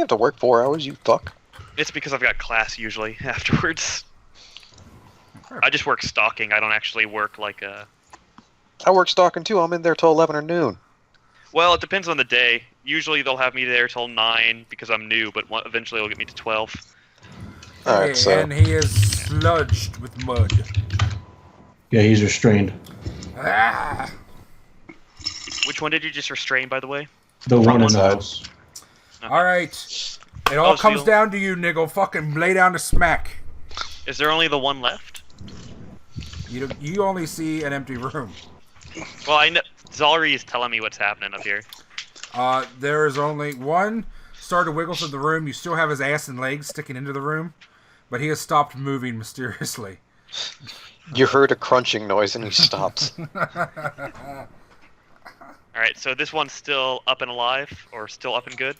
have to work 4 hours, you fuck. It's because I've got class usually afterwards. I just work stalking. I don't actually work like a... I work stalking too. I'm in there till 11 or noon. Well, it depends on the day. Usually they'll have me there till 9 because I'm new, but eventually they'll get me to 12. Alright, so... And he is sludged with mud. Yeah, he's restrained. Ah! Which one did you just restrain, by the way? The one in the side. house. Okay. Alright. It all comes so down to you, nigga. Fucking lay down to smack. Is there only the one left? You only see an empty room. Well, I know Zalri is telling me what's happening up here. There is only one started to wiggle through the room. You still have his ass and legs sticking into the room, but he has stopped moving mysteriously. You heard a crunching noise and he stopped. Alright, so this one's still up and alive, or still up and good?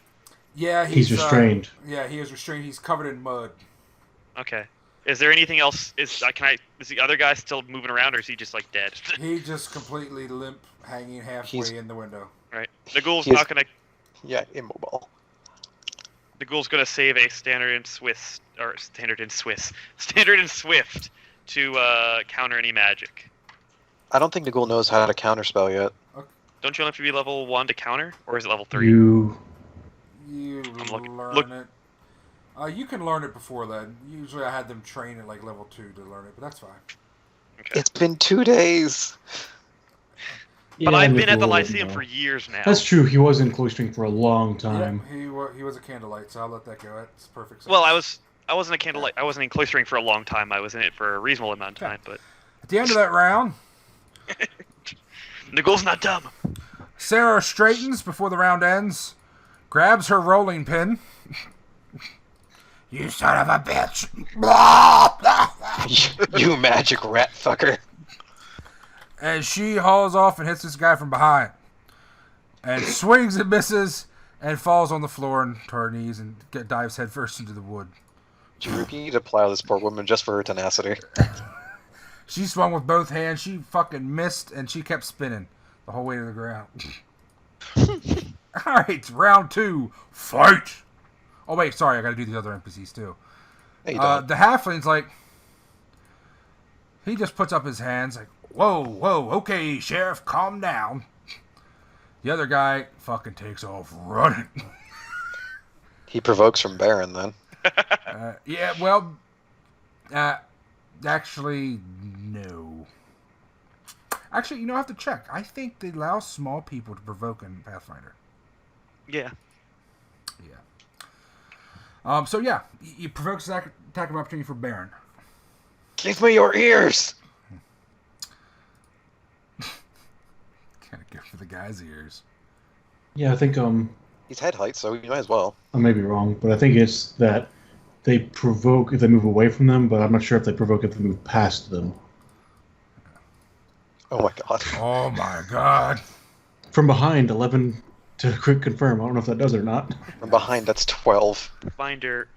Yeah, He's restrained. Yeah, he is restrained. He's covered in mud. Okay. Is there anything else? Is the other guy still moving around, or is he just like dead? He just completely limp, hanging halfway in the window. Right. The ghoul's not gonna. Yeah, immobile. The ghoul's gonna save a standard and swift to counter any magic. I don't think the ghoul knows how to counterspell yet. Okay. Don't you only have to be level 1 to counter, or is it level 3? You looking- learn it. You can learn it before then. Usually I had them train at like level 2 to learn it, but that's fine. Okay. It's been 2 days. But Yeah, I've and been at the ghoul, Lyceum you know. for years now. That's true. He was in cloistering for a long time. Yeah, he was a candlelight, so I'll let that go. That's perfect sense. Well, I wasn't a candlelight. I wasn't in cloistering for a long time. I was in it for a reasonable amount of time, but At the end of that round, the ghoul's not dumb. Sarah straightens before the round ends, grabs her rolling pin. You son of a bitch! You magic rat fucker. And she hauls off and hits this guy from behind. And swings and misses and falls on the floor and to her knees and dives headfirst into the wood. Jerruk, you need to plow this poor woman just for her tenacity. She swung with both hands. She fucking missed and she kept spinning the whole way to the ground. Alright, round 2. Fight! Oh wait, sorry, I gotta do the other NPCs too. No, you don't. The halfling's like... He just puts up his hands like, whoa, okay, Sheriff, calm down. The other guy fucking takes off running. He provokes from Baron then. Yeah, well... actually, no. Actually, you know, I have to check. I think they allow small people to provoke in Pathfinder. Yeah. Yeah. So yeah, you provoke attack of opportunity for Baron. Give me your ears! Kind of good for the guy's ears. Yeah, I think He's head height, so you might as well. I may be wrong, but I think it's that they provoke if they move away from them, but I'm not sure if they provoke if they move past them. Oh my god. Oh my god. From behind, 11 to quick confirm. I don't know if that does it or not. From behind, that's 12. Finder,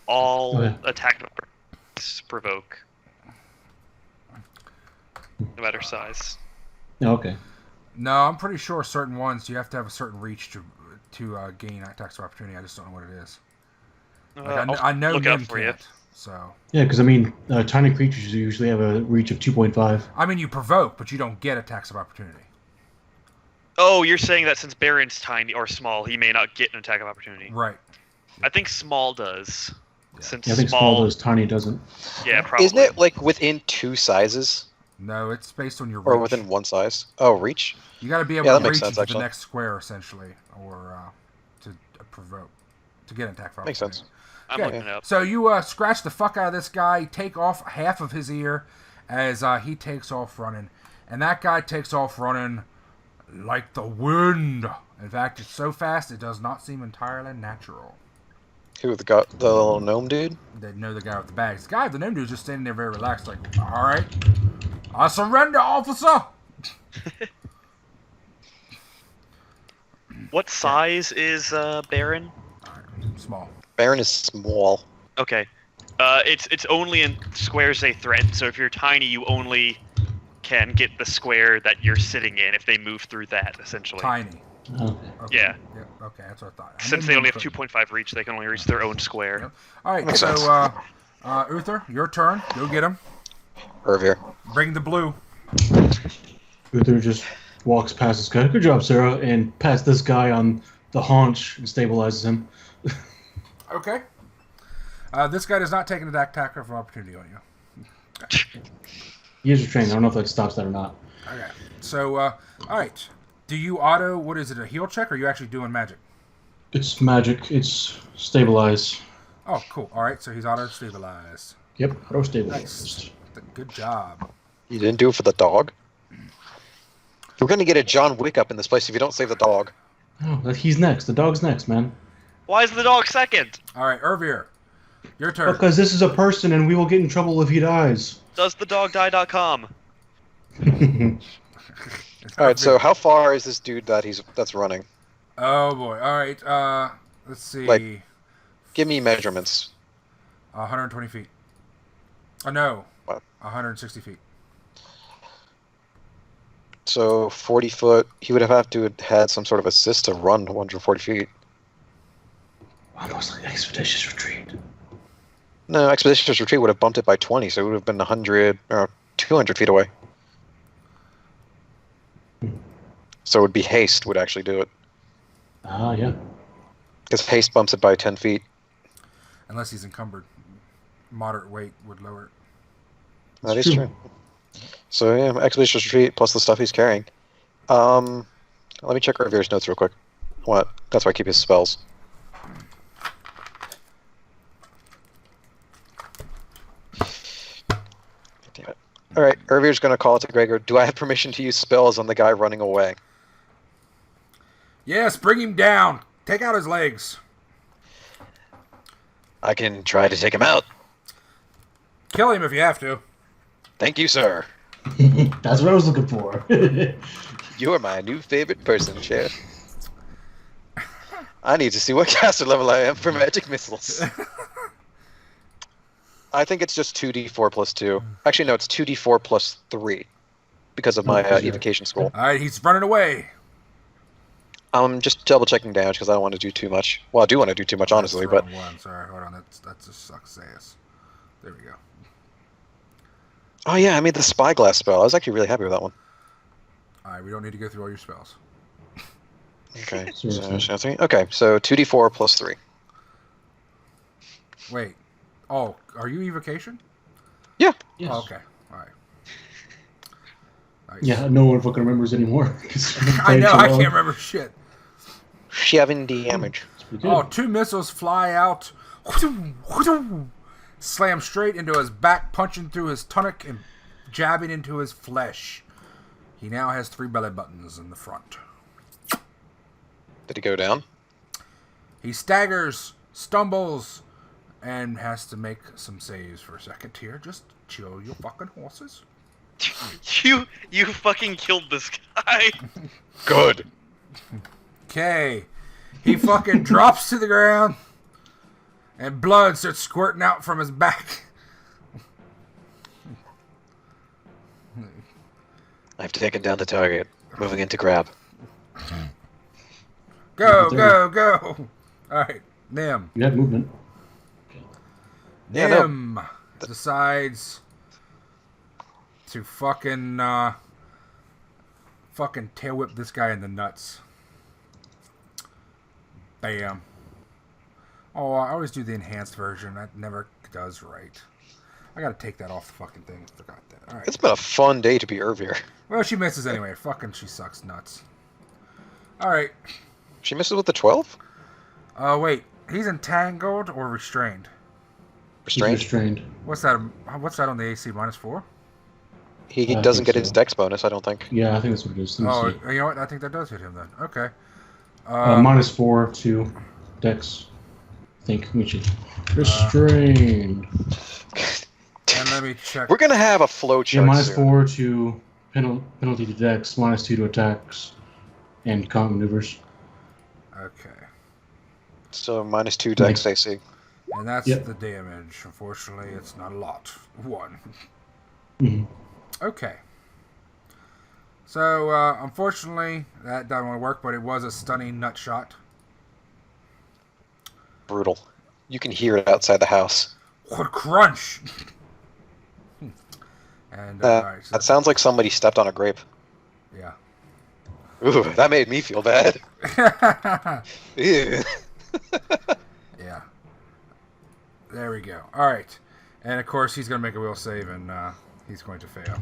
all yeah. attack numbers provoke. No matter size. Yeah, okay. No, I'm pretty sure certain ones you have to have a certain reach to gain attacks of opportunity. I just don't know what it is. Like, I know look it up Nim for you. can't. So. Yeah, because I mean, tiny creatures usually have a reach of 2.5. I mean, you provoke, but you don't get attacks of opportunity. Oh, you're saying that since Baron's tiny or small, he may not get an attack of opportunity. Right. I think small does. Yeah. Since Yeah, I think small does, tiny doesn't. Yeah, probably. Isn't it like within 2 sizes? No, it's based on your reach. Or within 1 size? Oh, reach? You got to be able Yeah, to that makes reach sense, into the actually. next square, essentially, or to provoke, to get an attack of Makes opportunity. sense. I'm Okay, looking it up. so you scratch the fuck out of this guy, take off half of his ear as he takes off running. And that guy takes off running like the wind. In fact, it's so fast it does not seem entirely natural. Who, the little gnome dude? They know the guy with the bags. The guy with the gnome dude is just standing there very relaxed, like, alright, I surrender, officer! What size is Baron? Alright, small. Baron is small. Okay. It's only in squares they threaten, so if you're tiny, you only can get the square that you're sitting in if they move through that, essentially. Tiny. Okay. Okay. Yeah. Yep. Okay, that's what I thought. Since they only have 2.5 reach, they can only reach their own square. Yep. All right. Makes So, sense. Uther, your turn. Go get him. Urvir. Bring the blue. Uther just walks past this guy. Good job, Sarah, and pats this guy on the haunch and stabilizes him. Okay. This guy does not take an attack of opportunity on you. He is restrained. I don't know if that stops that or not. Okay. So, all right. Do you auto? What is it? A heal check, or are you actually doing magic? It's magic. It's stabilize. Oh, cool. All right. So he's auto stabilized. Yep, auto stabilized. Nice. Good job. You didn't do it for the dog? We're gonna get a John Wick up in this place if you don't save the dog. Oh, he's next. The dog's next, man. Why is the dog second? All right, Urvir, your turn. Because this is a person, and we will get in trouble if he dies. DoesTheDogDie.com. All right, so how far is this dude that's running? Oh boy. All right. Let's see. Like- Give me measurements. 120 feet. Oh no. What? 160 feet. So 40 foot. He would have to have had some sort of assist to run 140 feet. Almost like expeditious retreat. No, Expeditious Retreat would have bumped it by 20, so it would have been 100 or 200 feet away. So it would be haste would actually do it. Ah, yeah. Because haste bumps it by 10 feet. Unless he's encumbered. Moderate weight would lower it. That is true. So yeah, Expeditious Retreat plus the stuff he's carrying. Let me check Urvir's notes real quick. What? That's why I keep his spells. Damn it. Alright, Urvir's gonna call it to Gregor. Do I have permission to use spells on the guy running away? Yes, bring him down. Take out his legs. I can try to take him out. Kill him if you have to. Thank you, sir. That's what I was looking for. You are my new favorite person, Chair. I need to see what caster level I am for magic missiles. I think it's just 2d4 plus 2. Actually, no, it's 2d4 plus 3. Because of my evocation school. All right, he's running away. I'm just double checking damage because I don't want to do too much. Well, I do want to do too much, honestly, That's but the wrong one. Sorry, hold on. That's a success. There we go. oh yeah, I made the spyglass spell. I was actually really happy with that one. All right, we don't need to go through all your spells. Okay, Seriously. okay, so 2d4 plus 3. Wait. Oh, are you evocation? Yeah. Yes. Oh, okay. All right. Nice. Yeah, no one fucking remembers anymore. I know. I can't remember shit. 7 damage. Oh, 2 missiles fly out, slam straight into his back, punching through his tunic and jabbing into his flesh. He now has 3 belly buttons in the front. Did he go down? He staggers, stumbles, and has to make some saves for a second here. Just chill your fucking horses. You fucking killed this guy. Good. Okay. He fucking drops to the ground, and blood starts squirting out from his back. I've taken down the target. Moving into grab. Go, go, go. All right, Nim. You have movement. Yeah, no. Nim decides to fucking tail whip this guy in the nuts. Bam. Oh, I always do the enhanced version. That never does right. I gotta take that off the fucking thing. Forgot that. All right. It's been a fun day to be Urvir. Well, she misses anyway. Fucking, she sucks nuts. All right. She misses with the 12? Wait. He's entangled or restrained? He's Restrained? restrained. What's that? What's that on the AC? -4? He I doesn't think get his so. dex bonus, I don't think. Yeah, I think that's what it is. Let me Oh, see. you know what? I think that does hit him then. Okay. -4 to Dex. I think we should. Restrained. And let me check. We're gonna have a flow Yeah, chart soon. -4 to penalty to Dex, -2 to attacks, and combat maneuvers. Okay. So -2 dex AC. And that's Yep. the damage. Unfortunately, it's not a lot. 1. Mhm. Okay. So, unfortunately, that doesn't want to work, but it was a stunning nut shot. Brutal. You can hear it outside the house. What crunch! And alright, so That sounds like somebody stepped on a grape. yeah. Ooh, that made me feel bad. Ew. Yeah. There we go. Alright. And of course, he's going to make a will save, and he's going to fail.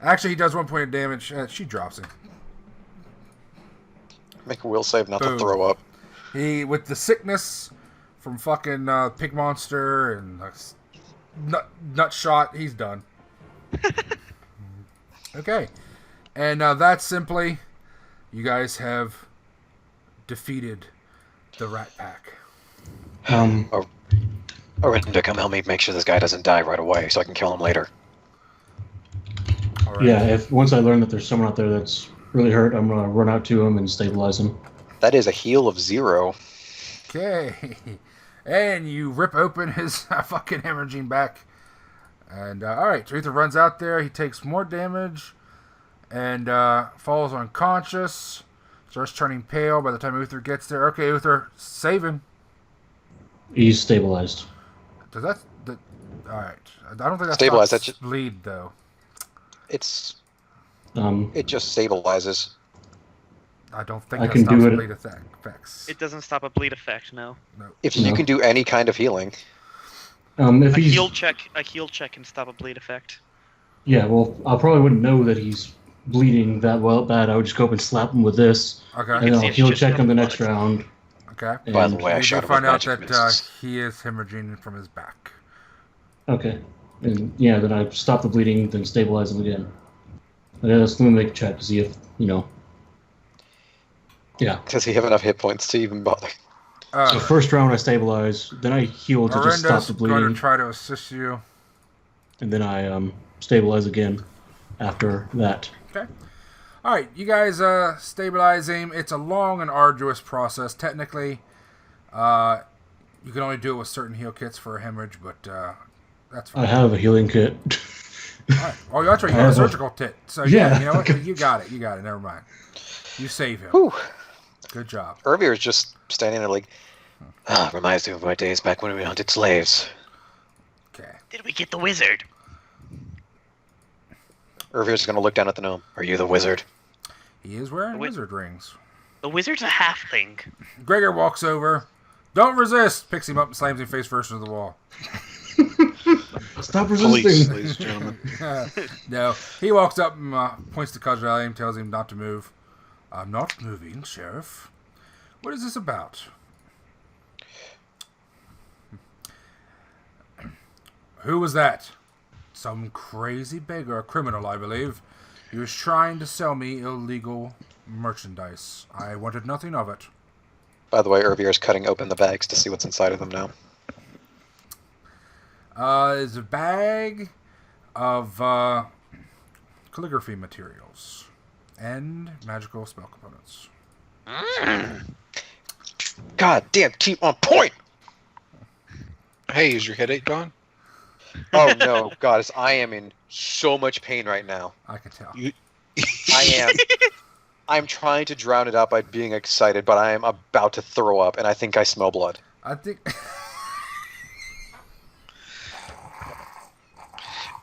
Actually, he does 1 point of damage. She drops him. Make a will save not Boom. to throw up. He, with the sickness from fucking Pig Monster and nut shot, he's done. Okay. And that's simply, you guys have defeated the Rat Pack. Orinda, come help me make sure this guy doesn't die right away so I can kill him later. All right. Yeah, once I learn that there's someone out there that's really hurt, I'm gonna run out to him and stabilize him. That is a heal of 0. Okay. And you rip open his fucking hemorrhaging back. And, alright, Uther runs out there. He takes more damage. And falls unconscious. Starts turning pale by the time Uther gets there. Okay, Uther, save him. He's stabilized. Does that... Alright. I don't think that Stabilize, stops that's bleed, though. It just stabilizes. I don't think I that can stops do it. bleed effects. It doesn't stop a bleed effect, no. No. If you No. can do any kind of healing. If A he's heal check can stop a bleed effect. yeah, well, I probably wouldn't know that he's bleeding that bad. I would just go up and slap him with this, Okay. and then see I'll it's heal just check him the blood. next round. Okay. By the and- way, I You shot do him with find out magic that mists. he is hemorrhaging from his back. Okay. And yeah, then I stop the bleeding, then stabilize him again. Okay, let me make a check to see if, Yeah. Does he have enough hit points to even bother? So first round I stabilize, then I heal to just stop Orinda's the going bleeding, to try to assist you. and then I stabilize again after that. Okay. All right, you guys stabilize him. It's a long and arduous process. Technically, you can only do it with certain heal kits for a hemorrhage, but that's fine. I have a healing kit. All right. Oh, that's right. You I got a have a- surgical kit. So yeah, Yeah. you know what? You got it. You got it. Never mind. You save him. Whew. Good job. Urvir is just standing there like, reminds me of my days back when we hunted slaves. Okay. Did we get the wizard? Urvir's gonna look down at the gnome. Are you the wizard? He is wearing Wait. wizard rings. The wizard's a halfling. Gregor walks over. Don't resist. Picks him up and slams him face first into the wall. Stop Police, resisting. ladies and gentlemen. No. He walks up and points to Kurtal and tells him not to move. I'm not moving, Sheriff. What is this about? Who was that? Some crazy beggar, a criminal, I believe. He was trying to sell me illegal merchandise. I wanted nothing of it. By the way, Urvir is cutting open the bags to see what's inside of them now. Is a bag of calligraphy materials and magical spell components. God damn, keep on point! Hey, is your headache gone? Oh no, God, I am in so much pain right now. I can tell. I am. I'm trying to drown it out by being excited, but I am about to throw up, and I think I smell blood. I think.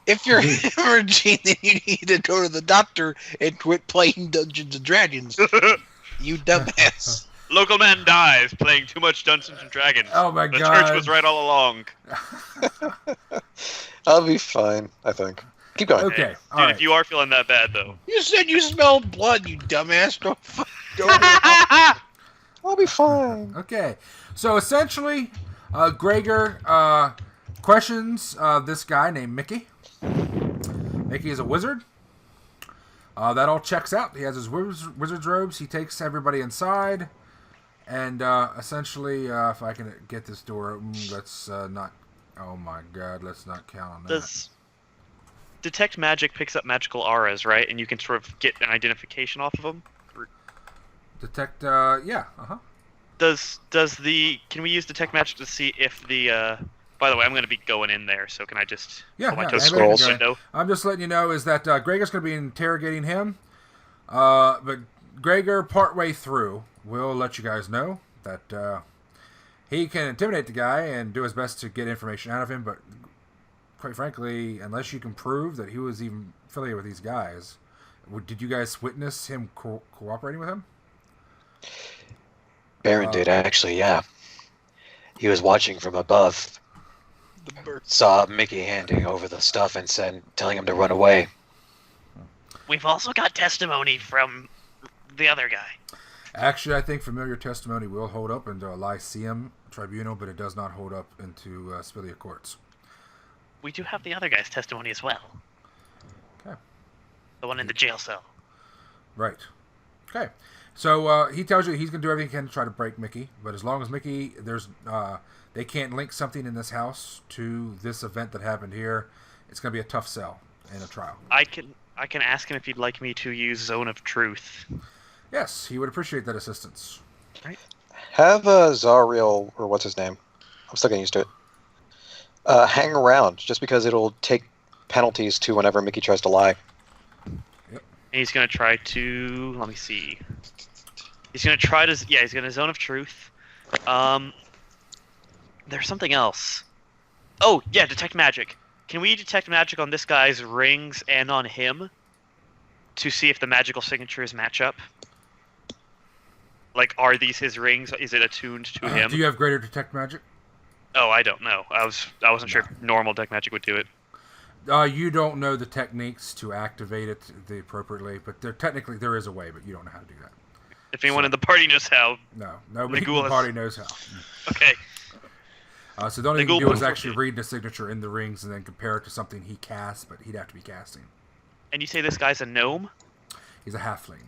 If you're hemorrhaging, then you need to go to the doctor and quit playing Dungeons and Dragons. You dumbass. Local man dies playing too much Dungeons and Dragons. Oh my the God. church was right all along. I'll be fine, I think. Keep going. Okay. Dude, All right. if you are feeling that bad, though. You said you smelled blood, you dumbass. Don't I'll be fine. Okay. So essentially, Gregor questions this guy named Mickey. Mickey is a wizard. That all checks out. He has his wizard's robes. He takes everybody inside. And essentially, if I can get this door, let's not... Oh my God, let's not count on that. Does detect magic picks up magical auras, right? And you can sort of get an identification off of them. Detect, yeah, uh-huh. Can we use detect magic to see if the by the way, I'm going to be going in there, so can I just Yeah, put my yeah, toes everybody in can the go window? I'm just letting you know is that Gregor's going to be interrogating him. But Gregor, partway through, will let you guys know that he can intimidate the guy and do his best to get information out of him, but quite frankly, unless you can prove that he was even affiliated with these guys, did you guys witness him cooperating with him? Baron did, actually, yeah. He was watching from above. Saw Mickey handing over the stuff and telling him to run away. We've also got testimony from the other guy. Actually, I think familiar testimony will hold up into a Lyceum tribunal, but it does not hold up into Spilia courts. We do have the other guy's testimony as well. Okay. The one in the jail cell. Right. Okay. So he tells you he's going to do everything he can to try to break Mickey, but as long as Mickey, they can't link something in this house to this event that happened here, it's going to be a tough sell in a trial. I can ask him if he'd like me to use Zone of Truth. Yes, he would appreciate that assistance. Right. Have Zariel, or what's his name? I'm still getting used to it. Hang around, just because it'll take penalties to whenever Mickey tries to lie. And he's going to try to... Let me see. He's going to try to... Yeah, he's going to Zone of Truth. There's something else. Oh, yeah, Detect Magic. Can we detect magic on this guy's rings and on him to see if the magical signatures match up? Like, are these his rings? Is it attuned to him? Do you have greater detect magic? Oh, I don't know. I wasn't sure if normal detect magic would do it. You don't know the techniques to activate it appropriately, but technically there is a way, but you don't know how to do that. If anyone in the party knows how. No, nobody in the party knows how. Okay. So the only thing you can do is actually read the signature in the rings and then compare it to something he casts, but he'd have to be casting. And you say this guy's a gnome? He's a halfling.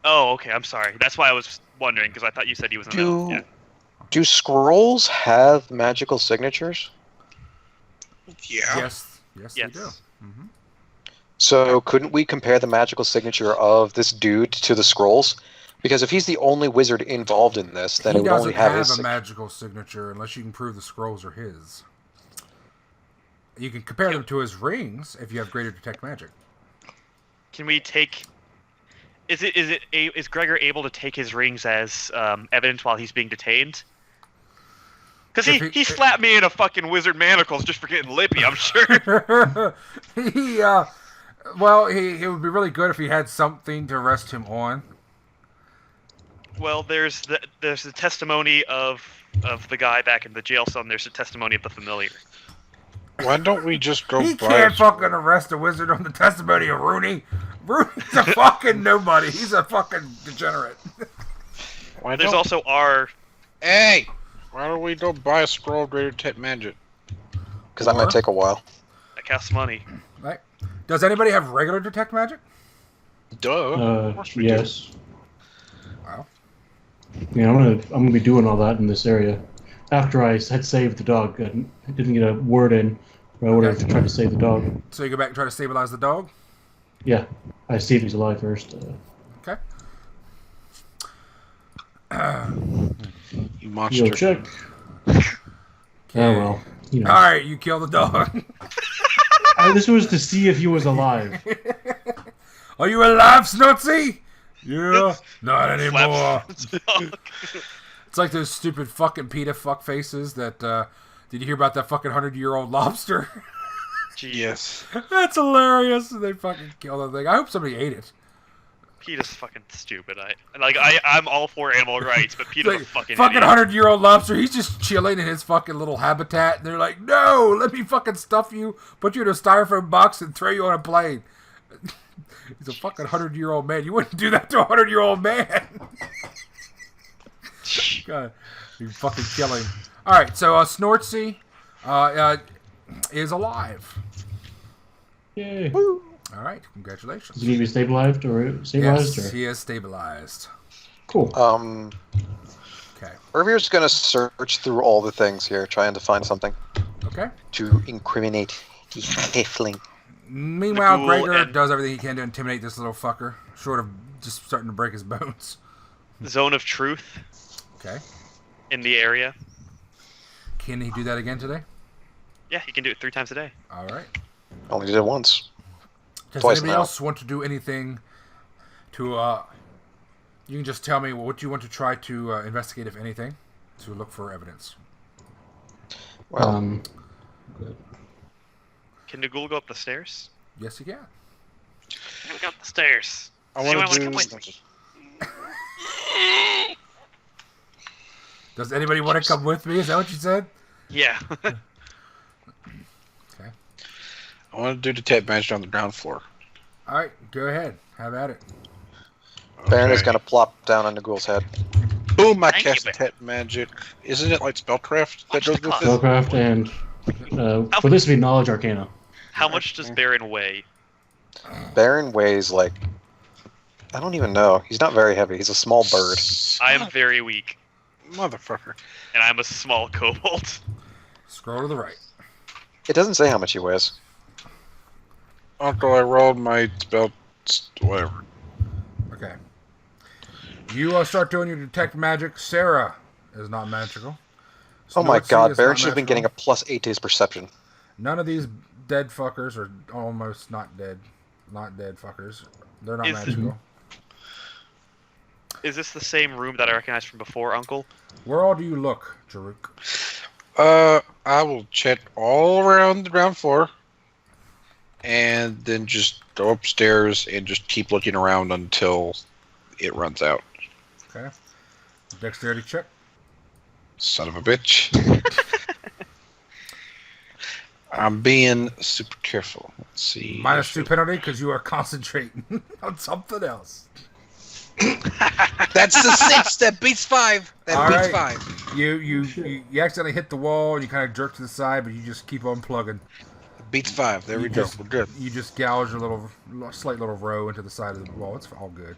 Oh, okay, I'm sorry. That's why I was wondering, because I thought you said he was a gnome. Yeah. Do scrolls have magical signatures? Yeah. Yes, they do. Mm-hmm. So couldn't we compare the magical signature of this dude to the scrolls? Because if he's the only wizard involved in this, then it would only have his... He doesn't have a magical signature unless you can prove the scrolls are his. You can compare them to his rings if you have greater detect magic. Can we take... Is Gregor able to take his rings as evidence while he's being detained? Because he slapped me in a fucking wizard manacles just for getting lippy, I'm sure. Well, it would be really good if he had something to arrest him on. Well, there's the testimony of the guy back in the jail cell, and there's the testimony of the familiar. Why don't we just go He can't fucking arrest a wizard on the testimony of Rooney. Rooney's a fucking nobody. He's a fucking degenerate. There's also our... Hey! Why don't we go buy a scroll of greater detect magic? Because that might take a while. That costs money. Right. Does anybody have regular detect magic? Duh. Yes. Wow. Yeah, I'm gonna be doing all that in this area. After I had saved the dog, I didn't get a word in. But I would have tried to save the dog. So you go back and try to stabilize the dog? Yeah, I see if he's alive first. Okay. You monster. You'll check. Oh well. You know. All right, you kill the dog. This was to see if he was alive. Are you alive, Snootsy? Yeah, not anymore. It's like those stupid fucking PETA fuck faces that, did you hear about that fucking 100-year-old lobster? Yes. That's hilarious. They fucking kill that thing. I hope somebody ate it. PETA's fucking stupid. I'm all for animal rights, but PETA's Like, a fucking fucking idiot. 100-year-old lobster, he's just chilling in his fucking little habitat, and they're like, no, let me fucking stuff you, put you in a styrofoam box, and throw you on a plane. He's a fucking 100-year-old man. You wouldn't do that to a 100-year-old man. God, you fucking kill him. Alright, so Snortsy is alive. Yay. Alright, congratulations. Is he gonna be stabilized or stabilized? Yes, or? he is stabilized. Cool. Okay. Urvir's gonna search through all the things here, trying to find something Okay. to incriminate the halfling. Meanwhile, Nagul Gregor and- does everything he can to intimidate this little fucker, short of just starting to break his bones. Zone of Truth Okay. in the area. Can he do that again today? Yeah, he can do it 3 times a day. All right. Only did it once. Does Twice anybody now. else want to do anything You can just tell me what you want to try to investigate, if anything, to look for evidence. Well, Good. Can Nagul go up the stairs? Yes, you can. Go up the stairs. I Does want anyone to come do. with me? Does anybody want to come with me? Is that what you said? Yeah. Okay. I want to do detect magic on the ground floor. All right, go ahead. Have at it. Baron is Okay. going to plop down on Nagul's head. Boom! I Thank you, cast Baron. detect magic. Isn't it like spellcraft that Watch goes the with clock. it? Spellcraft and for this to be knowledge arcana. How much does Baron weigh? Baron weighs like... I don't even know. He's not very heavy. He's a small bird. I am very weak, Motherfucker. and I'm a small kobold. Scroll to the right. It doesn't say how much he weighs. Uncle, I rolled my spell. Whatever. Okay. You start doing your detect magic. Sarah is not magical. Oh my Snortsy god, is Baron not should have been magical. getting a +8 to his perception. None of these dead fuckers are almost not dead. Not dead fuckers. They're not Is- magical. Is this the same room that I recognized from before, Uncle? Where all do you look, Jerruk? I will check all around the ground floor, and then just go upstairs and just keep looking around until it runs out. Okay. Dexterity check. Son of a bitch. I'm being super careful. Let's see. -2 penalty because you are concentrating on something else. That's the 6 that beats 5. That All beats right. 5. You accidentally hit the wall and you kind of jerk to the side, but you just keep on plugging. Beats 5. There we You go. just- We're good. You just gouge slight little row into the side of the wall. It's all good.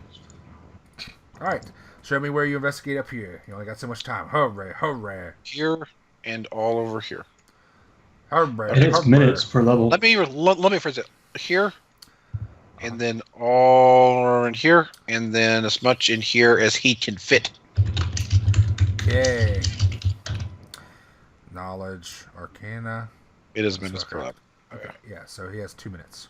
All right. Show me where you investigate up here. You only got so much time. Hooray, hooray, Here and all over here. hooray. And it's hooray. minutes per level. Let me phrase it. Here, and then all around here, and then as much in here as he can fit. Okay. Knowledge, Arcana. It is minutes Okay. per level. Okay, yeah, so he has 2 minutes.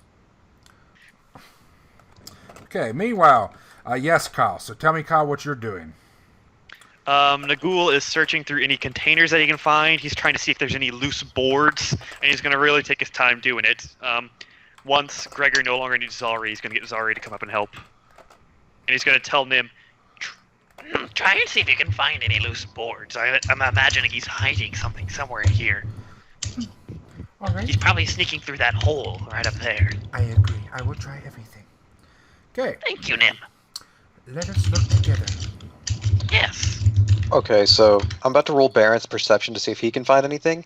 Okay, meanwhile, yes, Kyle. So tell me, Kyle, what you're doing. Nagul is searching through any containers that he can find. He's trying to see if there's any loose boards, and he's going to really take his time doing it. Once Gregor no longer needs Zari, he's going to get Zari to come up and help. And he's going to tell Nim, try and see if you can find any loose boards. I'm imagining he's hiding something somewhere in here. All right. He's probably sneaking through that hole right up there. I agree. I will try everything. Okay, Thank you, Nim. let us look together. Yes. Okay, so I'm about to roll Baron's perception to see if he can find anything.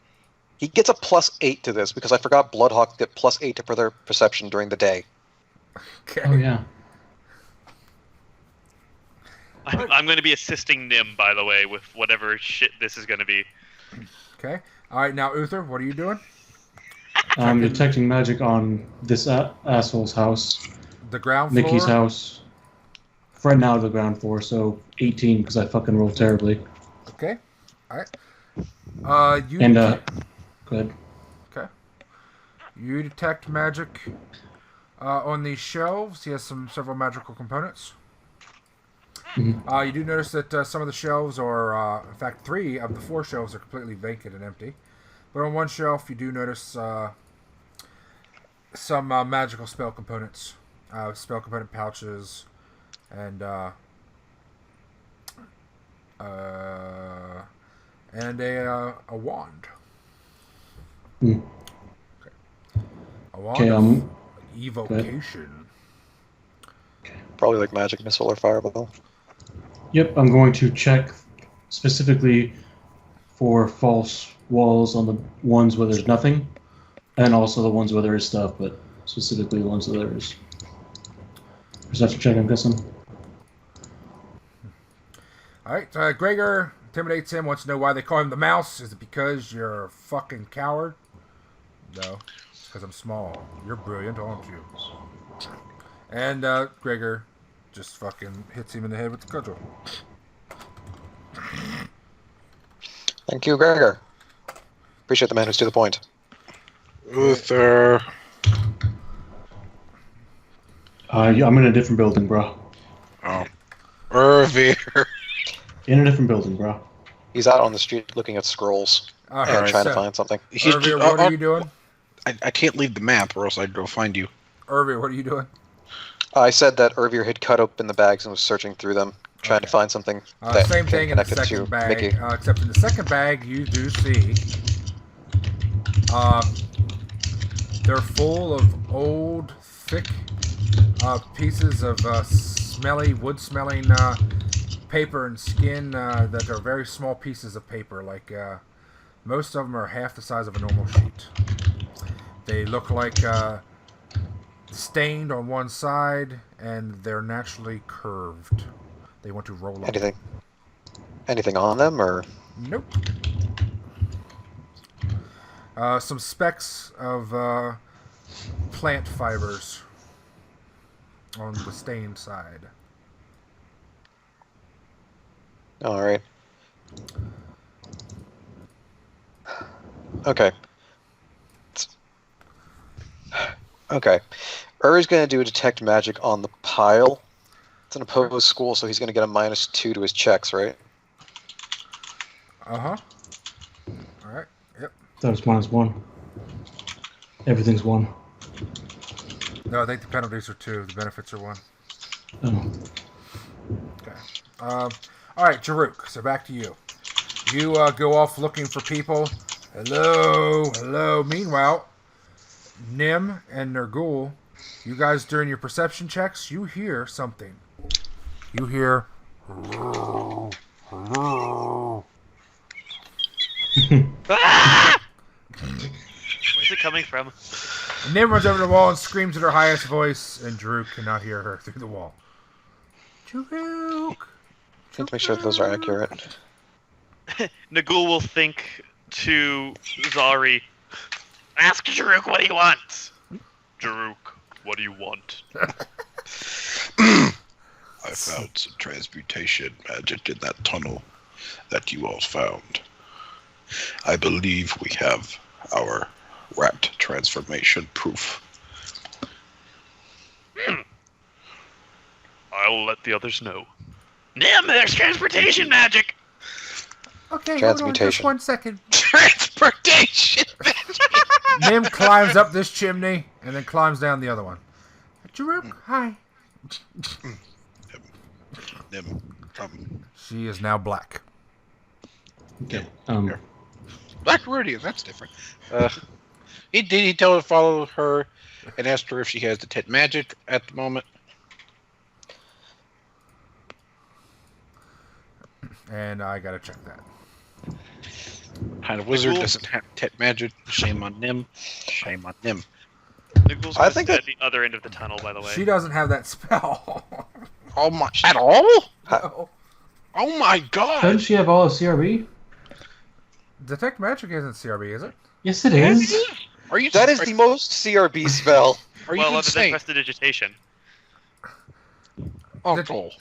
He gets a +8 to this because I forgot Bloodhawk get +8 to their perception during the day. Okay. Oh yeah. I'm going to be assisting Nim, by the way, with whatever shit this is going to be. Okay. All right, now, Uther, what are you doing? I'm detecting magic on this asshole's house, The ground floor? Nikki's house. Right now, the ground floor, so 18 because I fucking rolled terribly. Okay. All right. You And go ahead. Okay. You detect magic on these shelves. He has several magical components. Mhm. You do notice that some of the shelves are, in fact, 3 of the 4 shelves are completely vacant and empty. But on one shelf, you do notice some magical spell components, spell component pouches, and a wand. Hmm. A wand Okay, of evocation. Probably like magic missile or fireball. Yep, I'm going to check specifically for false walls on the ones where there's nothing, and also the ones where there is stuff, but specifically the ones where there is. Perception check, I'm guessing. Alright, Gregor intimidates him, wants to know why they call him the mouse. Is it because you're a fucking coward? No, it's because I'm small. You're brilliant, aren't you? And Gregor just fucking hits him in the head with the cudgel. Thank you, Gregor. Appreciate the man who's to the point. Uther. I'm in a different building, bro. Oh. Urvir. In a different building, bro. He's out on the street looking at scrolls and trying to find something. Urvir, what are you doing? I can't leave the map or else I'd go find you. Urvir, what are you doing? I said that Urvir had cut open the bags and was searching through them, trying to find something that same thing in the connected second to bag, Mickey. except in the second bag you do see they're full of old, thick pieces of wood-smelling paper and skin that are very small pieces of paper. Like most of them are half the size of a normal sheet. They look like stained on one side, and they're naturally curved. They want to roll up. Anything on them, or? Nope. Some specks of plant fibers on the stained side. All right. Okay. Okay. Ur's going to do a detect magic on the pile. It's an opposed school, so he's going to get a -2 to his checks, right? Uh-huh. Alright, yep. That was -1. Everything's 1. No, I think the penalties are 2. The benefits are 1. Oh. Okay. Alright, Jerruk, so back to you. You go off looking for people. Hello. Meanwhile, Nim and Nergul, you guys during your perception checks, you hear something. You hear hello. Ah! Where's it coming from? And Nim runs over the wall and screams at her highest voice, and Jerruk cannot hear her through the wall. Jerruk! Need to make sure that those are accurate. Nagul will think to Zari. Ask Jerruk what he wants. Jerruk, what do you want? I found some transmutation magic in that tunnel that you all found. I believe we have our rat transformation proof. I'll let the others know. Nim, there's transportation magic! Okay, hold on just Transmutation. 1 second. Transportation magic! Nim climbs up this chimney and then climbs down the other one. Jerruk, hi. Nim, come. She is now black. Okay. Black Rudian, that's different. He told her to follow her and asked her if she has detect magic at the moment. And I gotta check that. Kind of wizard doesn't have detect magic. Shame on Nim. Shame on Nim. Nagul's I think at the other end of the tunnel, by the way. She doesn't have that spell. Oh my! At all? No. Oh my God! Doesn't she have all of CRB? Detect magic isn't CRB, is it? Yes, it is. Are you? That is the most CRB spell. Are you Well, other than insane? prestidigitation. Uncle.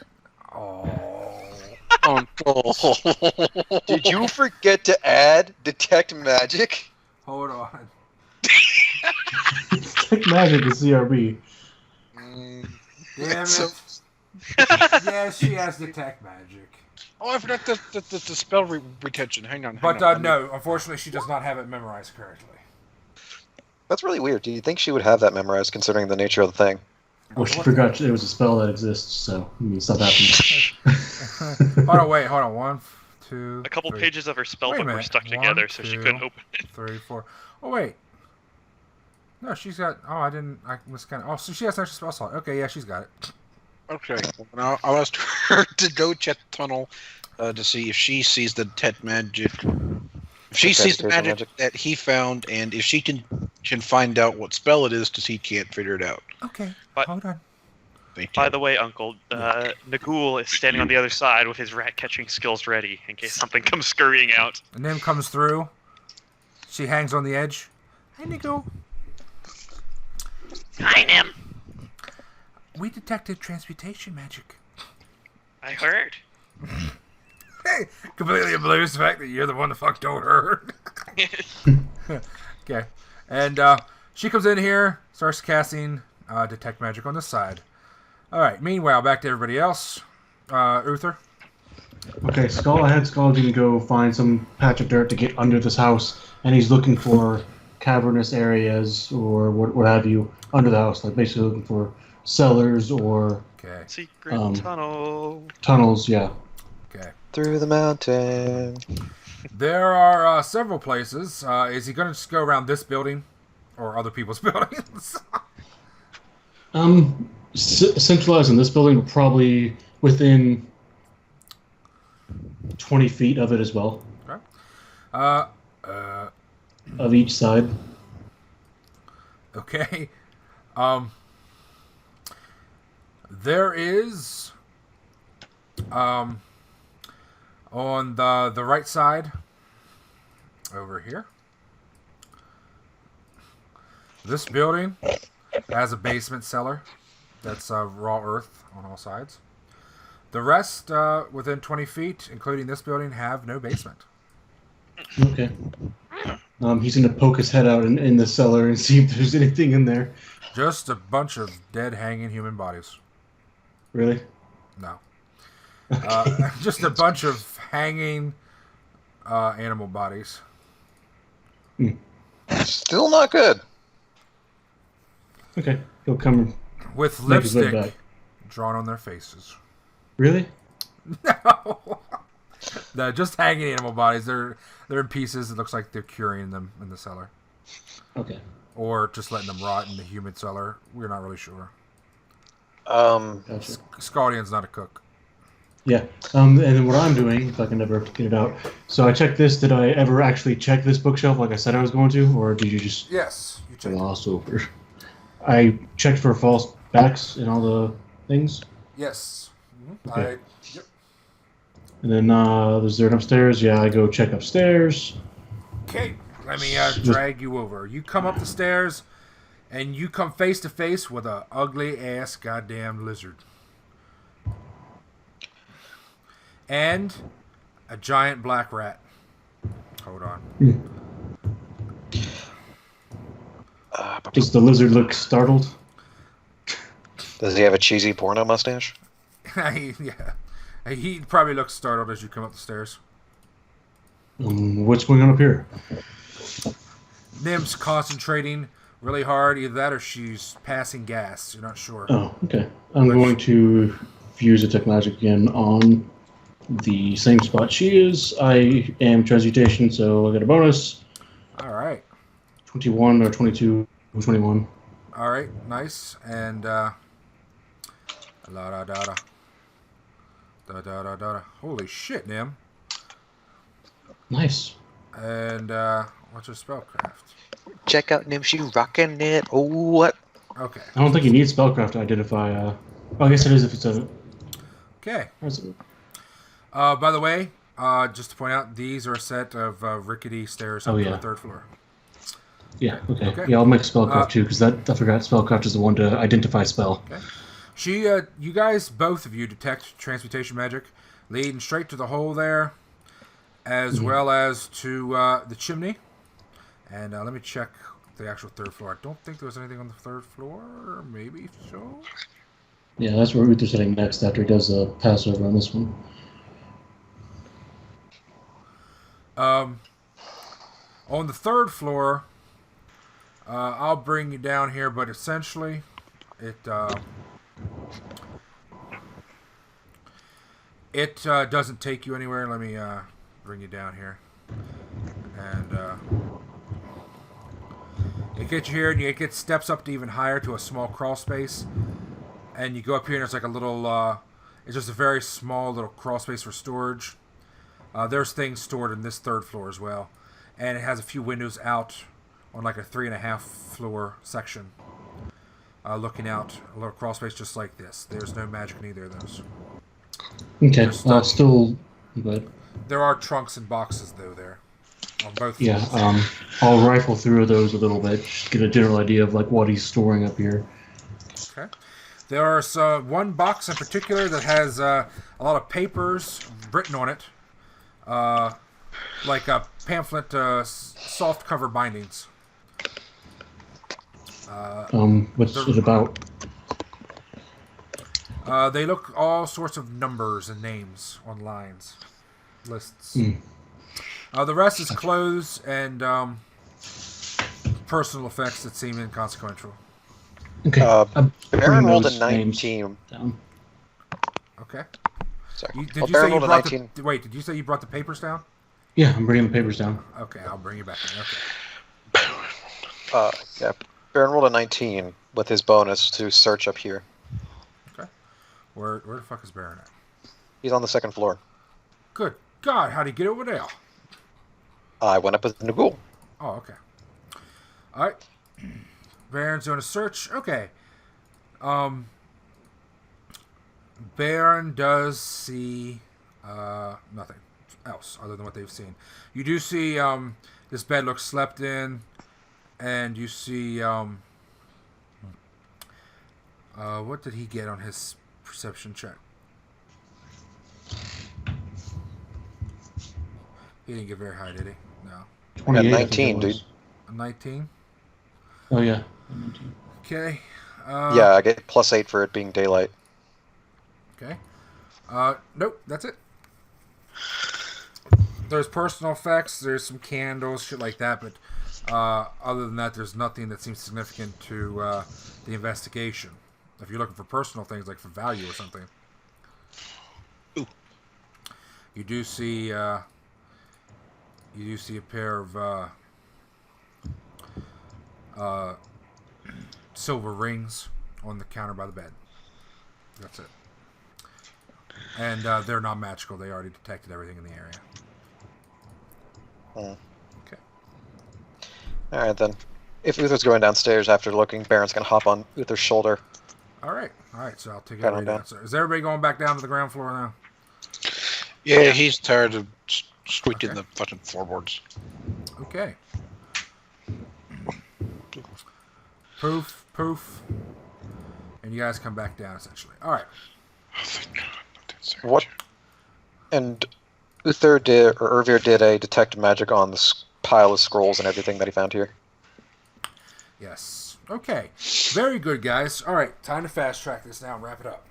Oh. Uncle. Did you forget to add detect magic? Hold on. Detect magic is CRB. Damn it. So- Yes, she has detect magic. Oh, I forgot the spell retention. Hang on. But hang on. no, unfortunately, she does not have it memorized correctly. That's really weird. Do you think she would have that memorized considering the nature of the thing? Well, she forgot there was a spell that exists, so stop happening. Hold on, wait, hold on. 1, 2. A couple 3. pages of her spell Wait a book were minute. stuck 1, together, so she 2, couldn't open it. 3, 4. Oh wait. No, she's got. Oh, I didn't. I was kind of. Oh, so she has extra spell slot. Okay, yeah, she's got it. Okay. Now I'll ask her to go check the tunnel to see if she sees the detect magic. If she sees the magic that he found, and if she can find out what spell it is, because he can't figure it out. Okay, But- hold on. Thank you. By the way, Uncle, Nagul is standing on the other side with his rat-catching skills ready in case something comes scurrying out. And Nim comes through. She hangs on the edge. Hey, Nico. Hi, Nim. We detected transmutation magic. I heard. Hey, completely oblivious to the fact that you're the one that fuck told her. Okay. And she comes in here, starts casting detect magic on this side. All right. Meanwhile, back to everybody else. Uther. Okay, Skull's gonna go find some patch of dirt to get under this house, and he's looking for cavernous areas or what have you under the house, like basically looking for cellars or secret tunnels. Yeah. Okay. Through the mountain. There are several places. Is he going to just go around this building or other people's buildings? Centralized in this building, probably within 20 feet of it as well. Okay. Of each side. Okay. There is on the right side over here. This building has a basement cellar that's raw earth on all sides. The rest within 20 feet, including this building, have no basement. Okay. He's going to poke his head out in the cellar and see if there's anything in there. Just a bunch of dead, hanging human bodies. Really? No. Just a bunch of hanging animal bodies. Still not good. Okay. He'll come with make his way lipstick back. drawn on their faces. Really? No. No, just hanging animal bodies. They're in pieces. It looks like they're curing them in the cellar. Okay. Or just letting them rot in the humid cellar. We're not really sure. Gotcha. Custodian's not a cook. Yeah. And then what I'm doing, if I can ever get it out. So I checked this. Did I ever actually check this bookshelf like I said I was going to? Or did you just Yes, you checked. gloss over? I checked for false backs and all the things. Yes. Mm-hmm. Okay. Yep. And then there's dirt upstairs. Yeah, I go check upstairs. Okay, let me drag you over. You come up the stairs, and you come face to face with a ugly ass goddamn lizard, and a giant black rat. Hold on. Does the lizard look startled? Does he have a cheesy porno mustache? Yeah, he probably looks startled as you come up the stairs. What's going on up here? Nim's concentrating really hard. Either that or she's passing gas. You're not sure. Oh, okay. I'm going to use Detect Magic again on the same spot she is. I am Transmutation, so I get a bonus. All right. 21 or 22 or 21. All right. Nice. And la da da da. Da da da da. Holy shit, Nim. Nice. And what's your spellcraft? Check out Nim, she rocking it. Oh, what? Okay. I don't think you need Spellcraft to identify. I guess it is if it's a. Okay. Where's it? By the way, just to point out, these are a set of rickety stairs up to the third floor. Yeah. Okay. Yeah, I'll make Spellcraft too, because I forgot Spellcraft is the one to identify spell. Okay. You guys, both of you, detect transmutation magic, leading straight to the hole there, as well as to the chimney. And let me check the actual third floor. I don't think there was anything on the third floor. Maybe so. Yeah, that's where Uther's heading next after he does a pass over on this one. On the third floor, I'll bring you down here, but essentially, it doesn't take you anywhere. Let me bring you down here, and it gets you here, and it gets steps up to even higher to a small crawl space, and you go up here, and it's like a little. It's just a very small little crawl space for storage. There's things stored in this third floor as well, and it has a few windows out on like a 3.5 floor section, looking out a little crawl space just like this. There's no magic in either of those. Okay, still, but there are trunks and boxes though there on both. Yeah, floors. I'll rifle through those a little bit, just get a general idea of like what he's storing up here. Okay. There are one box in particular that has a lot of papers written on it, like a pamphlet, soft cover bindings. What's it about? They look all sorts of numbers and names on lines, lists. The rest is clothes and personal effects that seem inconsequential. Okay. Baron rolled a 19. Okay. Sorry. Did you say you brought did you say you brought the papers down? Yeah, I'm bringing the papers down. Okay, I'll bring you back in. Okay. Yeah. Baron rolled a 19 with his bonus to search up here. Okay. Where the fuck is Baron at? He's on the second floor. Good God, how'd he get over there? I went up with the Nagul. Oh, okay. All right. Baron's doing a search. Okay. Baron does see nothing else other than what they've seen. You do see this bed looks slept in, and you see what did he get on his perception check? He didn't get very high, did he? No. 28, 19, dude. A 19? Oh, yeah. Okay. Yeah, I get +8 for it being daylight. Okay. Nope, that's it. There's personal effects, there's some candles, shit like that, but other than that, there's nothing that seems significant to the investigation. If you're looking for personal things, like for value or something. Ooh. You do see a pair of silver rings on the counter by the bed. That's it. And they're not magical. They already detected everything in the area. Okay. Alright then. If Uther's going downstairs after looking, Baron's going to hop on Uther's shoulder. Alright, so I'll take everybody downstairs. Is everybody going back down to the ground floor now? Yeah, he's tired of squeaking the fucking floorboards. Okay. Poof. And you guys come back down, essentially. Alright. Oh, thank God. What? And Uther did, or Urvir did a detect magic on the pile of scrolls and everything that he found here. Yes. Okay. Very good, guys. Alright, time to fast track this now and wrap it up.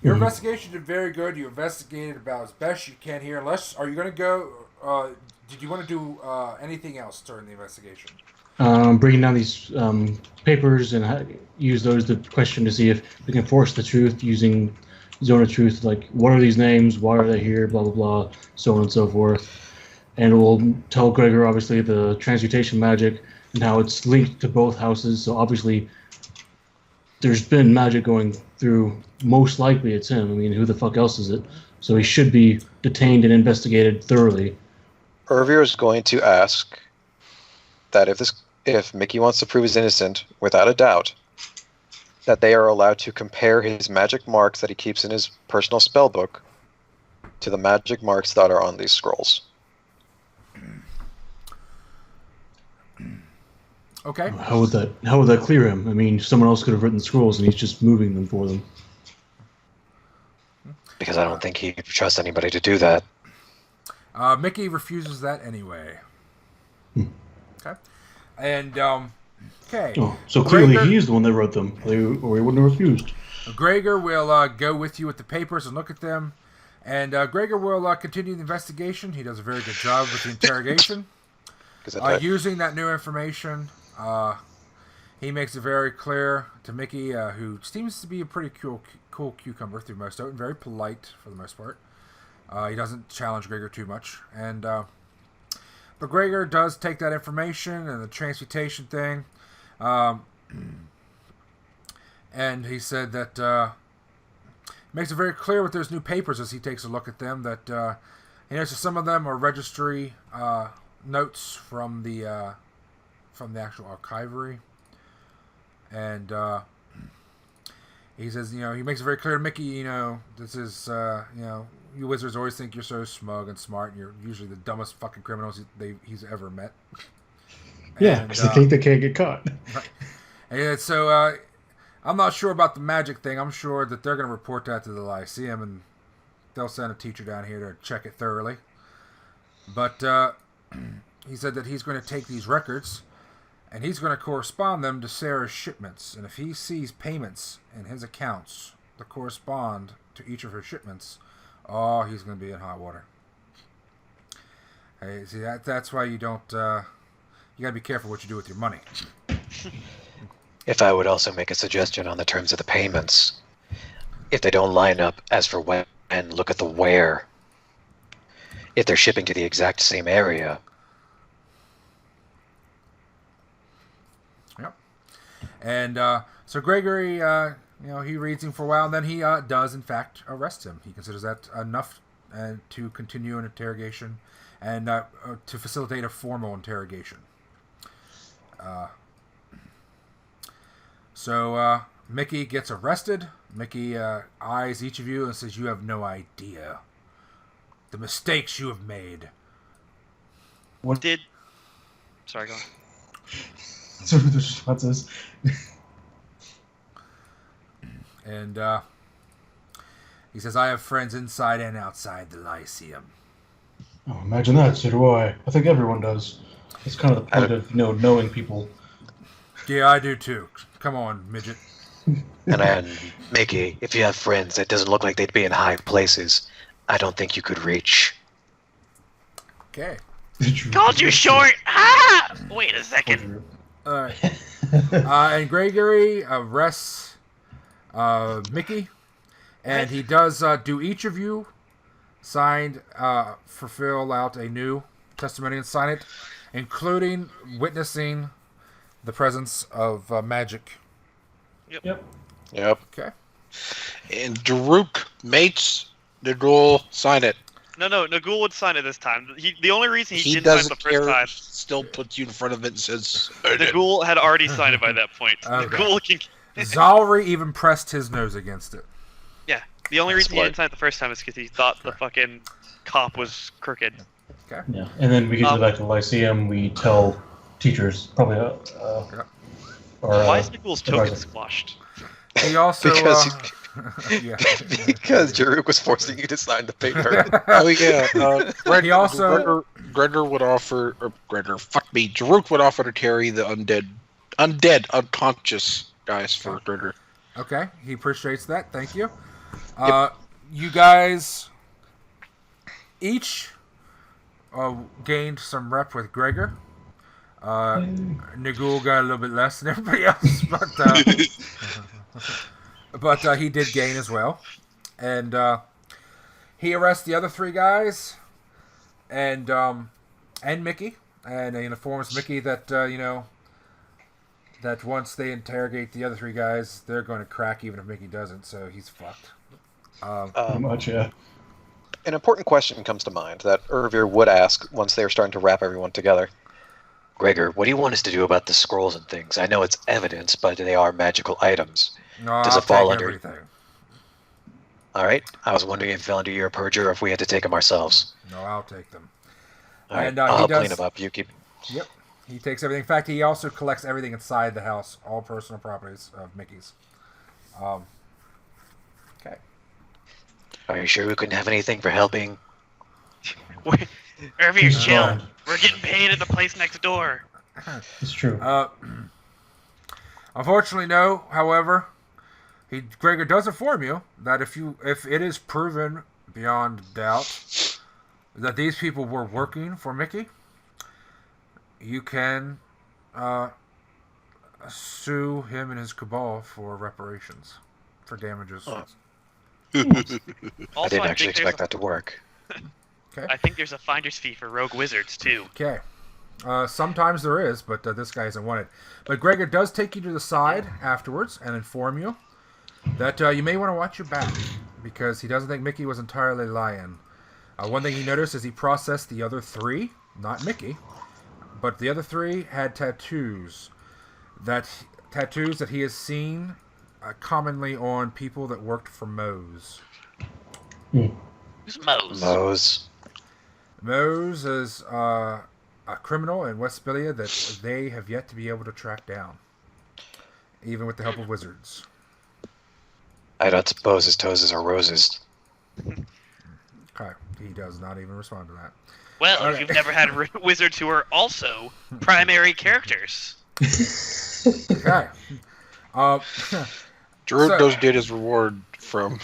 Your investigation did very good. You investigated about as best you can here. Are you going to go... did you want to do anything else during the investigation? Bringing down these papers and use those to question to see if we can force the truth using Zone of Truth, like what are these names, why are they here, blah, blah, blah, so on and so forth. And we'll tell Gregor, obviously, the transmutation magic and how it's linked to both houses. So obviously, there's been magic going through. Most likely it's him. I mean, who the fuck else is it? So he should be detained and investigated thoroughly. Urvir is going to ask that if Mickey wants to prove he's innocent, without a doubt, that they are allowed to compare his magic marks that he keeps in his personal spellbook to the magic marks that are on these scrolls. Okay. How would that clear him? I mean, someone else could have written the scrolls and he's just moving them for them. Because I don't think he would trust anybody to do that. Mickey refuses that anyway. Okay. And, okay. Oh, so clearly he's the one that wrote them, or he wouldn't have refused. Gregor will go with you with the papers and look at them. And Gregor will continue the investigation. He does a very good job with the interrogation. Using that new information, he makes it very clear to Mickey, who seems to be a pretty cool cucumber through most of it, and very polite for the most part. He doesn't challenge Gregor too much. But Gregor does take that information and the transmutation thing. And he said that makes it very clear with those new papers as he takes a look at them that he knows that some of them are registry notes from the actual archivery. And he says, he makes it very clear to Mickey, this is, you wizards always think you're so smug and smart, and you're usually the dumbest fucking criminals he's ever met. Yeah, because they think they can't get caught. Right. And so I'm not sure about the magic thing. I'm sure that they're going to report that to the Lyceum, and they'll send a teacher down here to check it thoroughly. But he said that he's going to take these records, and he's going to correspond them to Sarah's shipments. And if he sees payments in his accounts that correspond to each of her shipments, oh, he's going to be in hot water. Hey, see, that's why you don't... you got to be careful what you do with your money. If I would also make a suggestion on the terms of the payments, if they don't line up as for when, and look at the where. If they're shipping to the exact same area. Yep. And so Gregory, he reads him for a while, and then he does, in fact, arrest him. He considers that enough to continue an interrogation and to facilitate a formal interrogation. So Mickey gets arrested. Mickey eyes each of you and says, "You have no idea the mistakes you have made." Sorry, go on. So the response is... And he says, "I have friends inside and outside the Lyceum." Oh, imagine that. So do I. I think everyone does. It's kind of the point of knowing people. Yeah, I do too. Come on, midget. And Mickey, if you have friends that doesn't look like they'd be in high places, I don't think you could reach. Okay. Called you short! Ah! Wait a second. Alright. And Gregory arrests Mickey. And he does do each of you fill out a new testimony and sign it, including witnessing the presence of magic. Yep. Okay. And Jerruk mates Nagul sign it. No, Nagul would sign it this time. The only reason he didn't sign it doesn't the first time... Still puts you in front of it and says... Nagul had already signed it by that point. Okay. Nagul can... Zalri even pressed his nose against it. Yeah, the only reason he Smart. didn't sign it the first time is because he thought the fucking cop was crooked. Okay. Yeah, and then we get back to the Lyceum. We tell teachers, probably, Why is Nagul's token squashed? He also... Because Jerruk was forcing you to sign the paper. Oh yeah, He also... Gregor would offer, or Gregor, fuck me, Jerruk would offer to carry the undead, unconscious guys for Gregor. Okay, he appreciates that. Thank you. You guys each gained some rep with Gregor. Nagul got a little bit less than everybody else, but he did gain as well. And he arrests the other three guys and Mickey, and he informs Mickey that that once they interrogate the other three guys, they're going to crack even if Mickey doesn't, so he's fucked. Pretty much, yeah. An important question comes to mind that Urvir would ask once they were starting to wrap everyone together. Gregor, what do you want us to do about the scrolls and things? I know it's evidence, but they are magical items. No, Does I'll it fall take under... everything. Alright, I was wondering if it fell under your purge or if we had to take them ourselves. No, I'll take them. Alright, And, I'll he does- clean them up, you keep... Yep. He takes everything. In fact, he also collects everything inside the house, all personal properties of Mickey's. Okay. Are you sure we couldn't have anything for helping? Urvir's chill. Fine. We're getting paid at the place next door. It's true. Unfortunately, no. However, Gregor does inform you that if it is proven beyond doubt that these people were working for Mickey, you can sue him and his cabal for reparations, for damages. Oh. Also, I didn't actually think expect that to work. Okay. I think there's a finder's fee for rogue wizards too. Okay. Sometimes there is, but this guy isn't wanted. But Gregor does take you to the side afterwards and inform you that you may want to watch your back because he doesn't think Mickey was entirely lying. One thing he noticed is he processed the other three, not Mickey, but the other three had tattoos that he has seen commonly on people that worked for Mose. Who's Mose? Mose. Mose is a criminal in Westphalia that they have yet to be able to track down, even with the help of wizards. I don't suppose his toes are roses. Okay, he does not even respond to that. Well, Okay. if you've never had wizards who are also primary characters. Okay. Jerruk So- does get his reward from?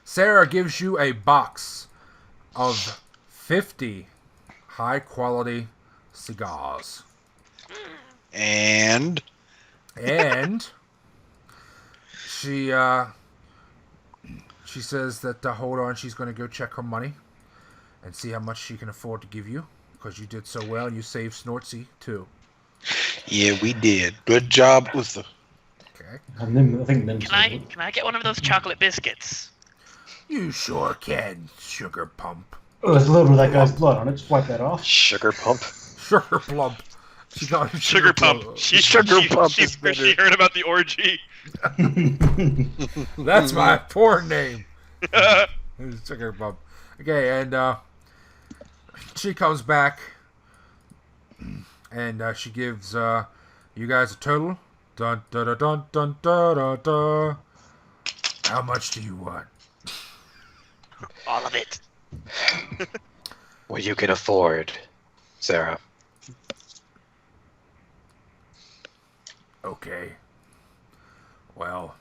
Sarah gives you a box of 50 high-quality cigars. And she says that hold on, she's going to go check her money and see how much she can afford to give you, because you did so well and you saved Snortsy too. Yeah, we did. Good job, Uther. Okay. I think then. Can I get one of those chocolate biscuits? You sure can, sugar pump. Oh, there's a little bit of that guy's blood on it. Just wipe that off. Sugar pump. Sugar plump. She got Sugar pump. She heard about the orgy. That's my porn name. Sugar pump. Okay, and she comes back, and she gives you guys a total. Dun dun dun dun dun dun dun dun. How much do you want? All of it. What you can afford, Sarah. Okay. Well,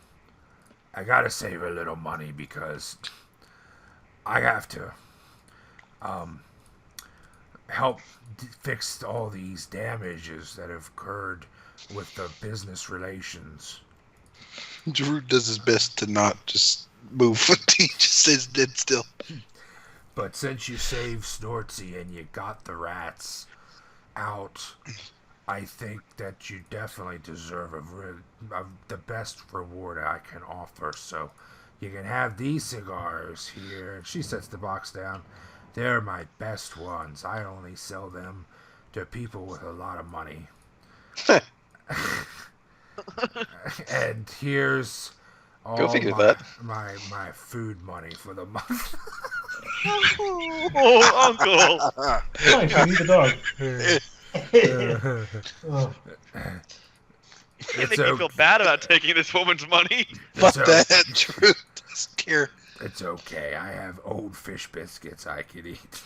I gotta save a little money because I have to help fix all these damages that have occurred with the business relations. Jerruk does his best to not just move. He just stays dead still. But since you saved Snortsy and you got the rats out, I think that you definitely deserve the best reward I can offer. So you can have these cigars here. And she sets the box down. They're my best ones. I only sell them to people with a lot of money. And here's all my food money for the month. Oh, Uncle! Fine, she needs a dog. You make me feel bad about taking this woman's money. Fuck that, Jerruk doesn't care. It's okay. I have old fish biscuits I could eat.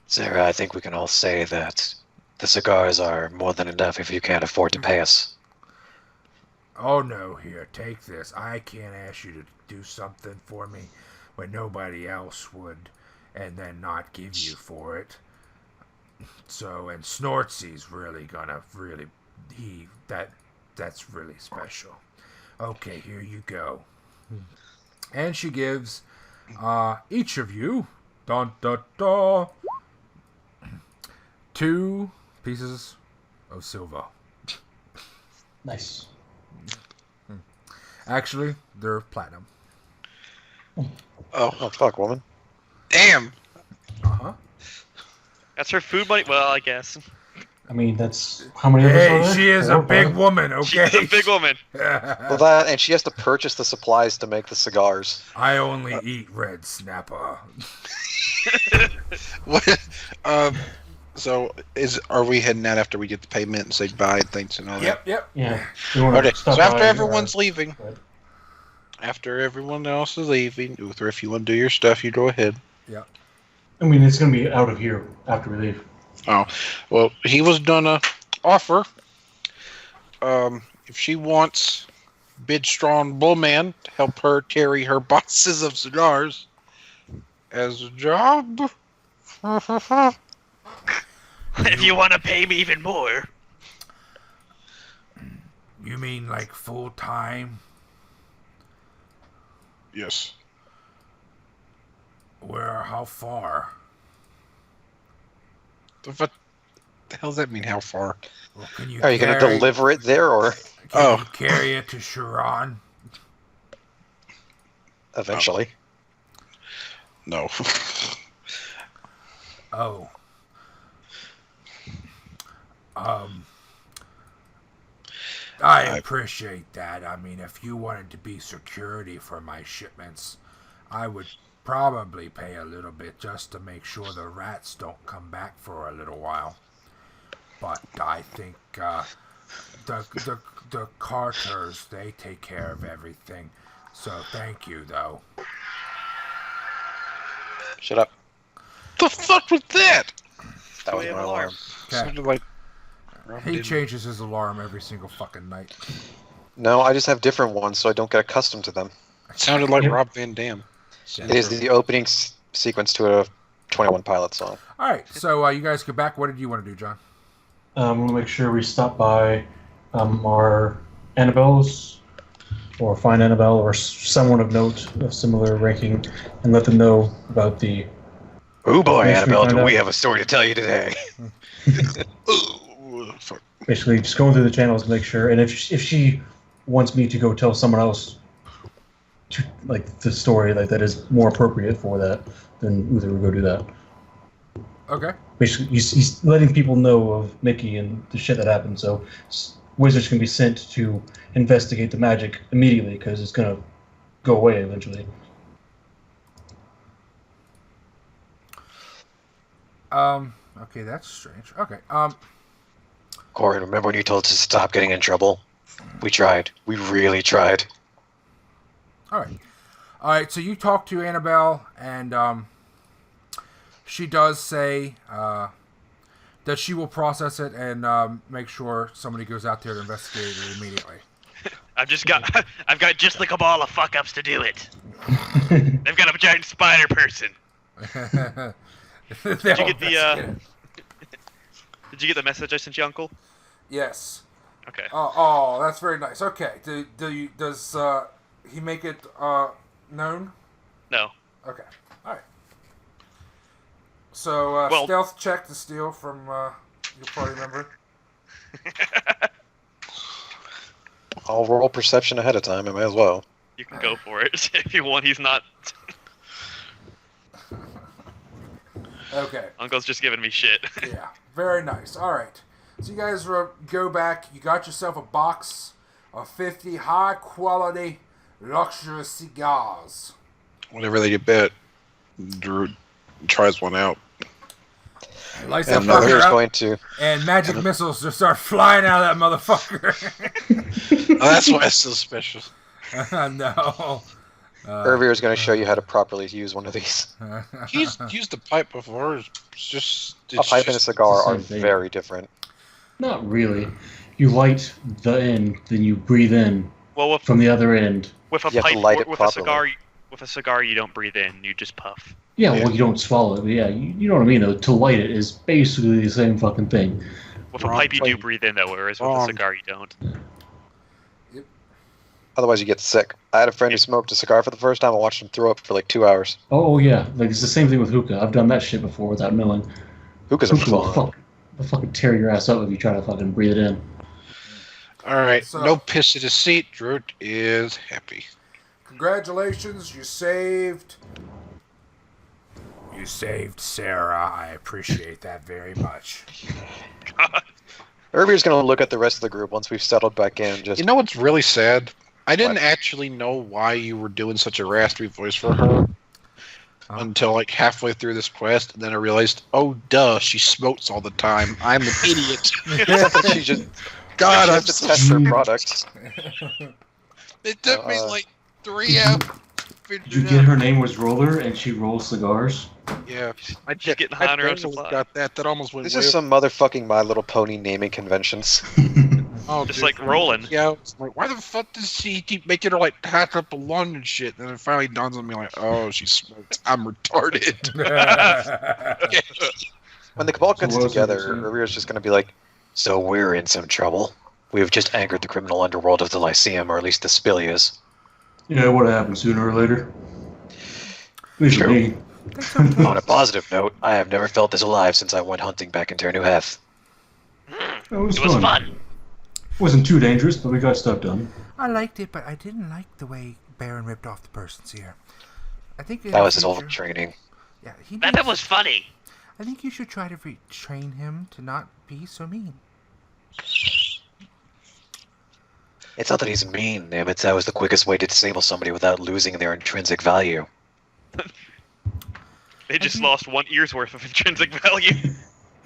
Sarah, I think we can all say that the cigars are more than enough if you can't afford to pay us. Oh no, here, take this. I can't ask you to do something for me when nobody else would, and then not give you for it. So, and Snortsy's really gonna that's really special. Okay, here you go. And she gives each of you 2 pieces of silver. Nice. Actually, they're platinum. Oh, fuck, woman. Damn. Uh-huh. That's her food money? Well, I guess. I mean, that's how many of us are there? She is a big woman, okay? She's a big woman. Well, that, and she has to purchase the supplies to make the cigars. I only eat red snapper. What? So are we heading out after we get the payment and say bye and thanks and all that? Yep. Yeah. Okay. So after everyone's leaving, after everyone else is leaving, Uther, if you want to do your stuff, you go ahead. Yep. I mean, it's going to be out of here after we leave. Oh, well, he was gonna offer, if she wants big, strong bullman to help her carry her boxes of cigars as a job. If you want to pay me even more. You mean like full time? Yes. Where? How far? What the hell does that mean? How far? Well, can you Are you going to deliver it there, or Can you carry it to Sharon? Eventually. No. Oh. I appreciate that. I mean, if you wanted to be security for my shipments, I would probably pay a little bit just to make sure the rats don't come back for a little while. But I think the Carters, they take care of everything. So thank you, though. Shut up. The fuck was that? That was my alarm. Sounded like He changes his alarm every single fucking night. No, I just have different ones, so I don't get accustomed to them. Sounded like Yep. Rob Van Dam. It is the opening sequence to a 21 Pilot song. All right, so you guys go back. What did you want to do, John? I want to make sure we stop by our Annabelles, or find Annabelle, or someone of note of similar ranking, and let them know about the... Oh boy, Make sure we Annabelle, find do we out. have a story to tell you today? Ooh, fuck. Basically, just going through the channels to make sure, and if she wants me to go tell someone else the story that is more appropriate for that, then Uther will go do that. Okay. Basically, he's letting people know of Mickey and the shit that happened, so wizards can be sent to investigate the magic immediately, because it's going to go away eventually. Okay, that's strange. Okay. Corin, remember when you told us to stop getting in trouble? We tried. We really tried. All right. So you talk to Annabelle, and she does say that she will process it and make sure somebody goes out there to investigate it immediately. I've got just the cabal of fuck ups to do it. They've got a giant spider person. Did you get the Did you get the message I sent you, Uncle? Yes. Okay. Oh, that's very nice. Okay. Does he make it known? No. Okay. All right. So stealth check to steal from your party member. I'll roll perception ahead of time. I may as well. You can go for it if you want. He's not. Okay. Uncle's just giving me shit. Yeah. Very nice. All right. So you guys go back. You got yourself a box of 50 high-quality, luxurious cigars. Whenever they get bit, Drew tries one out. Lights And that fucker Urvir's up, going to... and magic missiles just start flying out of that motherfucker. Oh, that's why it's so special. No. Urvir is going to show you how to properly use one of these. He's used a pipe before. It's just A pipe and a cigar are the same thing. very different. Not really. You light the end, then you breathe in Well, from the other end. with a You have to pipe, light it with a properly. cigar, with a cigar, you don't breathe in. You just puff. Yeah, Yeah. well, you don't swallow it, but yeah, you know what I mean, though. To light it is basically the same fucking thing. With Wrong a pipe, you do pipe. breathe in, though, whereas with Wrong. a cigar, you don't. Otherwise, you get sick. I had a friend who smoked a cigar for the first time. I watched him throw up for like 2 hours. Oh, yeah, like it's the same thing with hookah. I've done that shit before without knowing. Hookahs are Hookah will fun. fucking tear your ass up if you try to fucking breathe it in. All right, So- no piss in his seat. Drew is happy. Congratulations, you saved Sarah. I appreciate that very much. Urvir's going to look at the rest of the group once we've settled back in. Just You know what's really sad? I didn't What? actually know why you were doing such a raspy voice for her until like halfway through this quest, and then I realized, oh duh, she smokes all the time. I'm an idiot. she just God, she I'm has to so test her product. It took me Uh, like 3 hours. Did you get her name was Roller and she rolls cigars? Yeah, I She's getting high on her own barely supply. got that. That almost went. This way is some motherfucking My Little Pony naming conventions. Oh, Just dude. like Rolun. Yeah, it's like, why the fuck does she keep making her like hack up a lung and shit? And then it finally dawns on me like, oh, she smokes. I'm retarded. When the Cabal gets what else together, did you say? Urvir's just going to be like, so we're in some trouble. We've just angered the criminal underworld of the Lyceum, or at least the Spilias. Yeah, it would have happened sooner or later. At least for True. me. On a positive note, I have never felt this alive since I went hunting back in Ternuheth. It was It was fun. fun. Wasn't too dangerous, but we got stuff done. I liked it, but I didn't like the way Baron ripped off the person's ear. I think in That the was his whole future- training. Yeah, he That needs- was funny. I think you should try to retrain him to not be so mean. It's not that he's mean, damn it. That was the quickest way to disable somebody without losing their intrinsic value. They just think- lost 1 year's worth of intrinsic value.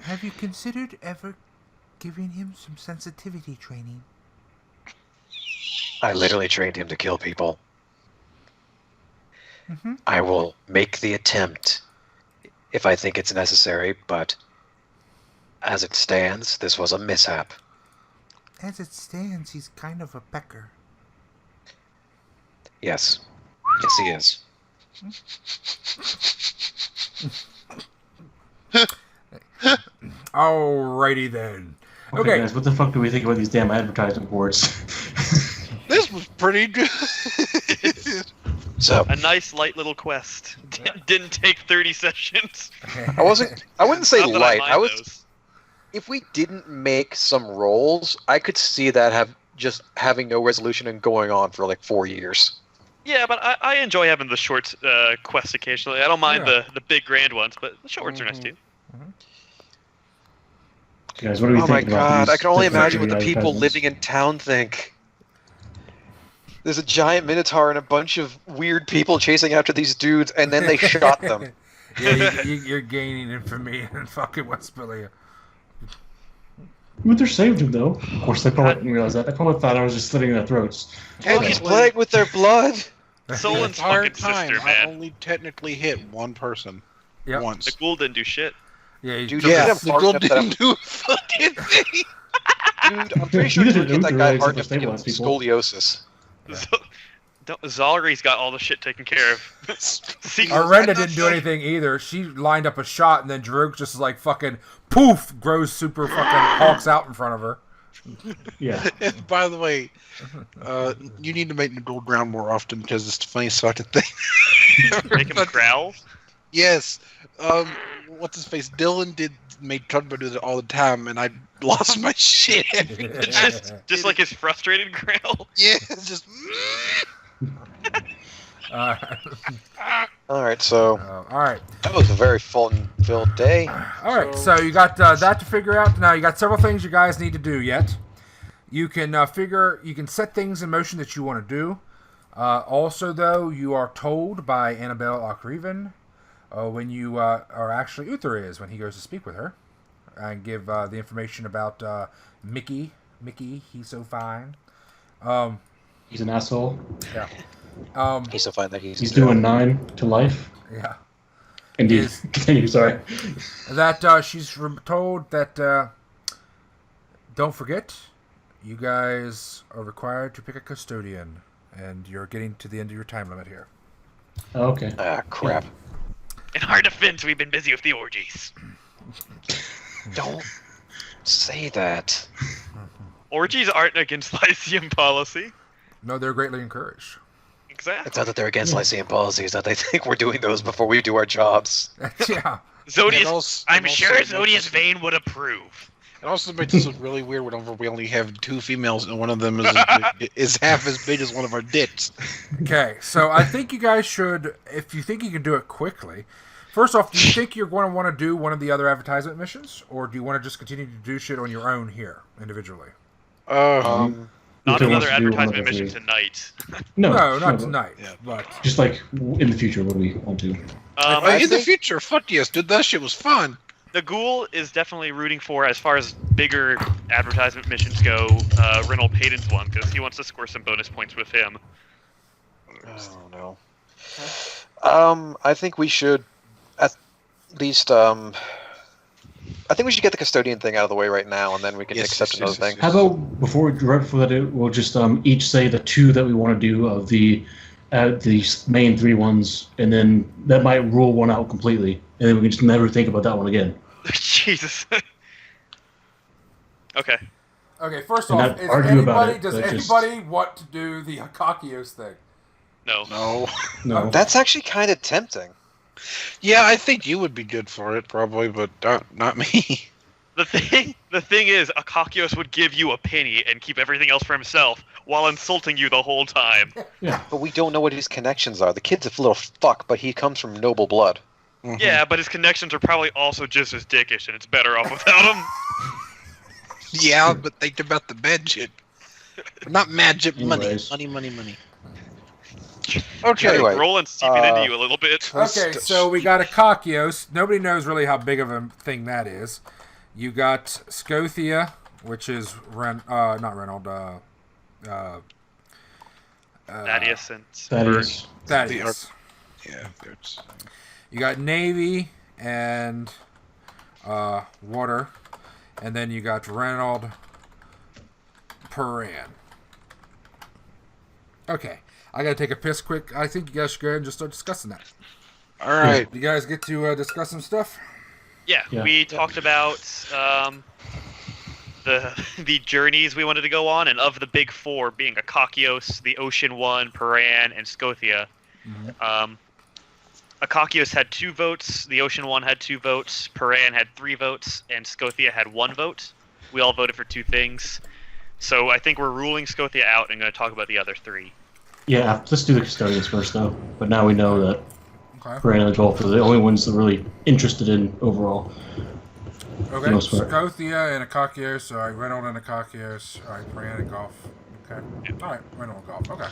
Have you considered ever giving him some sensitivity training? I literally trained him to kill people. Mm-hmm. I will make the attempt if I think it's necessary, but as it stands, this was a mishap. As it stands, he's kind of a pecker. Yes. Yes, he is. Alrighty then. Okay, guys, what the fuck do we think about these damn advertisement boards? This was pretty good. So A nice light little quest. Didn't take 30 sessions. I wouldn't say Not that light. mind I was. those. If we didn't make some rolls, I could see that just having no resolution and going on for like 4 years. Yeah, but I enjoy having the short quests occasionally. I don't mind the big grand ones, but the short ones are nice too. Guys, what do we Oh think my about god, these I can only different imagine what the people advertisements? living in town think. There's a giant minotaur and a bunch of weird people chasing after these dudes, and then they shot them. Yeah, you're gaining infamy in fucking Westphalia. Uther saved him, though. Of course, they probably didn't realize that. They probably thought I was just slitting their throats. Oh, he's playing with their blood. Solin's entire fucking time, sister, I man. only technically hit one person Yep. once. The ghoul didn't do shit. Yeah, Dude, took Yeah, Yeah, his- the girl that didn't do a fucking thing. Dude, I'm pretty sure You you didn't get that Uther guy right, hard to except for feel stabilize people. scoliosis. Zalri's got all the shit taken care of. See, Arenda didn't do anything either. She lined up a shot, and then Jerruk just like fucking poof grows super fucking hawks out in front of her. Yeah. And by the way, you need to make the gold ground more often because it's the funniest fucking thing. make him growl. Yes. What's his face? Dylan made Trudba do that all the time, and I lost my shit. Just like his frustrated growl. Yeah, it's just. Uh, Alright, so all right. that was a very fun-filled day. All right, so you got that to figure out. Now you got several things you guys need to do yet. You can you can set things in motion that you want to do. Also, though, you are told by Annabelle Akriven when you are actually Uther is when he goes to speak with her and give the information about Mickey. Mickey, he's so fine. He's an asshole. Yeah. He's so fine that He's doing 9 to life. Yeah. Indeed. Continue, sorry. That she's told that don't forget, you guys are required to pick a custodian, and you're getting to the end of your time limit here. Oh, okay. Ah, crap. In our defense, we've been busy with the orgies. Don't say that. Orgies aren't against Lyceum policy. No, they're greatly encouraged. Exactly. It's not that they're against Lyceum policies, that they think we're doing those before we do our jobs. Yeah. Zodius, I'm and sure also- Zodius Vane would approve. It also makes this look really weird whenever we only have 2 females and one of them is half as big as one of our dicks. Okay, so I think you guys should, if you think you can do it quickly. First off, do you think you're going to want to do one of the other advertisement missions, or do you want to just continue to do shit on your own here, individually? Not Uther another wants to do one of advertisement the mission three. tonight. No, not but tonight, yeah. but... Just like in the future when we want to. In the future, fuck yes, dude, that shit was fun. The ghoul is definitely rooting for, as far as bigger advertisement missions go, Reynold Payton's one, because he wants to score some bonus points with him. Oh no. I think we should at least I think we should get the custodian thing out of the way right now, and then we can Yes, accept yes, another yes, thing. yes, How about before we right before that, we'll just each say the 2 that we want to do of the main 3 ones, and then that might rule one out completely, and then we can just never think about that one again. Jesus. Okay. Okay, first And off, not argue about it, does but just- anybody want to do the Akakios thing? No. No. No, That's actually kind of tempting. Yeah, I think you would be good for it, probably, but not me. The thing is, Akakios would give you a penny and keep everything else for himself while insulting you the whole time. yeah. But we don't know what his connections are. The kid's a little fuck, but he comes from noble blood. Mhm. Yeah, but his connections are probably also just as dickish, and it's better off without him. Yeah, but think about the magic. Not magic, money. Anyways. Money. Okay. Anyway, Roland's seeping into you a little bit. Okay, so we got Akakios. Nobody knows really how big of a thing that is. You got Scothia, which is not Reynold. Thaddeus and Thaddeus. Thaddeus. Yeah, there's... You got Navy and Water, and then you got Reynold, Paran. Okay, I gotta take a piss quick. I think you guys should go ahead and just start discussing that. All right. You guys get to discuss some stuff? Yeah, we talked about the journeys we wanted to go on, and of the big four being Akakios, the Ocean One, Paran, and Scothia. Akakios had 2 votes, the Ocean One had 2 votes, Paran had 3 votes, and Scothia had 1 vote. We all voted for 2 things. So I think we're ruling Scothia out and going to talk about the other 3. Yeah, let's do the custodians first, though. But now we know that Okay. Paran and the Golf are the only ones that are really interested in overall. Okay, Scothia and Akakios. All right, Reynolds and Akakios. All right, Paran and Golf. Okay. All right, Reynolds and Golf. Okay.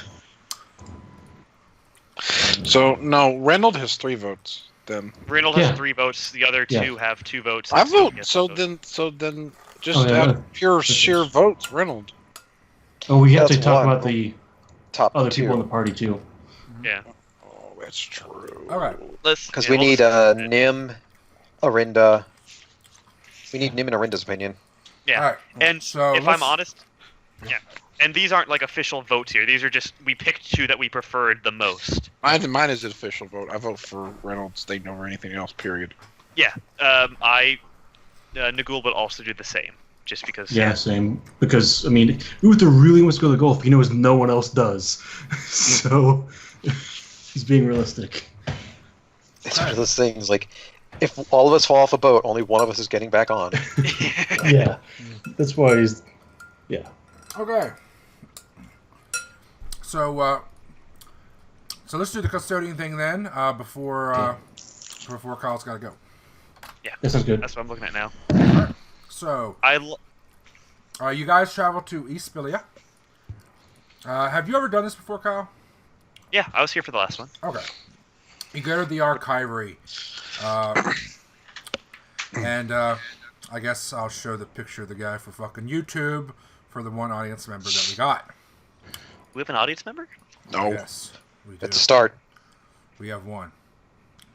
So no, Reynolds has 3 votes. Then Reynolds has 3 votes. The other 2 have 2 votes. I vote. So then, just out of pure sheer votes, Reynolds. Oh, we have to That's talk one. about the Top other 2. people in the party too. Yeah. Oh, that's true. All right. Because we need Nim, Arinda. We need Nim and Arinda's opinion. Yeah. All right. And So if I'm honest, yeah. And these aren't like official votes here. These are just we picked 2 that we preferred the most. Mine is an official vote. I vote for Reynolds. They over anything else. Period. Yeah. Nagul would also do the same, just because. Yeah, same. Because, I mean, Uther really wants to go to the Gulf. He knows no one else does. So, he's being realistic. It's one of those things, like, if all of us fall off a boat, only one of us is getting back on. Yeah. That's why he's... Yeah. Okay. So let's do the custodian thing then. Before Kyle's got to go. Yeah. That sounds good. That's what I'm looking at now. Alright. So, I you guys travel to East Spilia. Have you ever done this before, Kyle? Yeah, I was here for the last one. Okay. You go to the archivery. And I guess I'll show the picture of the guy for fucking YouTube for the one audience member that we got. We have an audience member? No. Yes, we do. At the start. We have one.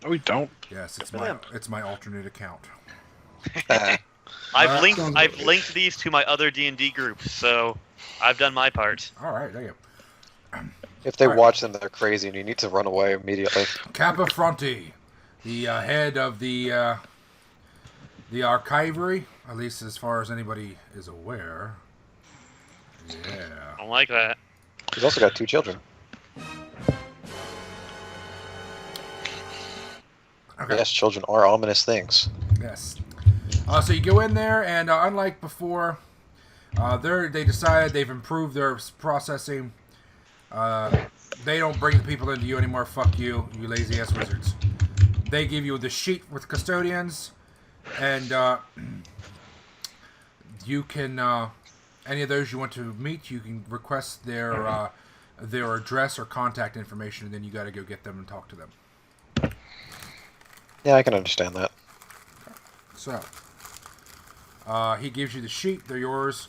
No, we don't. Yes, Good for them. it's my alternate account. I've linked these to my other D&D groups, so I've done my part. All right, there you go. If they Alright. watch them, they're crazy, and you need to run away immediately. Kappa Fronti, the head of the archivery, at least as far as anybody is aware. Yeah. I don't like that. He's also got 2 children. Okay. Yes, children are ominous things. Yes. So you go in there, and unlike before, they decided they've improved their processing. They don't bring the people into you anymore. Fuck you, you lazy ass wizards. They give you the sheet with custodians, and you can any of those you want to meet, you can request their address or contact information, and then you got to go get them and talk to them. Yeah, I can understand that. So, he gives you the sheet. They're yours.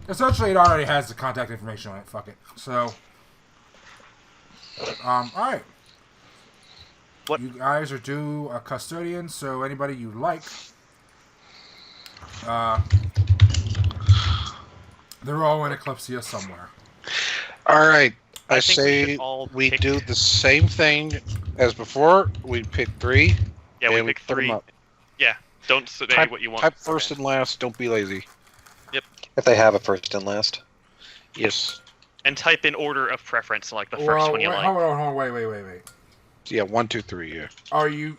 Essentially, it already has the contact information on it. Fuck it. So, alright. What? You guys are due a custodian, so anybody you like. They're all in Eclipsia somewhere. All right. I think we say should all we pick- do the same thing as before. We pick 3. Yeah, we and pick put 'em 3. up. Yeah, don't say what you want. Type first and last. Don't be lazy. If they have a first and last. Yes. And type in order of preference, like the first one you like. Hold on, wait. Yeah, 1, 2, 3. Yeah. Are you...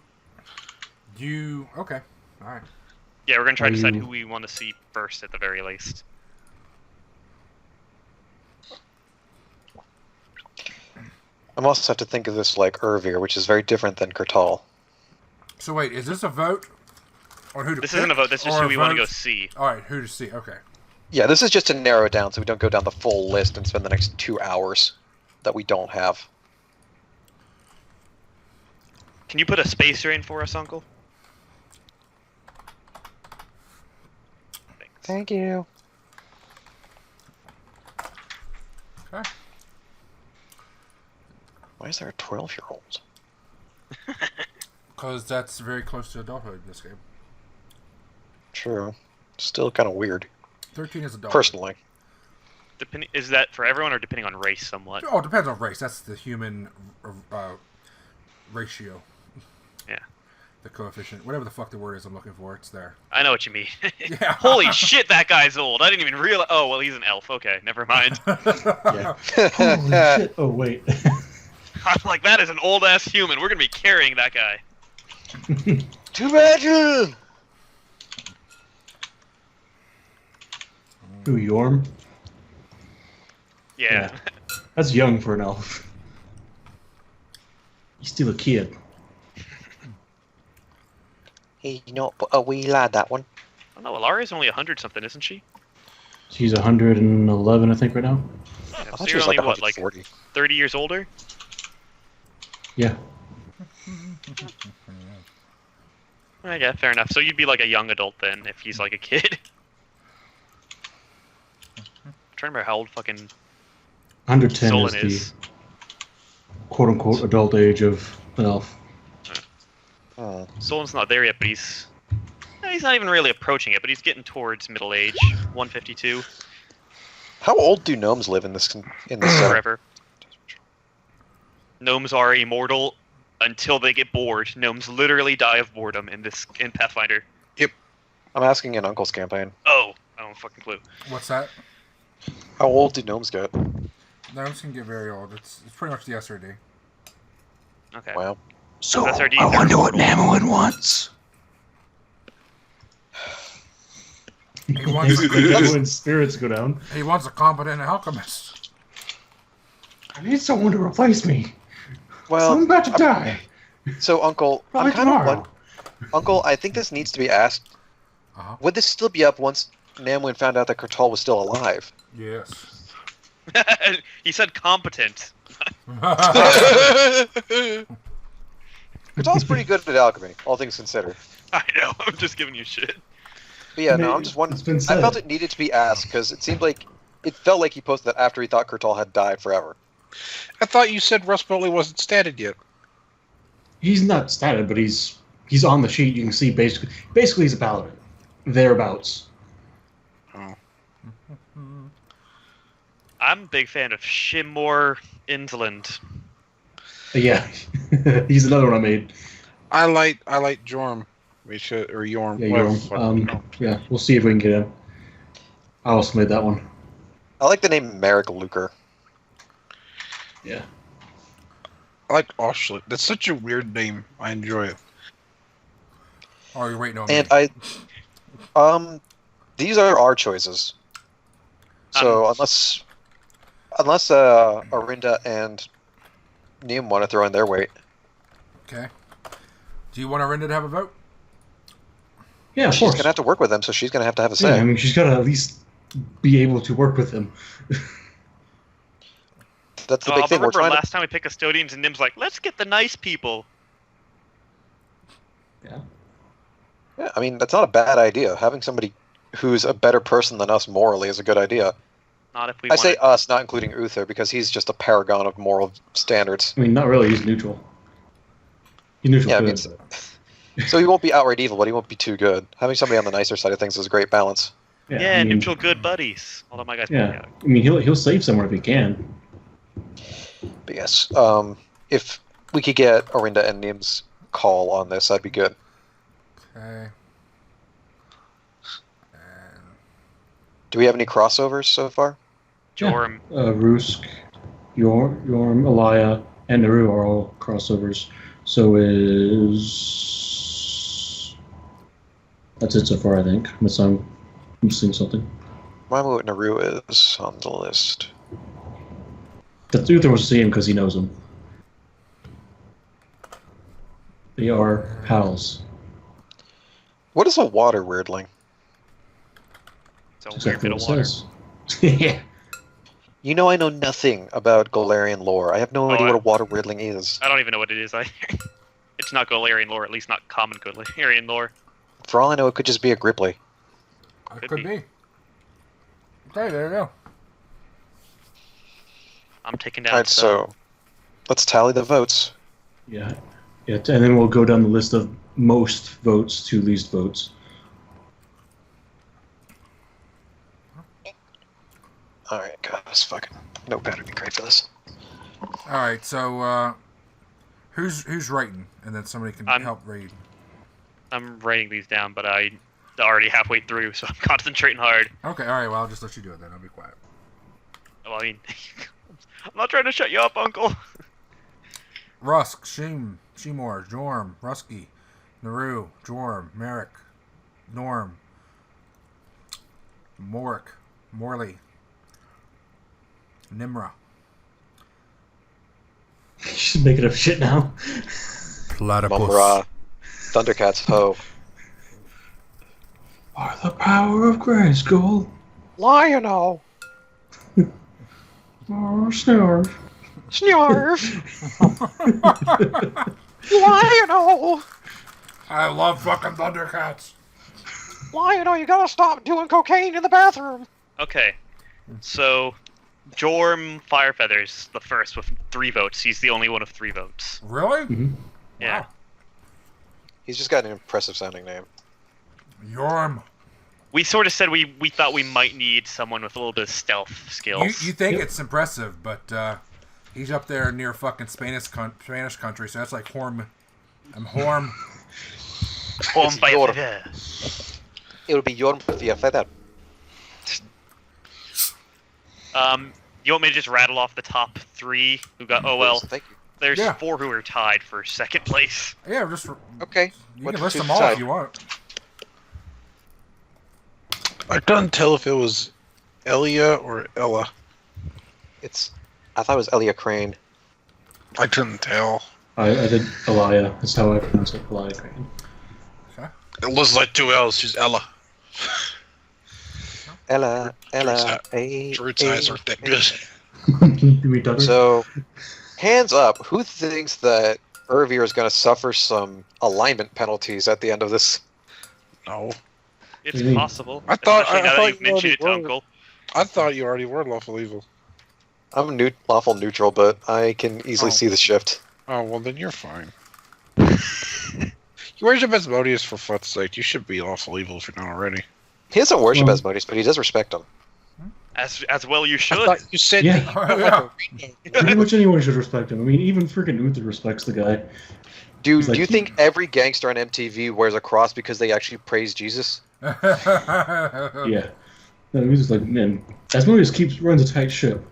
Okay. Alright. Yeah, we're gonna try to decide you- who we want to see first at the very least. I also have to think of this like Urvir, which is very different than Kurtal. So wait, is this a vote? On who to This pick, isn't a vote. This is just or who a we want to vote? go see. Alright, who to see. Okay. Yeah, this is just to narrow it down so we don't go down the full list and spend the next 2 hours that we don't have. Can you put a spacer in for us, Uncle? Thanks. Thank you. Okay. Why is there a 12-year-old? Because that's very close to adulthood in this game. True. Still kind of weird. 13 is adult. Personally. Is that for everyone or depending on race somewhat? Oh, it depends on race. That's the human ratio. Yeah. The coefficient. Whatever the fuck the word is I'm looking for, it's there. I know what you mean. Yeah. Holy shit, that guy's old. I didn't even realize. Oh, well, he's an elf. Okay, never mind. Yeah. Holy shit. Oh, wait. I'm like, that is an old-ass human. We're going to be carrying that guy. Too bad. Who, Yorm? Yeah. That's young for an elf. He's still a kid. He's not a wee lad, that one. Oh no, Ilaria's only 100-something, isn't she? She's 111, I think, right now. Yeah, I so thought she you're was only, like what, like 140. 30 years older? Yeah. Yeah, fair enough. So you'd be like a young adult then, if he's like a kid. I'm trying to remember how old fucking 110 Sollyn is is. the quote-unquote adult age of an elf. Oh. Sollyn's not there yet, but he's not even really approaching it, but he's getting towards middle age, 152. How old do gnomes live in this setting? Forever. Gnomes are immortal until they get bored. Gnomes literally die of boredom in Pathfinder. I'm asking in Uncle's campaign. Oh, I don't have a fucking clue. What's that? How old do gnomes get? Gnomes can get very old. It's pretty much the SRD. Okay. Wow. So, That's our D, I they're wonder what immortal. Namowin wants. He wants When spirits go down. he wants a competent alchemist. I need someone to replace me. Well, I'm about to die. so Uncle, Probably I'm kind of tomorrow. Uncle, I think this needs to be asked. Uh-huh. Would this still be up once Namwin found out that Kurtal was still alive? Yes. He said competent. Kurtal's pretty good at alchemy, all things considered. I know. I'm just giving you shit. But yeah, I mean, no, I'm just wondering. it's been I said. felt it needed to be asked because it seemed like it felt like he posted that after he thought Kurtal had died forever. I thought you said Russ Boltley wasn't statted yet. He's not statted, but he's on the sheet. You can see basically he's a paladin. Thereabouts. Oh. I'm a big fan of Shimor Inland. Yeah, he's another one I made. I like Jorm. We should or Yorm. Yeah, whatever Yorm. the fuck. Yeah, we'll see if we can get him. I also made that one. I like the name Merrick Luker. Yeah. I like Oshlet. That's such a weird name. I enjoy it. Oh, you're waiting on And me. these are our choices. So unless Arinda and Neum want to throw in their weight. Okay. Do you want Arinda to have a vote? Yeah, of She's course. going to have to work with them, so she's going to have a Yeah, say. I mean, she's got to at least be able to work with him. That's the big thing. We're Remember trying to... last time we picked custodians and Nim's like, let's get the nice people. Yeah. Yeah, I mean, that's not a bad idea. Having somebody who's a better person than us morally is a good idea. Not if we I want say it. us, not including Uther, because he's just a paragon of moral standards. I mean, not really. He's neutral. He's neutral. Yeah, I good, mean, but- So he won't be outright evil, but he won't be too good. Having somebody on the nicer side of things is a great balance. Yeah, I mean, neutral good buddies. Although my guy's Yeah, I mean, he'll save someone if he can. But yes, if we could get Arinda and Nim's call on this, that'd be good. Okay. And Do we have any crossovers so far? Jorm. Rusk, Yorm, Elia, and Naru are all crossovers. So is that's it so far, I think. Unless I'm missing something. Mamu Naru is on the list. That's Uther wants to see him because he knows him. They are pals. What is a water weirdling? It's a That's weird exactly bit what of it water. says. Yeah. You know, I know nothing about Galarian lore. I have no idea what a water weirdling is. I don't even know what it is either. It's not Galarian lore, at least not common Galarian lore. For all I know, it could just be a Gripply. it Could could be. be. Okay, there you go. I'm taking down Alright, so let's tally the votes. Yeah. Yeah, and then we'll go down the list of most votes to least votes. Alright, God, this fucking notepad would be great for this. Alright, so, who's writing? And then somebody can help read. I'm writing these down, but I'm already halfway through, so I'm concentrating hard. Okay, alright, well, I'll just let you do it then. I'll be quiet. Well, I mean, I'm not trying to shut you up, Uncle. Rusk, Shimor, Jorm, Rusky, Naru, Jorm, Merrick, Norm, Morik, Morley, Nimra. She's making up shit now. Platypus. Mumra. Thundercats, ho. By the power of Grayskull. Lionel. Oh, snore. Snarf. Lionel. I love fucking Thundercats. Lionel, you gotta stop doing cocaine in the bathroom. Okay, so Jorm Firefeather's the first with 3 votes. He's the only one of 3 votes. Really? Mm-hmm. Yeah. Wow. He's just got an impressive sounding name. Yorm. We sort of said we thought we might need someone with a little bit of stealth skills. You think it's impressive, but he's up there near fucking Spanish country, so that's like Horm. I'm Horm. Jorm Jorm. Firefeather. It would be Jorm Firefeather. You want me to just rattle off the top 3 who got? Oh well, Thank you. there's Yeah. 4 who are tied for 2nd place. Yeah, just Okay. you What can list two them all side? if you want. I couldn't tell if it was Elia or Ella. I thought it was Elia Crane. I couldn't tell. I did Ilaria. That's how I pronounce it. Ilaria Crane. Okay. It looks like 2 L's. She's Ella. Ella, Druid's eyes aren't that good. Do we duck her? So, hands up, who thinks that Urvir is going to suffer some alignment penalties at the end of this? No. It's What do you mean? possible. I thought- especially I now thought that you've you mentioned already it to were. Uncle. I thought you already were lawful evil. I'm lawful neutral, but I can easily see the shift. Oh, well then you're fine. You worship Asmodeus for fuck's sake. You should be lawful evil if you're not already. He doesn't worship Well- Asmodeus, but he does respect him. As well you I should. thought you said Yeah. that Pretty much anyone should respect him. I mean, even freaking Uther respects the guy. Do He's like- you think every gangster on MTV wears a cross because they actually praise Jesus? Yeah. No, he's just like, man, Asmodeus runs a tight ship.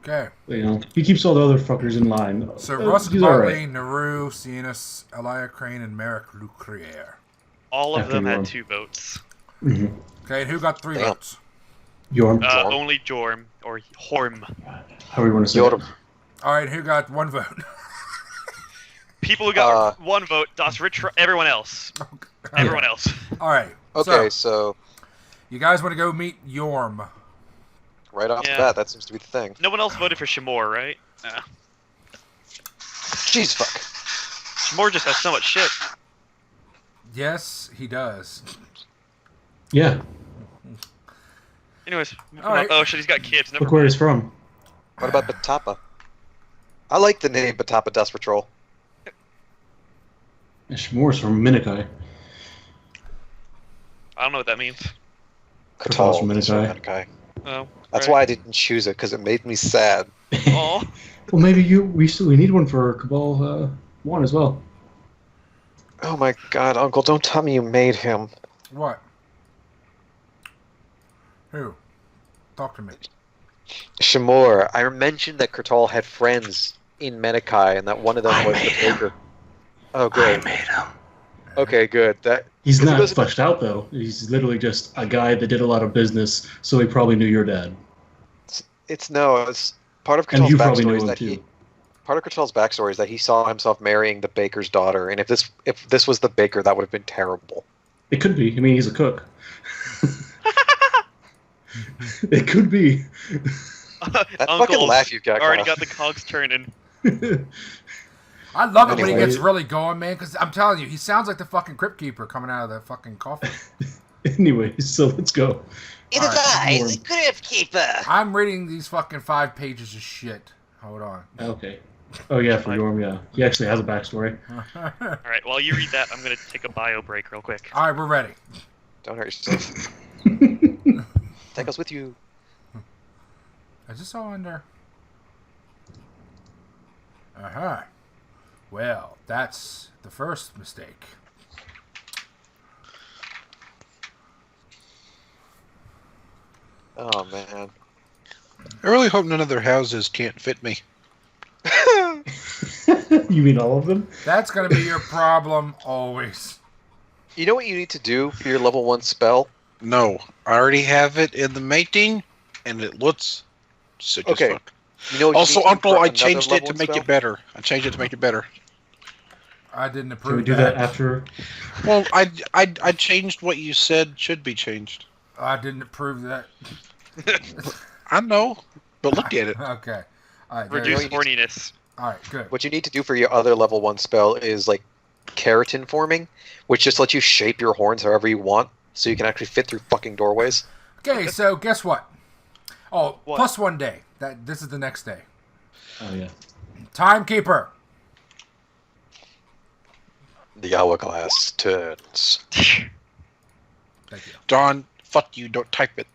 Okay. You know, he keeps all the other fuckers in line. So Rusk he's Bartley, alright. Naru, Cianus, Elia Crane, and Merrick Lucriere. All of After them had Yorm. 2 votes. Mm-hmm. Okay, and who got 3 Damn. votes? Yorm, Jorm. Only Jorm or Horm. however you want to say Jorm. it. All right, who got 1 vote? People who got 1 vote, Das Rich, everyone else. Everyone else. All right. Okay, So, so you guys want to go meet Yorm? right off Yeah. the bat, that seems to be the thing. No one else voted for Shimor, right? Jeez, fuck. Shimor just has so much shit. Yes, he does. Yeah, Anyways, All right. oh shit, he's got kids. Never look where mind. he's from. What about Batapa? I like the name Batapa Dust Patrol. Shmor's from Minikai. I don't know what that means. Kurtal's Kurtal from is from Minikai. Minikai. Oh, That's right. why I didn't choose it, because it made me sad. Aw. Well, maybe we need one for Cabal 1 as well. Oh my god, Uncle, don't tell me you made him. What? Who? Talk to me. Shimor, I mentioned that Kurtal had friends in Menikai, and that one of them I was the made him. baker. Oh, good. made him. Okay, good. He's If he not doesn't- fleshed out though. He's literally just a guy that did a lot of business, so he probably knew your dad. It's part of And Kurtal's you probably backstory knew is him that too. part of Kurtal's backstory is that he saw himself marrying the baker's daughter, and if this was the baker, that would have been terrible. It could be. I mean, he's a cook. It could be. That Uncle fucking laugh you got. already Kyle. got the cogs turning. I love it when he Anyway. gets really going, man, because I'm telling you, he sounds like the fucking Crypt Keeper coming out of the fucking coffin. Anyway, so let's go. It is I, the Crypt Keeper. I'm reading these fucking 5 pages of shit. Hold on. Okay. Oh yeah, for Yorm, yeah. He actually has a backstory. All right, while you read that, I'm gonna take a bio break real quick. All right, we're ready. Don't hurt yourself. Take us with you. Is this all under? Uh-huh. Well, that's the first mistake. Oh, man. I really hope none of their houses can't fit me. You mean all of them? That's going to be your problem always. You know what you need to do for your level 1 spell? No, I already have it in the mating, and it looks sick as fuck. You know what Also, you need to do Uncle, for I another changed it level to 1 make spell? it better. I changed it to make it better. I didn't approve. Can we do that after? Well, I changed what you said should be changed. I didn't approve that. I know, but look at it. Okay. All right. Reduce you- horniness. All right. Good. What you need to do for your other level 1 spell is like keratin forming, which just lets you shape your horns however you want, so you can actually fit through fucking doorways. Okay. So guess what? Oh, What? plus 1 day. This is the next day. Oh yeah. Timekeeper. The hourglass turns. Thank you. Don, fuck you, don't type it.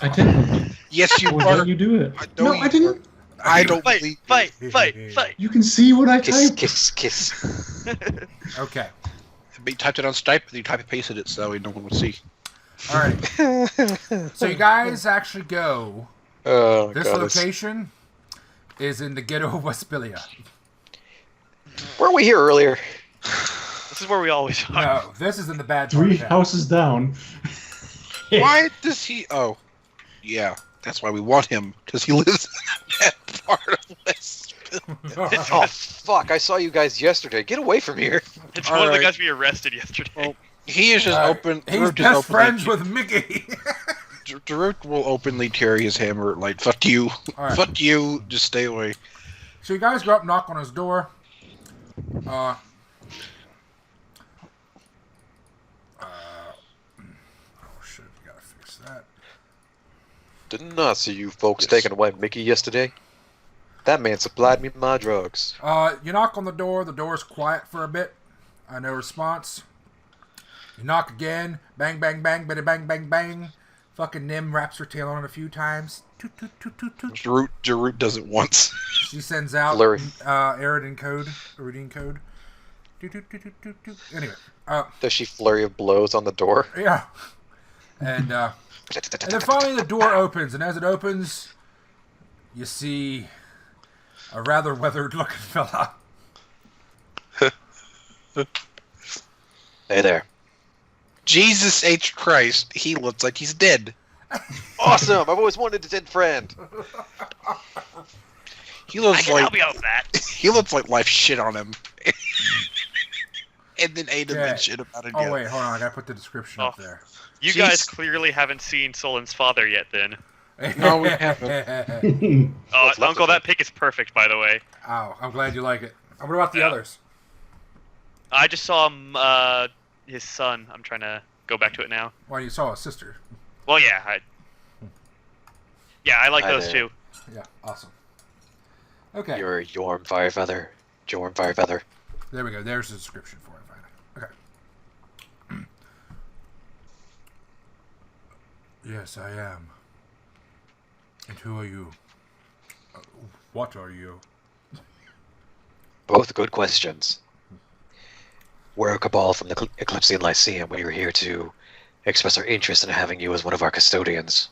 I didn't. Yes, you I was are. letting you do it. I know No, you I didn't. I don't Fight, believe fight, fight, fight. You can see what I Kiss, typed. kiss, kiss. Okay. But you typed it on Stipe, and you type and pasted it, so that way no one would see. All right. So you guys actually go. Oh, This God. location is in the ghetto of Westphilia. Weren't we here earlier? This is where we always are. No, this is in the bad part 3 of town. houses down. Why does he... Oh, yeah, that's why we want him, because he lives in that part of West. Oh, fuck. I saw you guys yesterday. Get away from here. It's one of the Alright. guys we arrested yesterday. Well, he is just All right. open... He's Jerruk is best openly- friends with Mickey. Jerruk will openly carry his hammer, like, fuck you. All right. Fuck you, just stay away. So you guys go up, knock on his door. Oh shit, you gotta fix that. Did not see you folks taking away Mickey yesterday. That man supplied me my drugs. You knock on the door's quiet for a bit. No response. You knock again, bang, bang, bang, bitty, bang, bang, bang. Fucking Nim wraps her tail on it a few times. Toot, toot, toot, toot, toot. Jerruk does it once. She sends out Flurry. Eridan code, Eridan code. Toot, toot, toot, toot, toot, toot. Anyway, Does she flurry of blows on the door? yeah. And then finally the door opens, and as it opens, you see a rather weathered-looking fella. Hey there. Jesus H. Christ, he looks like he's dead. Awesome! I've always wanted a dead friend. He I looks can like help you out with that. he looks like life shit on him. And then ate him Yeah. and shit about it Oh again. wait, hold on, I gotta put the description up there. You Jeez. guys clearly haven't seen Sollyn's father yet, then. No, we haven't. Oh, What's left Uncle, of it? that pick is perfect, by the way. Oh, I'm glad you like it. What about the Yeah. others? I just saw him, his son. I'm trying to go back to it now. Well, you saw a sister. Well, yeah, I like Hi those there. two. Yeah, awesome. Okay, You're Yorm Firefeather. Jorm Firefeather. there we go. There's the description for it. Finally. Okay. Yes, I am. And who are you? What are you? Both good questions. We're a cabal from the Eclipsian Lyceum. We are here to express our interest in having you as one of our custodians.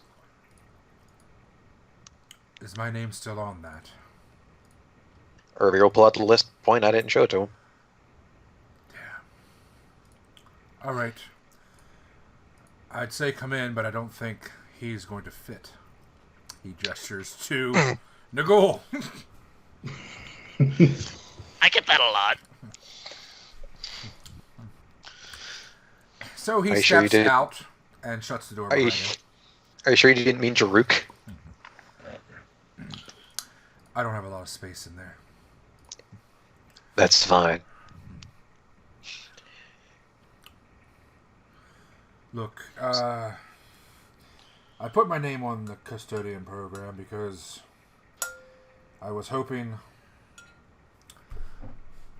Is my name still on that? Urvir will pull out the list point I didn't show to him. All right. I'd say come in, but I don't think he's going to fit. He gestures to Nagul. I get that a lot. So he Are you sure you steps did? out and shuts the door Are you, behind him. are you sure you didn't mean Jerruk? I don't have a lot of space in there. That's fine. Look, I put my name on the custodian program because I was hoping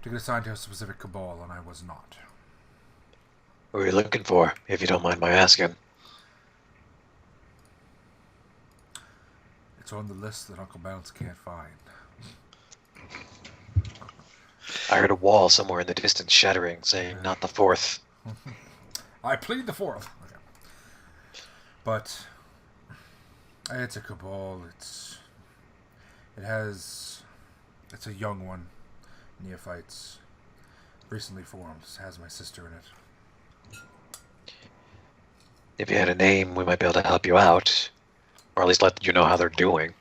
to get assigned to a specific cabal, and I was not. What are you looking for, if you don't mind my asking? It's on the list that Uncle Bounce can't find. I heard a wall somewhere in the distance shattering, saying, "Not the fourth." I plead the fourth. Okay. But it's a cabal. It's a young one. Neophytes. Recently formed. It has my sister in it. If you had a name, we might be able to help you out. Or at least let you know how they're doing.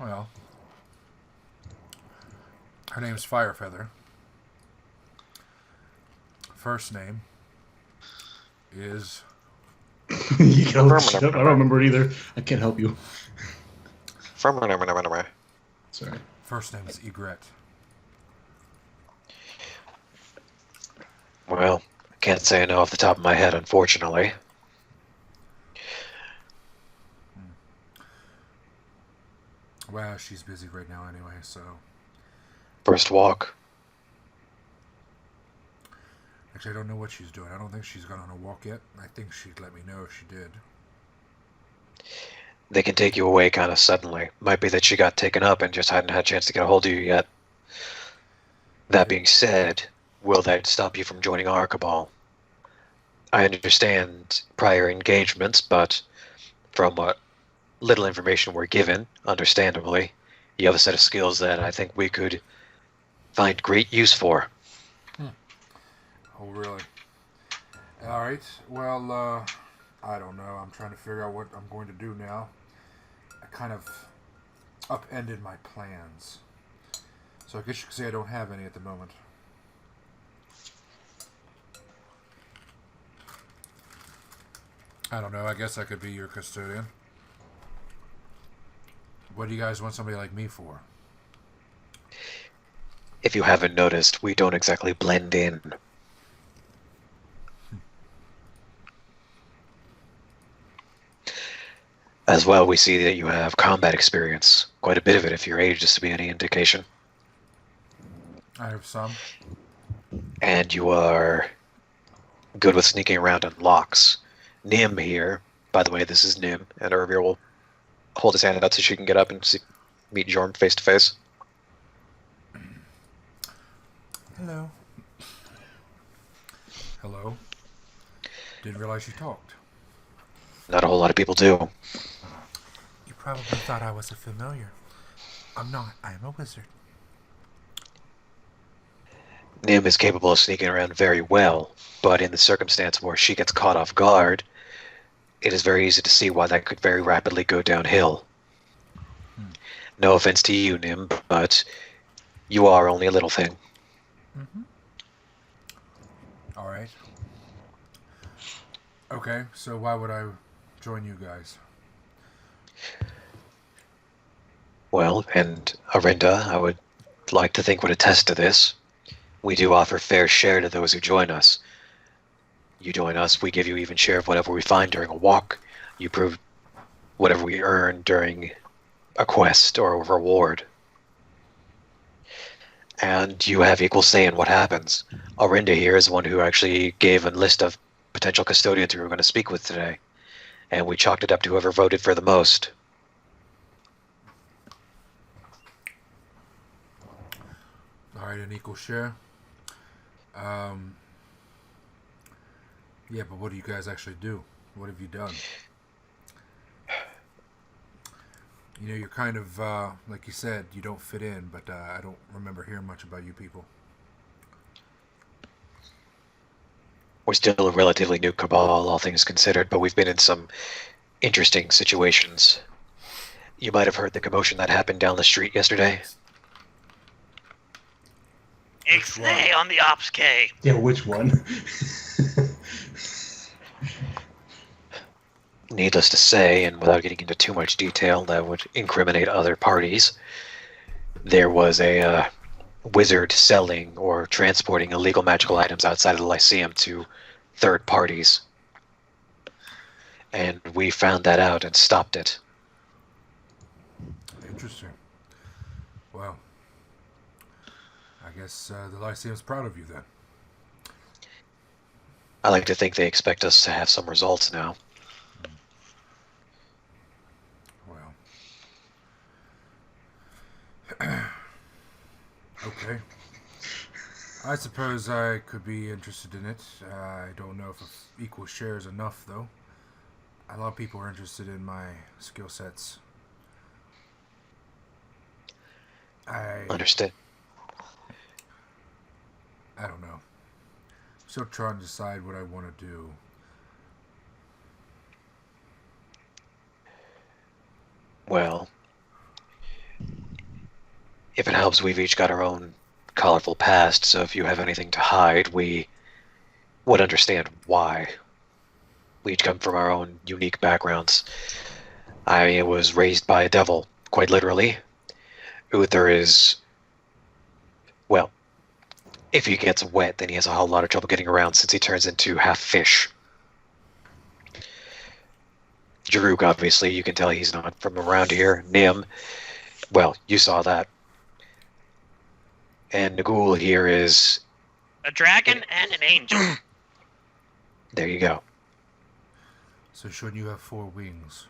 Well, her name's Firefeather. First name is... You can look shit up. I don't remember it either. I can't help you. Sorry. First name is Egret. Well, I can't say I know off the top of my head, unfortunately. Well, she's busy right now anyway, so... First walk. Actually, I don't know what she's doing. I don't think she's gone on a walk yet. I think she'd let me know if she did. They can take you away kind of suddenly. Might be that she got taken up and just hadn't had a chance to get a hold of you yet. That being said, will that stop you from joining our cabal? I understand prior engagements, but from what little information we're given, understandably, you have a set of skills that I think we could find great use for. Oh, really? Alright, well, I don't know. I'm trying to figure out what I'm going to do now. I kind of upended my plans. So I guess you could say I don't have any at the moment. I don't know. I guess I could be your custodian. What do you guys want somebody like me for? If you haven't noticed, we don't exactly blend in. As well, we see that you have combat experience. Quite a bit of it, if your age is to be any indication. I have some. And you are good with sneaking around on locks. Nim here, by the way, this is Nim, and Urvir will hold his hand out so she can get up and meet Jorm face to face. Hello. Hello. Didn't realize you talked. Not a whole lot of people do. You probably thought I was a familiar. I'm not. I am a wizard. Nim is capable of sneaking around very well, but in the circumstance where she gets caught off guard, it is very easy to see why that could very rapidly go downhill. No offense to you, Nim, but you are only a little thing. Mm-hmm. All right. Okay, so why would I join you guys? Well, and Arinda, I would like to think would attest to this. We do offer fair share to those who join us. You join us, we give you even share of whatever we find during a walk. You prove whatever we earn during a quest or a reward. And you have equal say in what happens. Arinda here is one who actually gave a list of potential custodians we were going to speak with today. And we chalked it up to whoever voted for the most. Alright, an equal share. Yeah, but what do you guys actually do? What have you done? You know, you're kind of, like you said, you don't fit in, but I don't remember hearing much about you people. We're still a relatively new cabal, all things considered, but we've been in some interesting situations. You might have heard the commotion that happened down the street yesterday. Ixnay on the Ops K. Yeah, which one? Needless to say, and without getting into too much detail that would incriminate other parties, there was a wizard selling or transporting illegal magical items outside of the Lyceum to third parties. And we found that out and stopped it. Interesting. Well, I guess the Lyceum's proud of you then. I like to think they expect us to have some results now. I suppose I could be interested in it. I don't know if equal share is enough, though. A lot of people are interested in my skill sets. Understood. I don't know. Still trying to decide what I want to do. Well, if it helps, we've each got our own colorful past, so if you have anything to hide, we would understand why. We each come from our own unique backgrounds. I was raised by a devil, quite literally. Uther is, well, if he gets wet, then he has a whole lot of trouble getting around since he turns into half fish. Jerruk, obviously, you can tell he's not from around here. Nim, well, you saw that. And Nagul here is... a dragon and an angel. There you go. So shouldn't you have 4 wings?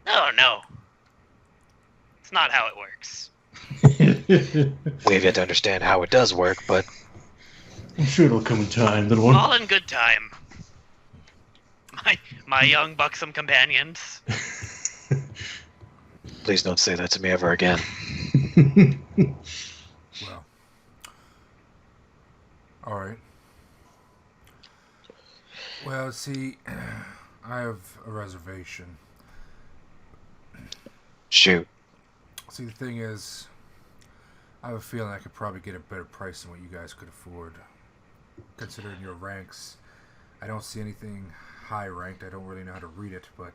No. It's not how it works. We've yet to understand how it does work, but... I'm sure it'll come in time, little one. All in good time. My young buxom companions. Please don't say that to me ever again. Well. Alright. Well, see, I have a reservation. Shoot. See, the thing is, I have a feeling I could probably get a better price than what you guys could afford. Considering your ranks, I don't see anything high ranked. I don't really know how to read it, but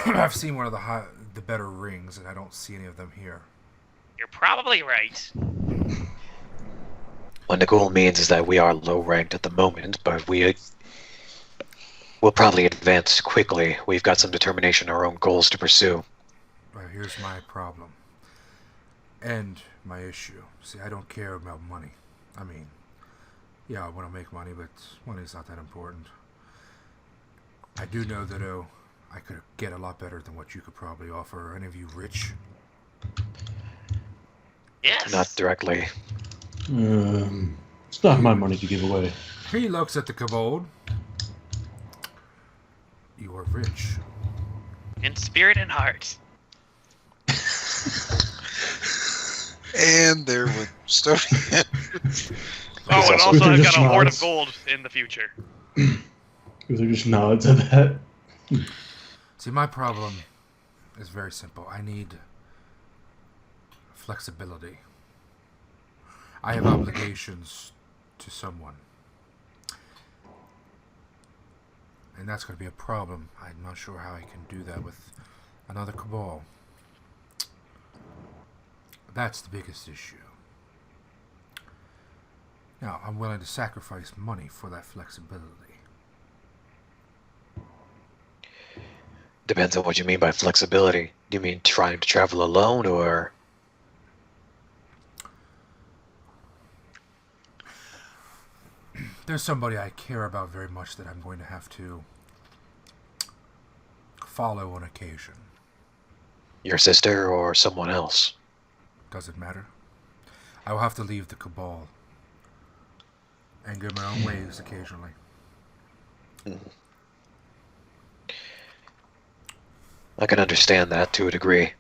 I've seen one of the better rings, and I don't see any of them here. You're probably right. What Nagul means is that we are low ranked at the moment, but we'll probably advance quickly. We've got some determination, our own goals to pursue. Well, here's my problem. And my issue. See, I don't care about money. I mean, yeah, I want to make money, but money's not that important. I do know that, I could get a lot better than what you could probably offer. Are any of you rich? Yes. Not directly. It's not my money to give away. He looks at the kobold. You are rich. In spirit and heart. And there with custodian. Oh, and also I've got a hoard of gold in the future. Uther just nods at that. See, my problem is very simple. I need flexibility. I have obligations to someone. And that's going to be a problem. I'm not sure how I can do that with another cabal. That's the biggest issue. Now, I'm willing to sacrifice money for that flexibility. Depends on what you mean by flexibility. Do you mean trying to travel alone, or... There's somebody I care about very much that I'm going to have to follow on occasion. Your sister or someone else? Doesn't matter. I will have to leave the cabal and go my own ways occasionally. I can understand that to a degree.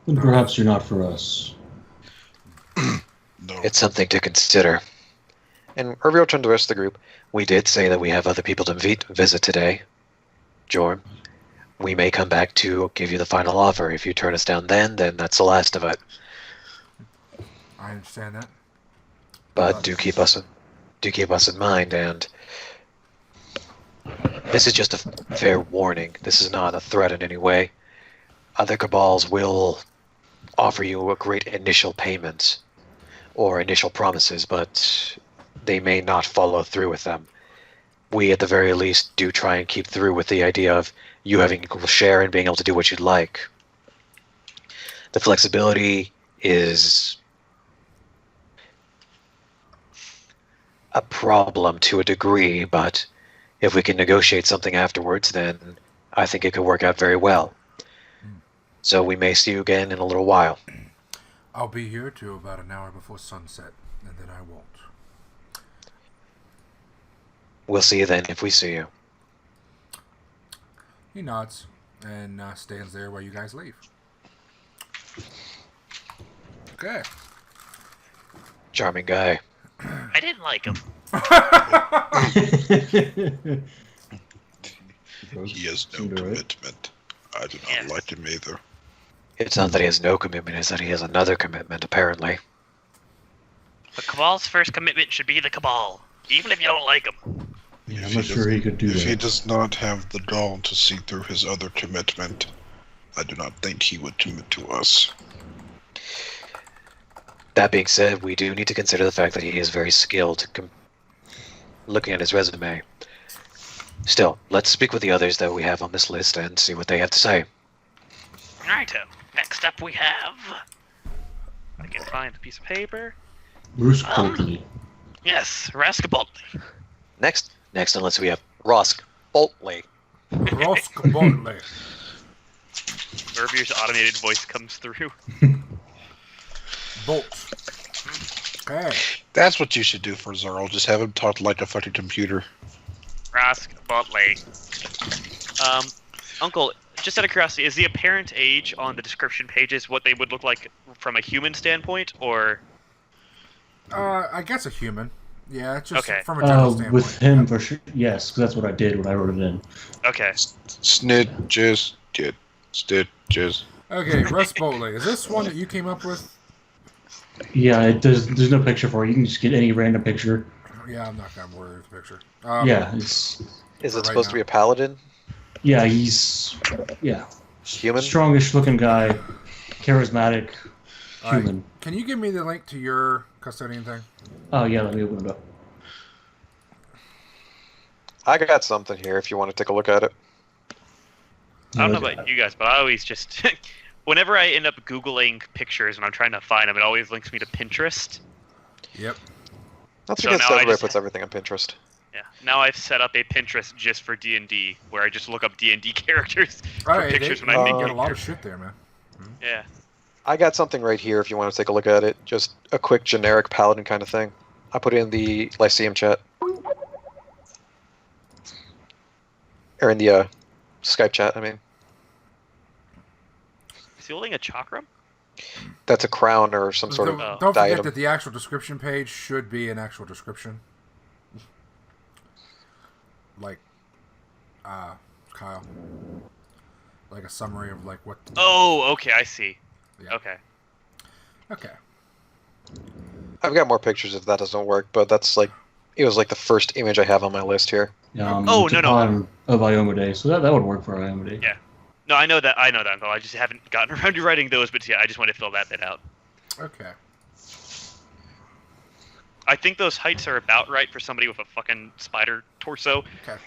Then perhaps you're not for us. No. It's something to consider. And Urvir turned to the rest of the group. We did say that we have other people to visit today. Jorm, we may come back to give you the final offer. If you turn us down then that's the last of it. I understand that. But do keep us in mind, and this is just a fair warning. This is not a threat in any way. Other cabals will offer you a great initial payment or initial promises, but they may not follow through with them. We, at the very least, do try and keep through with the idea of you having equal share and being able to do what you'd like. The flexibility is a problem to a degree, but if we can negotiate something afterwards, then I think it could work out very well. So we may see you again in a little while. I'll be here till about an hour before sunset, and then I won't. We'll see you then if we see you. He nods and stands there while you guys leave. Okay. Charming guy. I didn't like him. He has no commitment. I do not like him either. It's not that he has no commitment, it's that he has another commitment, apparently. The Cabal's first commitment should be the Cabal, even if you don't like him. Yeah, I'm not sure he could do that. If he does not have the gall to see through his other commitment, I do not think he would commit to us. That being said, we do need to consider the fact that he is very skilled, looking at his resume. Still, let's speak with the others that we have on this list and see what they have to say. Righto. Next up we have... I can find a piece of paper. Bruce Boltley. Yes, Raskabolt. Next on the list we have Rosk Boltley. Rosk Boltley. Urvir's automated voice comes through. Bolt. Okay. That's what you should do for Zerl. Just have him talk like a fucking computer. Raskabolt. Uncle, just out of curiosity, is the apparent age on the description pages what they would look like from a human standpoint, or...? I guess a human. Yeah, it's just okay. from a general standpoint. With him, for sure. Yes, because that's what I did when I wrote it in. Okay. Snitches, get stitches. Okay, Russ Boltley. Is this one that you came up with? Yeah, there's no picture for it. You can just get any random picture. Yeah, I'm not going to worry with the picture. Yeah, it's... Is it supposed to be a paladin? Yeah, he's... Yeah. Human? Strongish looking guy. Charismatic. Human. Can you give me the link to your custodian thing? Oh, yeah, let me open it up. I got something here if you want to take a look at it. I don't know about you guys, but I always just... whenever I end up Googling pictures and I'm trying to find them, it always links me to Pinterest. Yep. That's So because now I everybody just- puts everything on Pinterest. Yeah. Now I've set up a Pinterest just for D&D, where I just look up D&D characters for Alright, pictures they when I think got of a lot of shit there, man. Yeah. I got something right here if you want to take a look at it. Just a quick generic paladin kind of thing. I put it in the Lyceum chat. Or in the Skype chat, I mean. Is he holding a chakram? That's a crown or some sort of Don't forget diadem. that the actual description page should be an actual description. Like, Kyle. Like a summary of like what... Oh, okay, I see. Yeah. Okay. Okay. I've got more pictures if that doesn't work, but that's like... It was like the first image I have on my list here. Oh, no. Of Iomade, so that would work for Iomade. Yeah. No, I know that, Uncle. I just haven't gotten around to writing those, but yeah, I just wanted to fill that bit out. Okay. I think those heights are about right for somebody with a fucking spider torso. Okay.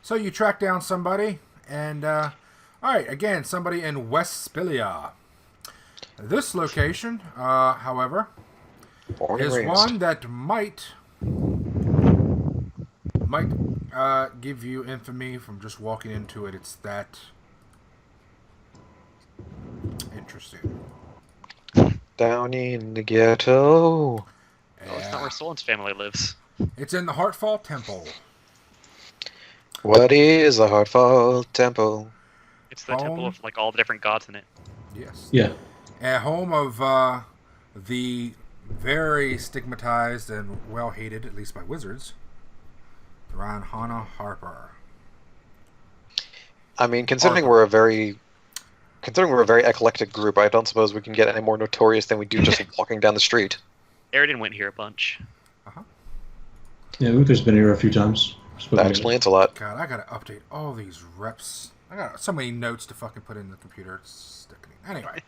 So you track down somebody, and, alright, again, somebody in West Spilia. This location, however, Born and is raised. one that might give you infamy from just walking into it. It's that interesting. Down in the ghetto. Oh, it's not where Sollyn's family lives. It's in the Heartfall Temple. What is a Heartfall Temple? It's the temple of like all the different gods in it. Yes. Yeah. A home of the very stigmatized and well hated, at least by wizards, Hannah Harper. I mean, considering we're a very eclectic group, I don't suppose we can get any more notorious than we do just walking down the street. Eridan went here a bunch. Yeah, Uther's been here a few times. That explains a lot. God, I gotta update all these reps. I got so many notes to fucking put in the computer. It's sickening. Anyway.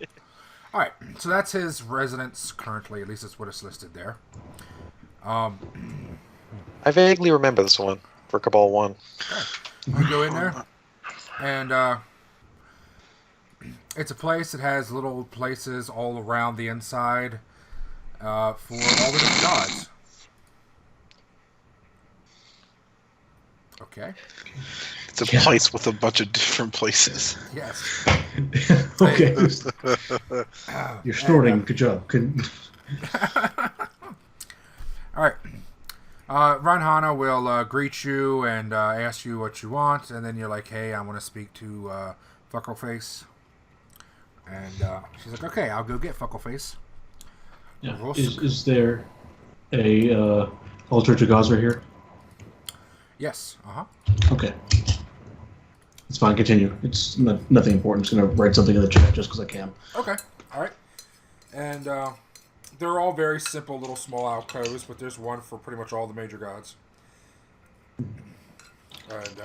Alright, so that's his residence currently. At least that's what it's listed there. I vaguely remember this one for Cabal 1. Okay. You go in there, and it's a place that has little places all around the inside for all the different gods. Okay. It's a place with a bunch of different places. Yes. Okay. You're snorting. Good job. All right. Ranhana will greet you and ask you what you want, and then you're like, "Hey, I want to speak to Fuckleface." And she's like, "Okay, I'll go get Fuckleface." Yeah. Is there a altar to gods right here? Yes. Okay. It's fine. Continue. It's nothing important. I'm just gonna write something in the chat just because I can. Okay. All right. And they're all very simple little small alcoves, but there's one for pretty much all the major gods. And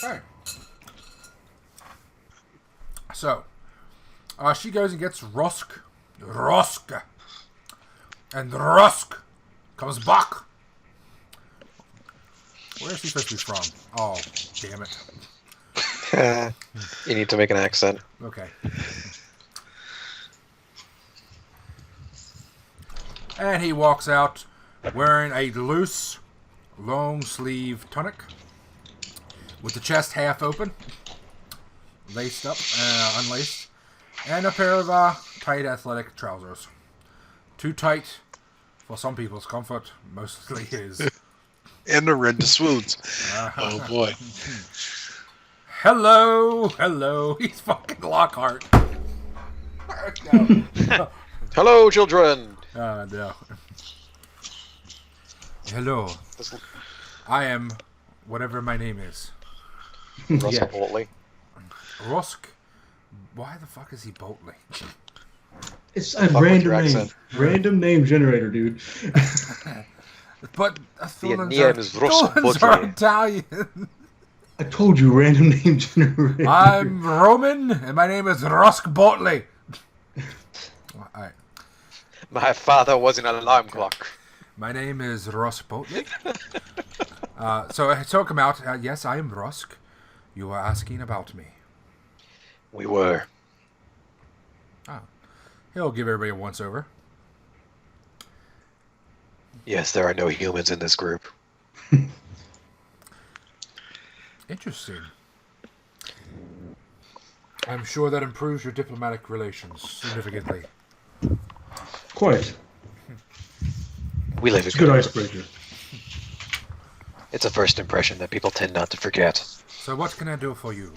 okay. So she goes and gets Rusk, and Rusk comes back. Where is he supposed to be from? Oh, damn it. You need to make an accent. Okay. And he walks out wearing a loose, long-sleeve tunic with the chest half open, laced up, unlaced, and a pair of tight athletic trousers. Too tight for some people's comfort, mostly his. And the red to swoons. Oh boy. Hello. He's fucking Lockhart. No. Hello, children. No. Hello. I am whatever my name is. Russell Boltley. Rusk. Why the fuck is he Boltley? It's a random name. Accent. Random name generator, dude. But The name is Russell Thorns are Boltley. Italian. I told you, random name generator. I'm Roman, and my name is Rusk Boltley. Alright. My father was an alarm clock. My name is Rusk Boltley. So I took him out. Yes, I am Rusk. You were asking about me. We were. Oh. He'll give everybody a once-over. Yes, there are no humans in this group. Interesting. I'm sure that improves your diplomatic relations significantly. Quite. We live It's a good icebreaker. It's a first impression that people tend not to forget. So what can I do for you?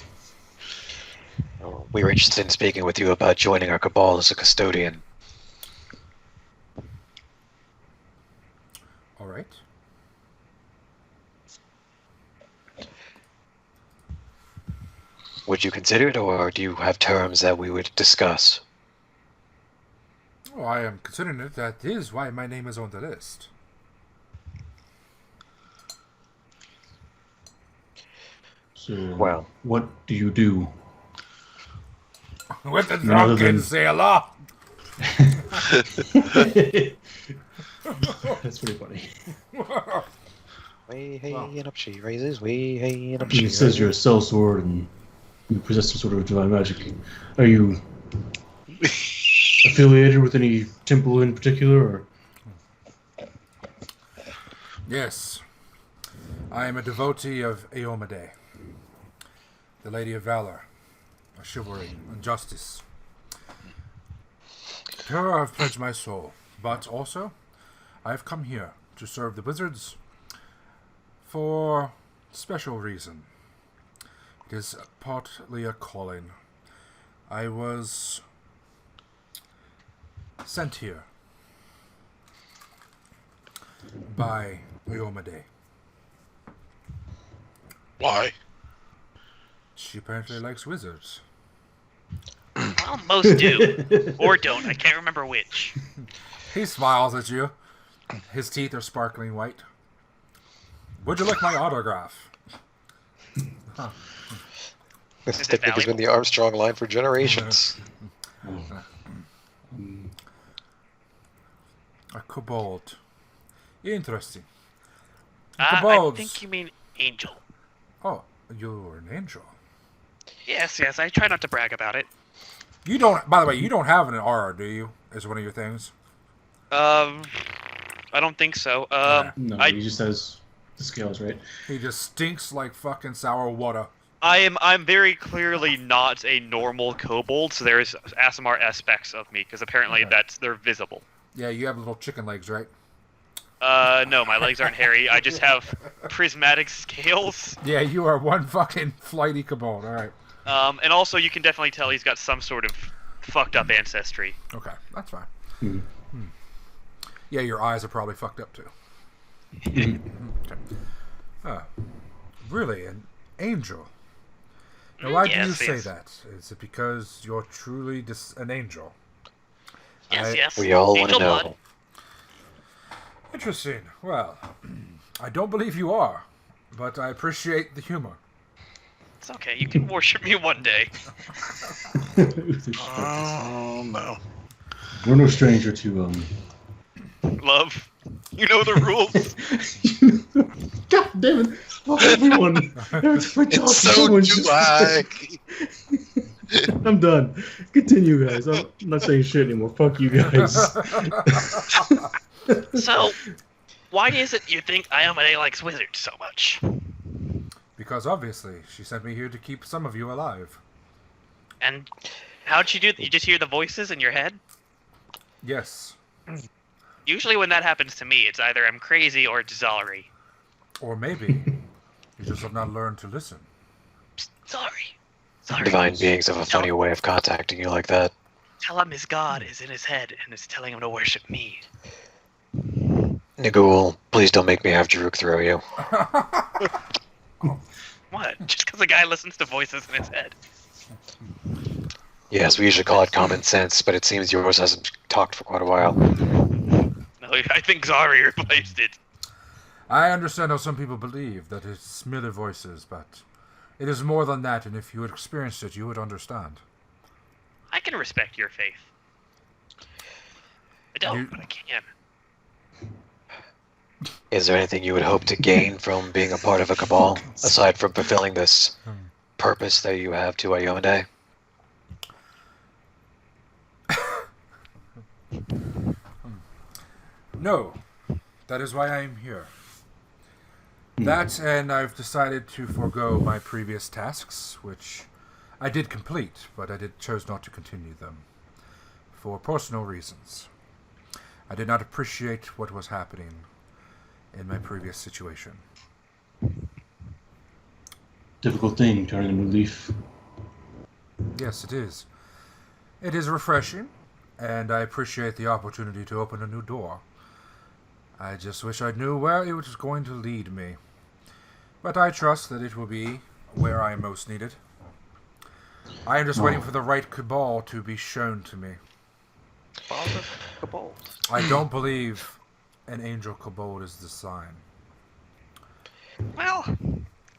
We were interested in speaking with you about joining our cabal as a custodian. All right. Would you consider it, or do you have terms that we would discuss? Oh, I am considering it. That is why my name is on the list. So, Well. what do you do? With the Rather drunken than- sailor. That's pretty funny. Way hey and up she raises, way hey and up It she says you're a sellsword and you possess some sort of divine magic. Are you affiliated with any temple in particular? Or? Yes. I am a devotee of Eomade, the Lady of Valor, of chivalry and justice. To her I have pledged my soul, but also I have come here to serve the wizards for special reason. It is partly a calling. I was sent here by Eomade. Why? She apparently likes wizards. Well, most do. Or don't. I can't remember which. He smiles at you. His teeth are sparkling white. Would you like my autograph? Huh. This Is it technique has been the valuable? Armstrong line for generations. A kobold. Interesting. I Kobolds. think you mean angel. Oh, you're an angel. Yes, I try not to brag about it. You don't. By the way, you don't have an aura, do you? As one of your things. I don't think so. No, he just has the scales, right? He just stinks like fucking sour water. I'm very clearly not a normal kobold, so there's ASMR aspects of me, because apparently they're visible. Yeah, you have little chicken legs, right? No, my legs aren't hairy. I just have prismatic scales. Yeah, you are one fucking flighty kobold. All right. And also, you can definitely tell he's got some sort of fucked up ancestry. Okay, that's fine. Mm-hmm. Yeah, your eyes are probably fucked up too. Okay. Really, an angel? Now, why do you say that? Is it because you're truly an angel? Yes. We all want to Angel know. blood. Interesting. Well, I don't believe you are, but I appreciate the humor. It's okay. You can worship me one day. Oh no. We're no stranger to Love. You know the rules. God damn it! Fuck everyone. Every time I talk, It's so someone July. I'm done. Continue, guys. I'm not saying shit anymore. Fuck you guys. So, why is it you think Iomade likes wizards so much? Because obviously, she sent me here to keep some of you alive. And how'd she do that? You just hear the voices in your head? Yes. Usually when that happens to me, it's either I'm crazy or it's Zalri. Or maybe you just have not learned to listen. Psst, Zalri. Divine beings have a funny way of contacting you like that. Tell him his god is in his head and is telling him to worship me. Nagul, please don't make me have Jerruk throw you. What? Just because a guy listens to voices in his head? Yes, we usually call it common sense, but it seems yours hasn't talked for quite a while. No, I think Zari replaced it. I understand how some people believe that it's merely voices, but it is more than that, and if you had experienced it, you would understand. I can respect your faith. I don't, but I can. Is there anything you would hope to gain from being a part of a cabal, aside from fulfilling this purpose that you have to Iomade? No, that is why I am here. That, and I've decided to forego my previous tasks, which I did complete, but I chose not to continue them, for personal reasons. I did not appreciate what was happening in my previous situation. Difficult thing, turning a new leaf. Yes, it is. It is refreshing, and I appreciate the opportunity to open a new door. I just wish I knew where it was going to lead me. But I trust that it will be where I am most needed. I am just waiting for the right cabal to be shown to me. I don't believe an angel kobold is the sign. Well,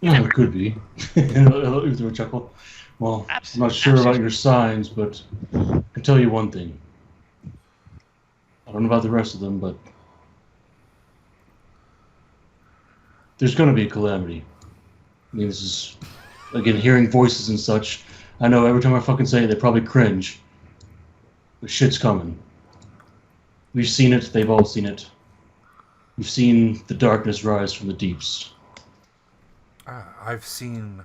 Yeah, it could be. Uther would chuckle. Well, I'm not sure about your signs, but I can tell you one thing. I don't know about the rest of them, but there's going to be a calamity. I mean, this is, again, hearing voices and such. I know every time I fucking say it, they probably cringe. But shit's coming. We've seen it, they've all seen it. We've seen the darkness rise from the deeps. I've seen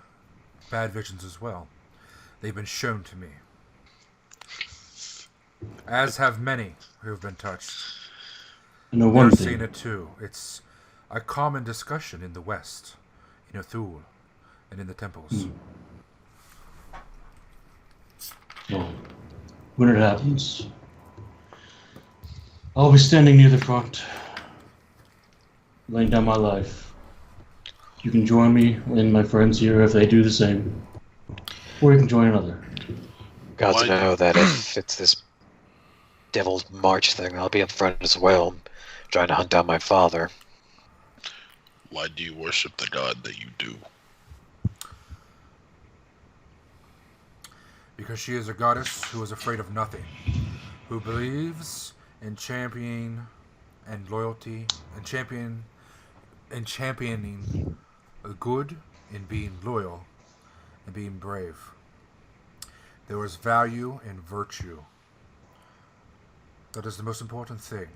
bad visions as well. They've been shown to me. As have many who have been touched. I know one They've thing. seen it too. It's a common discussion in the West, in Othul, and in the temples. Well, when it happens, I'll be standing near the front, laying down my life. You can join me and my friends here if they do the same. Or you can join another. Got to know that if it's this Devil's March thing, I'll be up front as well, trying to hunt down my father. Why do you worship the god that you do? Because she is a goddess who is afraid of nothing, who believes in championing and loyalty, and championing the good, in being loyal, and being brave. There is value in virtue. That is the most important thing.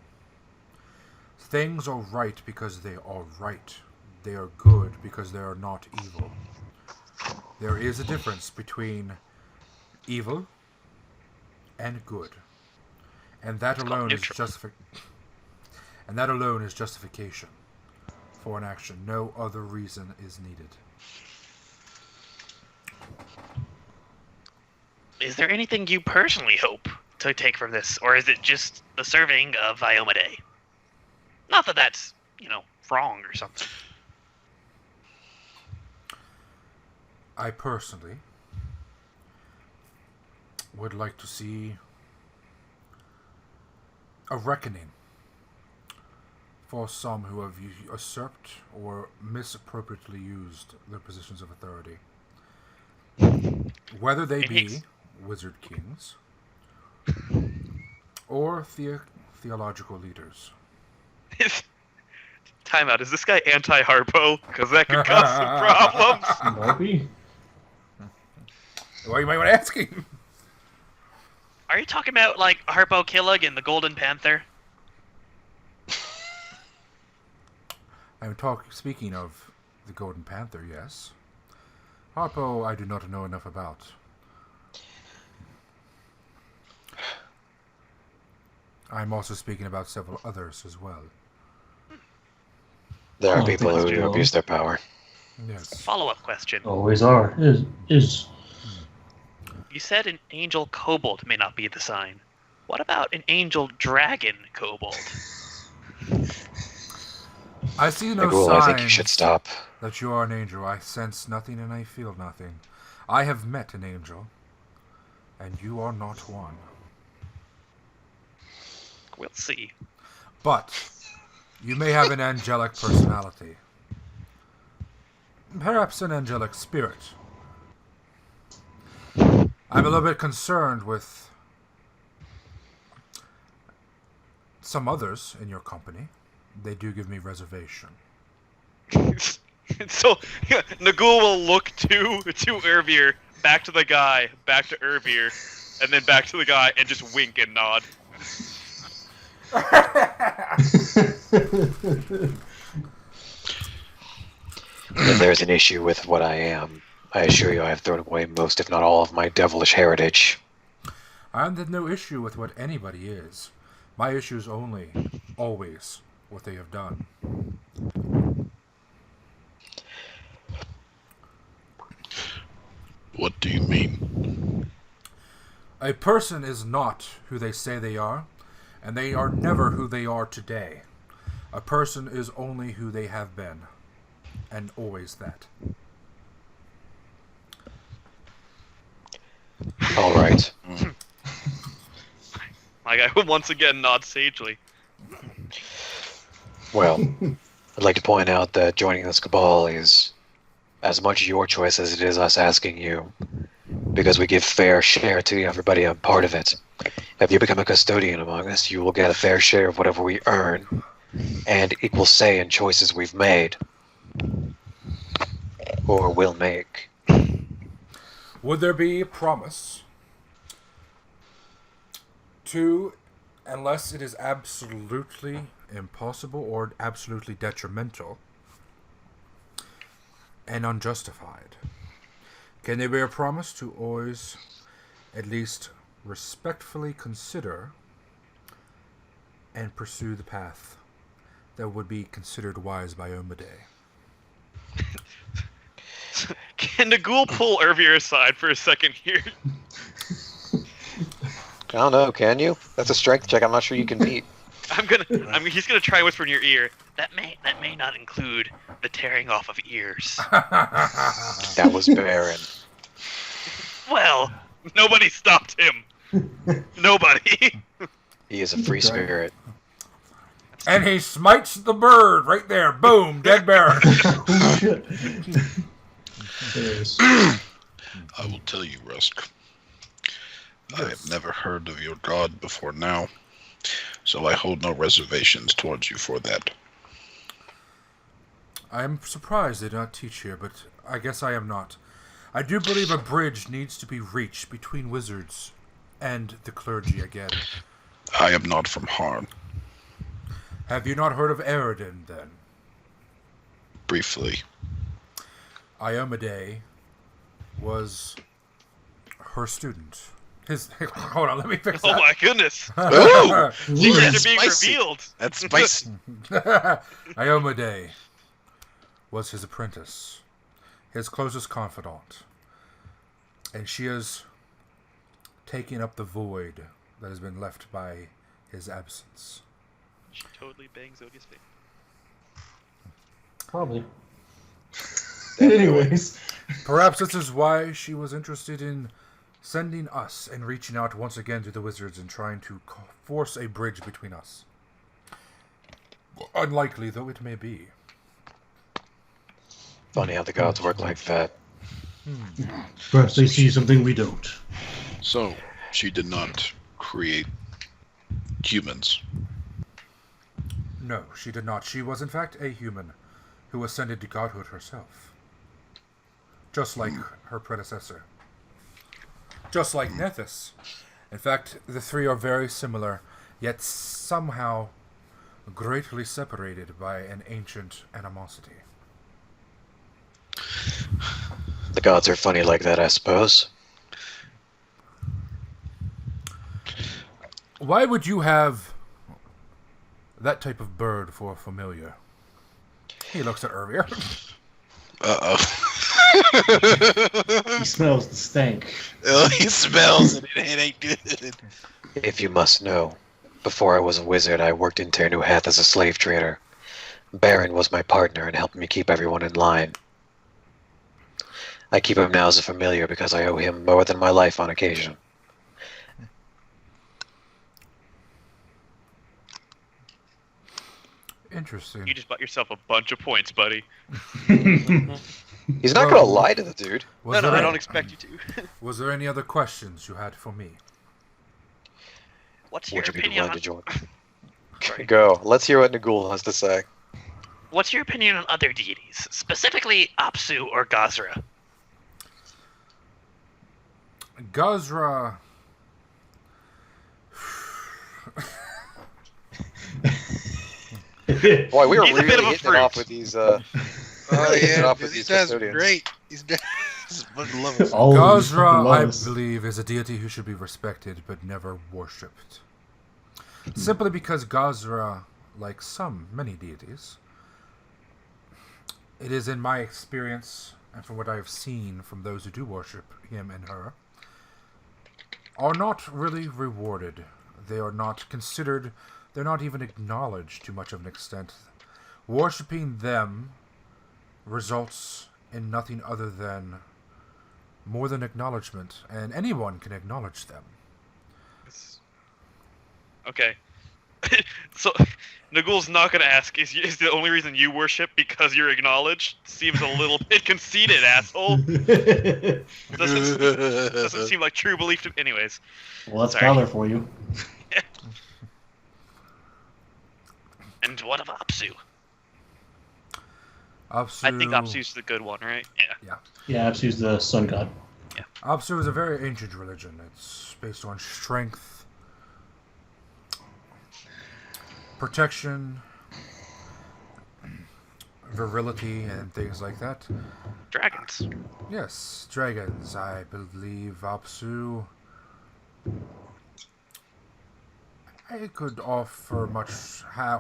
Things are right because they are right. They are good because they are not evil. There is a difference between evil and good. And that alone is justification for an action. No other reason is needed. Is there anything you personally hope to take from this, or is it just the serving of Viomade? Not that that's, wrong or something. I personally would like to see a reckoning for some who have usurped or misappropriately used their positions of authority. Whether they be wizard kings or theological leaders. Time out. Is this guy anti-Harpo? Because that could cause some problems. Might be. Why you might want to ask him? Are you talking about, Harpo Killig and the Golden Panther? I'm speaking of the Golden Panther, yes. Harpo, I do not know enough about. I'm also speaking about several others as well. There are people who abuse their power. Yes. Follow-up question. Always are. Is. You said an angel kobold may not be the sign. What about an angel dragon kobold? I see no Nagul, signs I think you should stop. that you are an angel. I sense nothing and I feel nothing. I have met an angel, and you are not one. We'll see. But you may have an angelic personality. Perhaps an angelic spirit. I'm a little bit concerned with some others in your company. They do give me reservation. So, Nagul will look to Urvir, back to the guy, back to Urvir, and then back to the guy, and just wink and nod. If there's an issue with what I am, I assure you I have thrown away most, if not all, of my devilish heritage. I have no issue with what anybody is. My issue is only, always, what they have done. What do you mean? A person is not who they say they are, and they are never who they are today. A person is only who they have been, and always that. All right. My guy will once again nod sagely. Well, I'd like to point out that joining this cabal is as much your choice as it is us asking you, because we give fair share to everybody a part of it. If you become a custodian among us, you will get a fair share of whatever we earn, and equal say in choices we've made, or will make. Would there be a promise to, unless it is absolutely impossible or absolutely detrimental and unjustified, can there be a promise to always at least respectfully consider and pursue the path that would be considered wise by Omade? Can Nagul pull Urvir aside for a second here? I don't know, can you? That's a strength check I'm not sure you can beat. He's gonna try whisper in your ear. That may not include the tearing off of ears. That was barren. Well, nobody stopped him. Nobody. He is a free spirit. And he smites the bird right there. Boom, dead Baron. Oh, shit. Yes. I will tell you, Rusk. I have never heard of your god before now, so I hold no reservations towards you for that. I am surprised they do not teach here, but I guess I am not. I do believe a bridge needs to be reached between wizards and the clergy again. I am not from Harn. Have you not heard of Eredin, then? Briefly. Iomade was her student. Hold on, let me fix that. Oh my goodness! Ooh! Secrets are being spicy. revealed. That's spicy. Iomade was his apprentice, his closest confidant, and she is taking up the void that has been left by his absence. She totally bangs Zodia's face. Probably. Anyways. Perhaps this is why she was interested in sending us and reaching out once again to the wizards and trying to force a bridge between us. Unlikely though it may be. Funny how the gods work like that. Perhaps they see something we don't. So, she did not create humans. No, she did not. She was in fact a human who ascended to godhood herself. Just like her predecessor. Just like Nethys. In fact, the three are very similar, yet somehow greatly separated by an ancient animosity. The gods are funny like that, I suppose. Why would you have that type of bird for a familiar? He looks at Urvir. Uh-oh. He smells the stank. Oh, he smells it. It ain't good. If you must know, before I was a wizard, I worked in Ternuhath as a slave trader. Baron was my partner and helped me keep everyone in line. I keep him now as a familiar because I owe him more than my life on occasion. Interesting. You just bought yourself a bunch of points, buddy. He's not gonna lie to the dude. No, I don't expect you to. Was there any other questions you had for me? What's your Would you be opinion willing on... to join? Go. Let's hear what Nagul has to say. What's your opinion on other deities, specifically Apsu or Gazra? Gazra... Boy, we were He's a bit really of a hitting it fruit. off with these. Oh yeah, off with these these guys are custodians. great. These guys fucking love us. All of these fucking Gazra, I lovers. believe, is a deity who should be respected but never worshipped. Simply because Gazra, like many deities, it is in my experience, and from what I have seen from those who do worship him and her, are not really rewarded. They are not considered, they're not even acknowledged to much of an extent. Worshipping them results in nothing other than more than acknowledgement, and anyone can acknowledge them. Okay. So, Nagul's not going to ask, is the only reason you worship because you're acknowledged? Seems a little bit conceited, asshole. Doesn't seem like true belief to... Anyways. Well, that's Sorry. valor for you. And what of Apsu? Apsu, I think Apsu's the good one, right? Yeah. Yeah, Apsu's the sun god. Apsu is a very ancient religion. It's based on strength, protection, virility, and things like that. Dragons. Yes, dragons. I believe Apsu. I could offer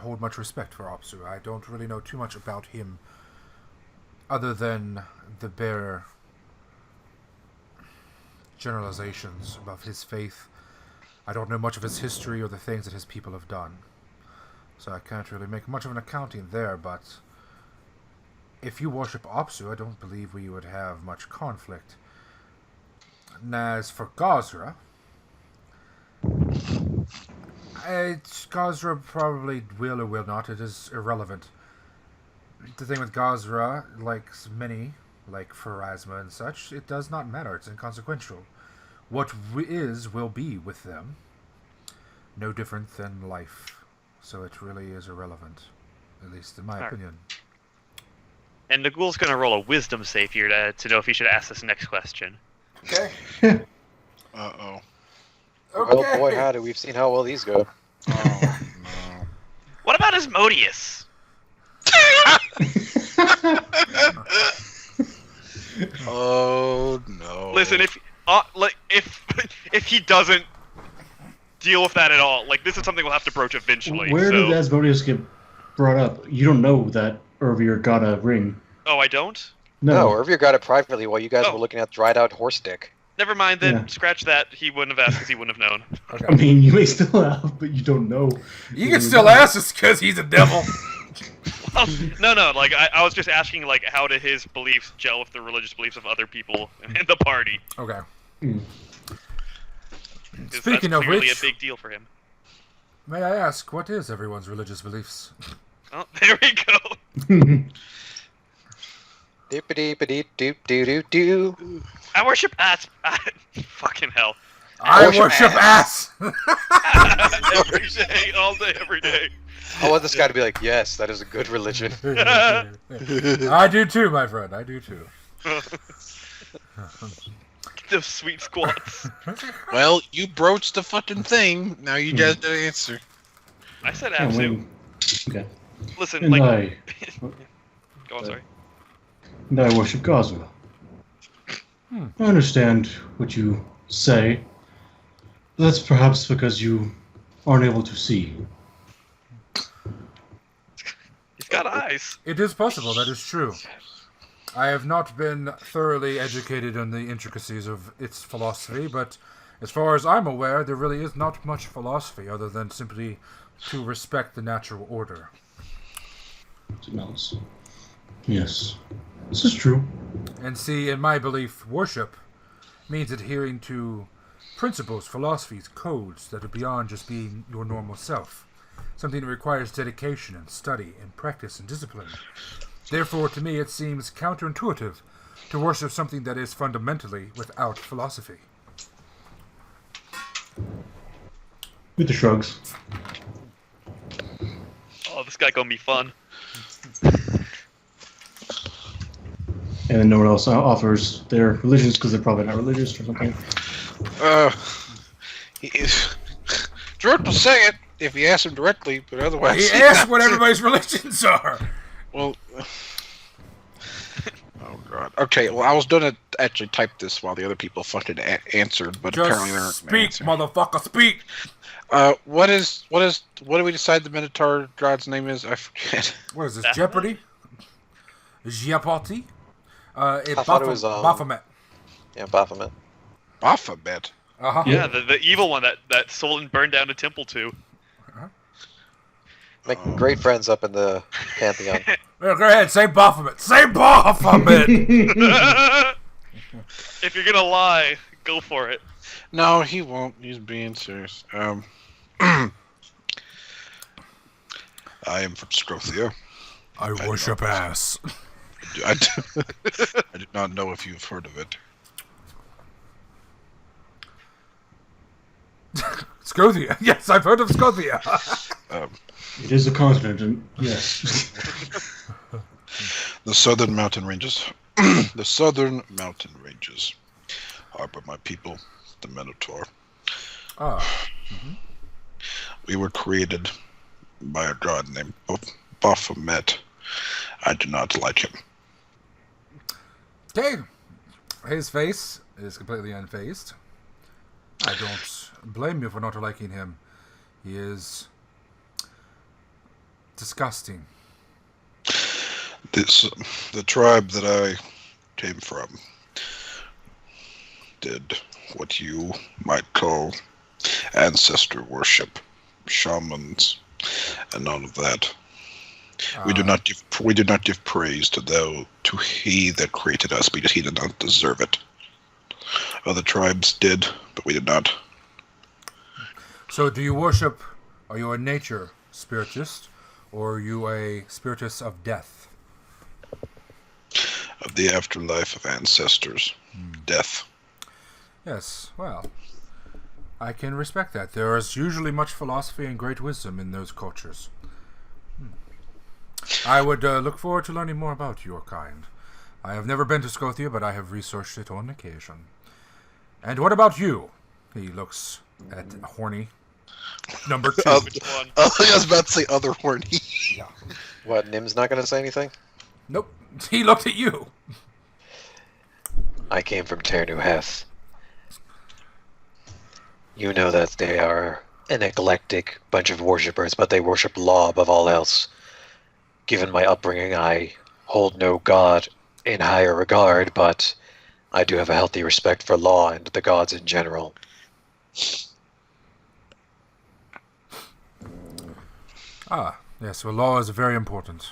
hold much respect for Apsu. I don't really know too much about him, other than the bare generalizations of his faith. I don't know much of his history or the things that his people have done, so I can't really make much of an accounting there, but if you worship Apsu, I don't believe we would have much conflict. And as for Gazra, Gazra probably will or will not. It is irrelevant. The thing with Gazra, like many, like Pharasma and such, it does not matter. It's inconsequential. What will be with them. No different than life. So it really is irrelevant. At least in my opinion. And Nagul's going to roll a wisdom save here to know if he should ask this next question. Okay. Uh-oh. Oh boy, howdy, we've seen how well these go. Oh, no. What about Asmodeus? Oh no! Listen, if he doesn't deal with that at all, like this is something we'll have to broach eventually. Where did Asmodeus get brought up? You don't know that Urvir got a ring. Oh, I don't? No, Urvir got it privately while you guys were looking at dried out horse dick. Never mind then. Scratch that. He wouldn't have asked because he wouldn't have known. Okay. I mean, you may still have, but you don't know. You can still ask us because he's a devil. Well, no. Like I was just asking, like, how do his beliefs gel with the religious beliefs of other people in the party? Okay. Speaking of clearly which, a big deal for him. May I ask, what is everyone's religious beliefs? Oh, there we go. Doop-a-dee-ba-dee-doop-doo-doo-doo. I worship ass. Fucking hell. I worship ass. Every day, all day, every day. I want this guy to be like, yes, that is a good religion. I do too, my friend. I do too. Those sweet squats. Well, you broached the fucking thing. Now you guys don't answer. I said absolute. Okay. Listen, And like. Go on, sorry. And I worship Gazwa. I understand what you say. That's perhaps because you aren't able to see. He's got eyes. It is possible, that is true. I have not been thoroughly educated on the intricacies of its philosophy, but as far as I'm aware, there really is not much philosophy other than simply to respect the natural order. Yes, this is true. And see, in my belief, worship means adhering to principles, philosophies, codes that are beyond just being your normal self. Something that requires dedication and study and practice and discipline. Therefore, to me, it seems counterintuitive to worship something that is fundamentally without philosophy. With the shrugs. Oh, this guy gonna be fun. And then no one else offers their religions because they're probably not religious or something. Jerruk will say it if you ask him directly, but otherwise... He asked what everybody's religions are! Well... Oh, God. Okay, well, I was gonna actually type this while the other people fucking answered, but apparently they're not gonna answer. Motherfucker, speak! What do we decide the Minotaur god's name is? I forget. What is this, Jeopardy? Jeopardy? I thought it was, Baphomet. Yeah, Baphomet. Baphomet? Uh-huh. Yeah, the evil one that Sollyn burned down a temple to. Making great friends up in the Pantheon. Well, go ahead, say Baphomet. Say Baphomet! If you're gonna lie, go for it. No, he won't. He's being serious. I am from Scrothia. I worship ass. I do not know if you've heard of it. Scothia. Yes, I've heard of Scothia. It is a continent, and yes. The southern mountain ranges. The southern mountain ranges harbor my people, the Minotaur. We were created by a god named Baphomet. I do not like him. Okay. His face is completely unfazed. I don't blame you for not liking him. He is disgusting. The tribe that I came from did what you might call ancestor worship, shamans, and none of that. We do not give praise to he that created us because he did not deserve it. Other tribes did, but we did not. So do you worship, are you a nature spiritist, or are you a spiritist of death? Of the afterlife of ancestors. Death. Yes, well, I can respect that. There is usually much philosophy and great wisdom in those cultures. I would look forward to learning more about your kind. I have never been to Scothia, but I have researched it on occasion. And what about you? He looks at Horny. Number 2. Which one? I was about to say other horny. Yeah. What, Nim's not going to say anything? Nope. He looked at you. I came from Ternuheth. You know that they are an eclectic bunch of worshippers, but they worship law above all else. Given my upbringing, I hold no god in higher regard, but I do have a healthy respect for law and the gods in general. Ah, yes, well, law is very important.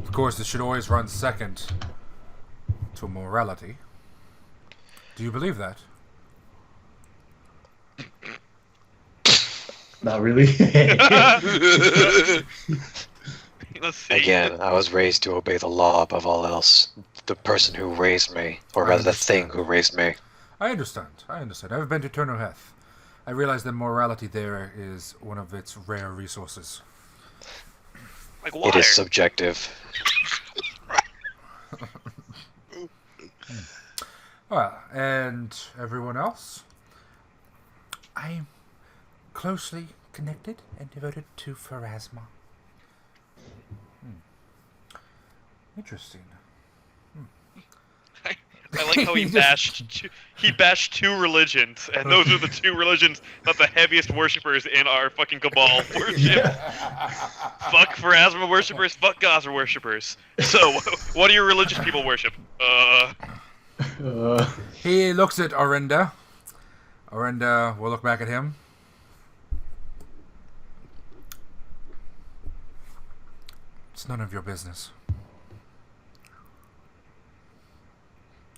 Of course, it should always run second to morality. Do you believe that? Not really. Let's see. Again, I was raised to obey the law above all else. The person who raised me, or rather the thing who raised me. I understand. I've been to Ternuheth. I realize that morality there is one of its rare resources. Like water. It is subjective. Well, and everyone else? I'm closely connected and devoted to Pharasma. Interesting. I like how he bashed two religions, and those are the two religions that the heaviest worshippers in our fucking cabal worship. Fuck Pharasma worshippers, fuck Gaza worshippers. So, what do your religious people worship? He looks at Orinda. Orinda will look back at him. It's none of your business.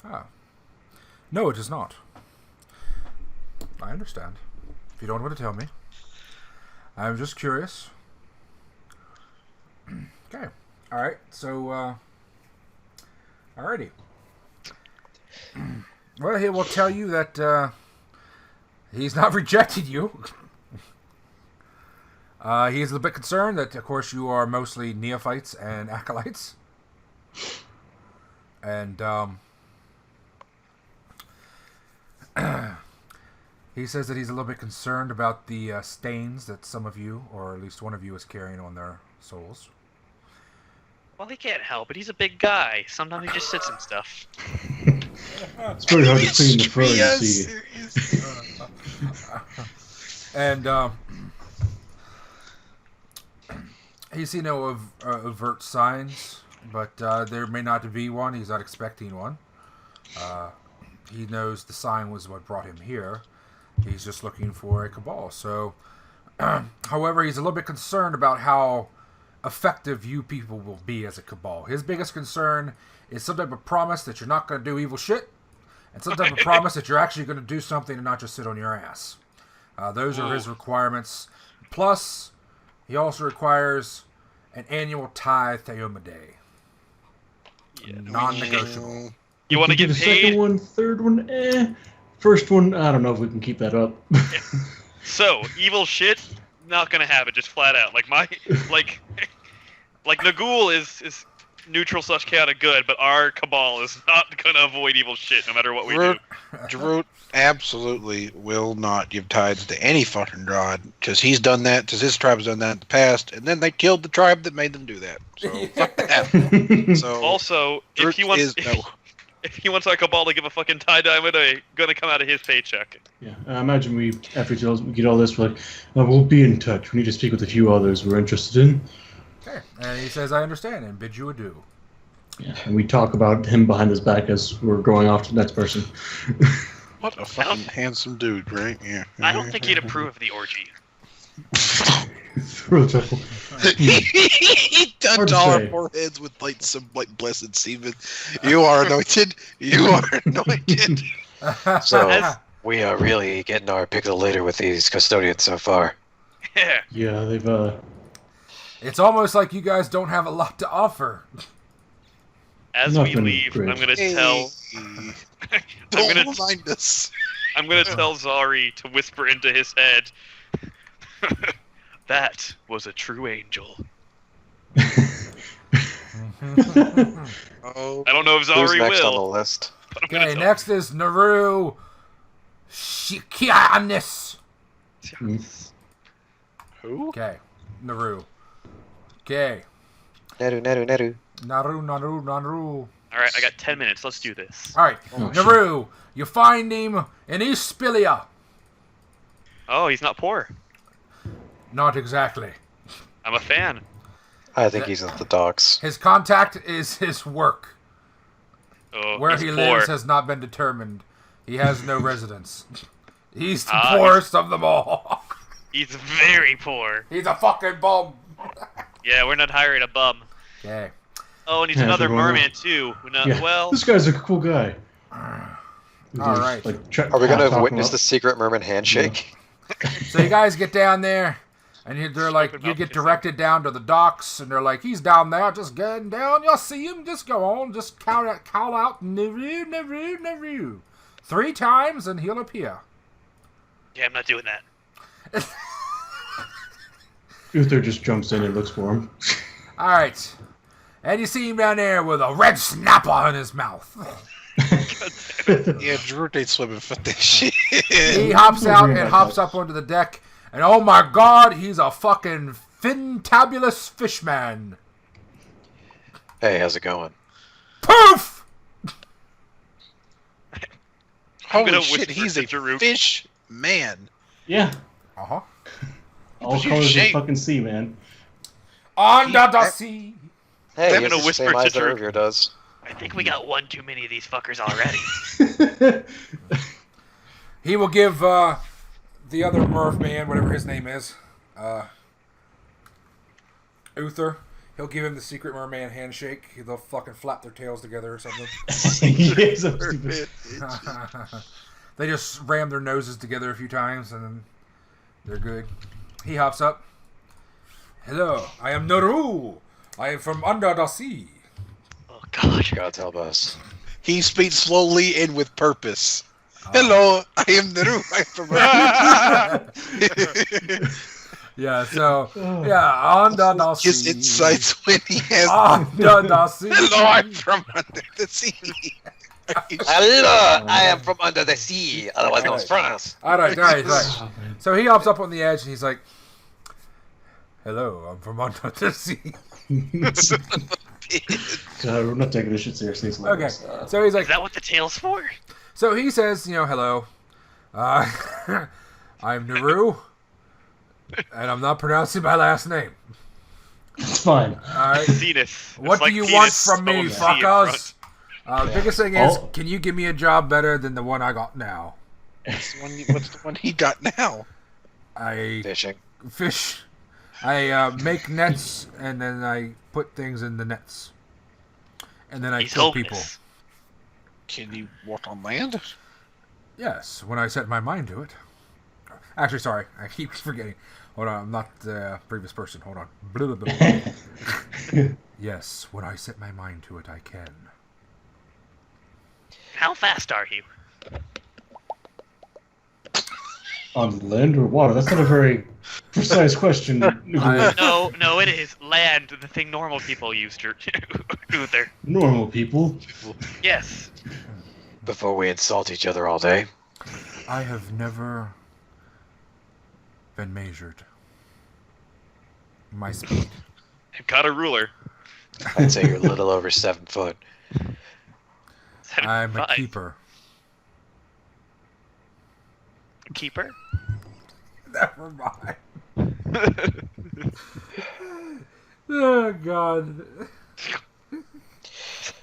Ah. No, it is not. I understand. If you don't want to tell me. I'm just curious. Okay. Alright, so, alrighty. Well, he will tell you that, he's not rejected you. He is a little bit concerned that, of course, you are mostly neophytes and acolytes. And, he says that he's a little bit concerned about the stains that some of you, or at least one of you, is carrying on their souls. Well, he can't help it. He's a big guy. Sometimes he just sits in stuff. It's very hard to clean the fur, you see. And he's seen no overt signs, but there may not be one. He's not expecting one. He knows the sign was what brought him here. He's just looking for a cabal. So, however, he's a little bit concerned about how effective you people will be as a cabal. His biggest concern is some type of promise that you're not going to do evil shit, and some type of promise that you're actually going to do something and not just sit on your ass. Those are his requirements. Plus, he also requires an annual tithe Theomade. Yeah. Non-negotiable. You want to get the paid? second one, third one, First one, I don't know if we can keep that up. So, evil shit, not gonna have it, just flat out. Like Nagul is neutral / chaotic good, but our cabal is not gonna avoid evil shit no matter what we do. Jerruk absolutely will not give tithes to any fucking god, because he's done that, because his tribe has done that in the past, and then they killed the tribe that made them do that. So, fuck that. So, Also, if he wants our cabal to give a fucking tie diamond, gonna come out of his paycheck. Yeah, I imagine after we get all this, we're like, we'll be in touch. We need to speak with a few others we're interested in. Okay, and he says, I understand, and bids you adieu. Yeah, and we talk about him behind his back as we're going off to the next person. What a fucking handsome dude, right? Yeah. I don't think he'd approve of the orgy. He touched all our foreheads with some blessed semen. You are anointed. You are anointed. So we are really getting our pick of the litter with these custodians so far. Yeah. Yeah, they've It's almost like you guys don't have a lot to offer. As we leave, I'm gonna tell. Don't mind us. I'm gonna tell Zari to whisper into his head. That was a true angel. Oh, I don't know if Zari who's next on the will. list? Okay, next is Naru Shikianis. Who? Okay. Naru. Okay. Neru. Naru. Alright, I got 10 minutes. Let's do this. Alright. Oh, Naru, you find him in East Spilia. Oh, he's not poor. Not exactly. I'm a fan. I think he's at the docks. His contact is his work. Oh, Where he's he poor. lives has not been determined. He has no residence. He's the Ah, poorest of them all. He's very poor. He's a fucking bum. Yeah, we're not hiring a bum. Okay. Oh, and he's Yeah, another we're going merman too. No, Yeah. Well, This guy's a cool guy. All right. Are we going to witness the secret merman handshake? So you guys get down there, and they're like, Open you mouth get kissing. directed down to the docks, and they're like, he's down there, just getting down. You'll see him. Just go on. Just call out, Naru. 3 times, and he'll appear. yeah, I'm not doing that. Uther just jumps in and looks for him. All right. And you see him down there with a red snapper in his mouth. Yeah, Jerruk ain't swimming for this shit. He hops out and hops up onto the deck, and oh my god, he's a fucking fintabulous fishman. Hey, how's it going? Poof! Holy gonna shit, whisper he's to a Jerruk. fish man. Yeah. Uh-huh. All you colors of shake. fucking sea, man. Under the sea. Hey, I'm he has gonna the whisper same to eyes that Jerruk. Urvir does. I think we got one too many of these fuckers already. He will give the other Merv man, whatever his name is, Uther. He'll give him the secret merman handshake. They'll fucking flap their tails together or something. Yeah, so stupid. They just ram their noses together a few times and then they're good. He hops up. Hello, I am Naru. I am from under the sea. Oh god. Gods help us. He speaks slowly and with purpose. Hello, I am Neru. I'm from Yeah, so, yeah, under the sea. His insights when he has. Under the sea. Hello, I'm from under the sea. Hello, I am from under the sea, otherwise known as France. All right. So he hops up on the edge and he's like, hello, I'm from under the sea. God, we're not taking this shit seriously. It's Okay, hilarious. so he's like, Is that what the tail's for? so he says, hello. I'm Naru, and I'm not pronouncing my last name. It's fine. All right. Zenith. What It's like do you Zenith want from me, spelled C in fuckers? front. The biggest thing is, Oh. can you give me a job better than the one I got now? What's the one he got now? I Fishing. fish. I make nets, and then I put things in the nets. And then I He's kill homeless. people. Can you walk on land? Yes, when I set my mind to it. Actually, sorry, I keep forgetting. Hold on, I'm not the previous person. Hold on. Blah, blah, blah. Yes, when I set my mind to it, I can. How fast are you? On land or water? That's not a very precise question. No, it is land. The thing normal people use to Uther. Normal people. Yes. Before we insult each other all day. I have never been measured. My speed. I've got a ruler. I'd say you're a little over 7 foot. I'm a 75. keeper. Keeper? Never mind. Oh, God.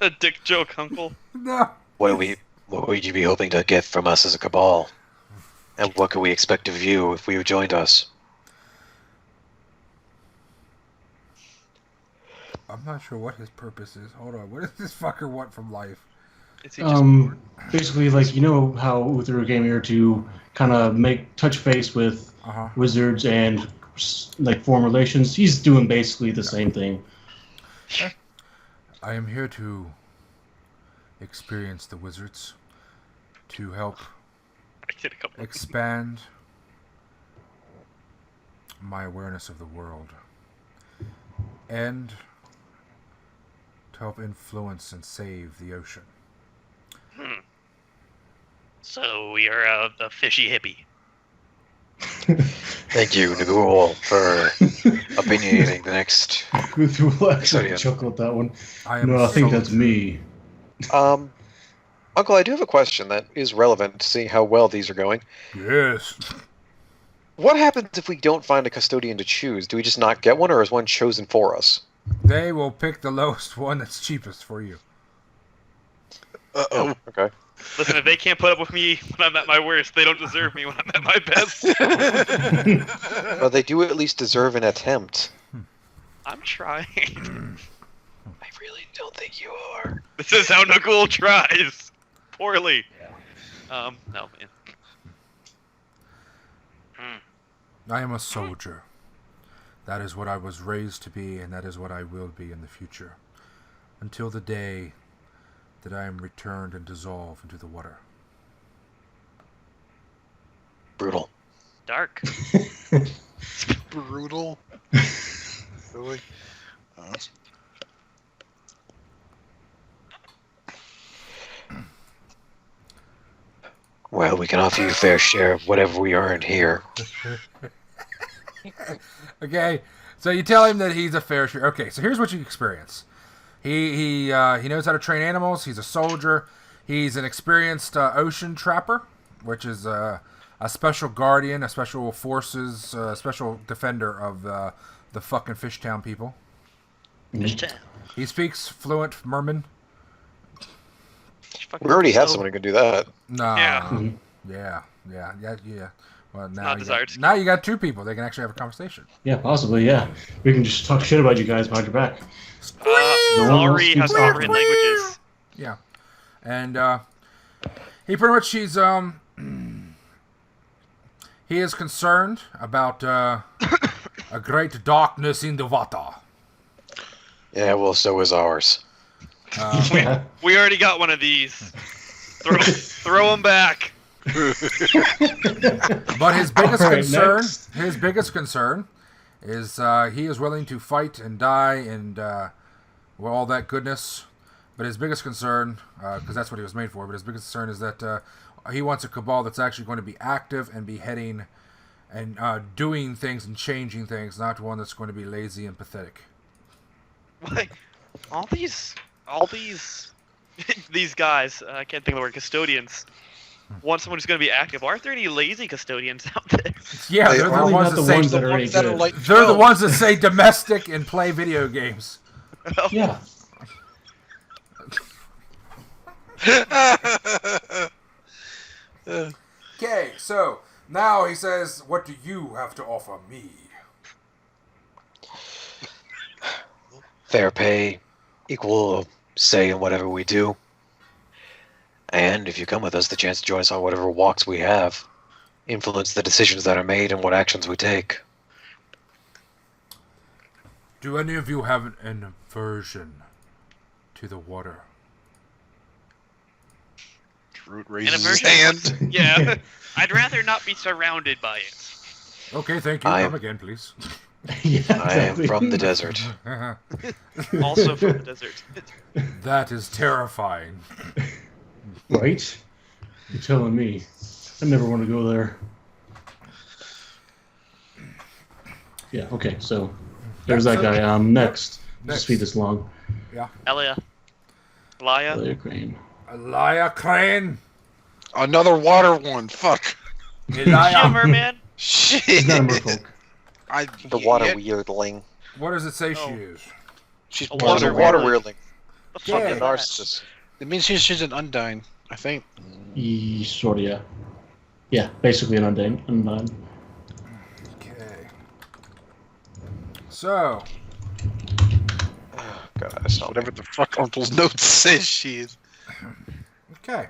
A dick joke, uncle. No. What would you be hoping to get from us as a cabal? And what could we expect of you if you joined us? I'm not sure what his purpose is. Hold on. What does this fucker want from life? Is he just bored? Basically, like, you know how Uther came here to kind of touch face with Uh-huh. wizards and like form relations. He's doing basically the same thing. I am here to experience the wizards, to help I did a couple. expand my awareness of the world, and to help influence and save the ocean. So you're the fishy hippie. Thank you, Nagul, for opinionating the next. Uther will actually Custodian. chuckle at that one. I am No, I think so- that's me. Uncle, I do have a question that is relevant to seeing how well these are going. Yes. What happens if we don't find a custodian to choose? Do we just not get one, or is one chosen for us? They will pick the lowest one that's cheapest for you. Uh-oh. Okay. Listen, if they can't put up with me when I'm at my worst, they don't deserve me when I'm at my best. But they do at least deserve an attempt. I'm trying. I really don't think you are. This is how Nagul tries. Poorly. No, man. I am a soldier. That is what I was raised to be, and that is what I will be in the future. Until the day that I am returned and dissolved into the water. Brutal. Dark. Brutal. Really? Well, we can offer you a fair share of whatever we earned here. Okay, so you tell him that he's a fair share. Okay, so here's what you experience. He knows how to train animals. He's a soldier. He's an experienced ocean trapper, which is a special guardian, a special forces, special defender of the fucking Fishtown people. Fishtown. He speaks fluent Merman. We already have someone who can do that. No. Yeah. Yeah. Well, now Not you desired. now you got two people. They can actually have a conversation. Yeah, possibly, yeah. We can just talk shit about you guys behind your back. No one Already else has speaks different Merman. languages. Yeah, and he pretty much he is concerned about a great darkness in the water. Yeah, well, so is ours. We already got one of these. Throw him back. But his biggest All right, concern, next. his biggest concern, is he is willing to fight and die and well, all that goodness. But his biggest concern, because that's what he was made for, but his biggest concern is that he wants a cabal that's actually going to be active and beheading and doing things and changing things, not one that's going to be lazy and pathetic. Like, all these these guys, I can't think of the word, custodians, want someone who's going to be active. Aren't there any lazy custodians out there? Yeah, They they're the are ones not that the say ones that are any That are good. like they're the 12. ones that say domestic and play video games. Yeah. Okay, so now he says, "What do you have to offer me?" Fair pay, equal say in whatever we do. And if you come with us, the chance to join us on whatever walks we have. Influence the decisions that are made and what actions we take. Do any of you have an aversion to the water? Root An raises his aversion? hand. Yeah. I'd rather not be surrounded by it. Okay, thank you. I Come am- again, please. Yeah, I am exactly. from the desert. Also from the desert. That is terrifying. Right? You're telling me. I never want to go there. Yeah, okay, so there's that guy. Next. Just speed this long. Elia. Laya. Layer crane. Elia Crane! Another water one. Fuck. Elia! Shimmer, man. Shit. She's not a merfolk. The water yeah, weirdling. What does it say she Oh. is? She's A She's water a water weirdling. weirdling. The Yeah. fuck A is that? narcissist. It means she's an Undyne, I think. Sort of, yeah. Yeah, basically an undine. Okay. So, God, I stopped. Whatever the fuck Uncle's note says she is. okay.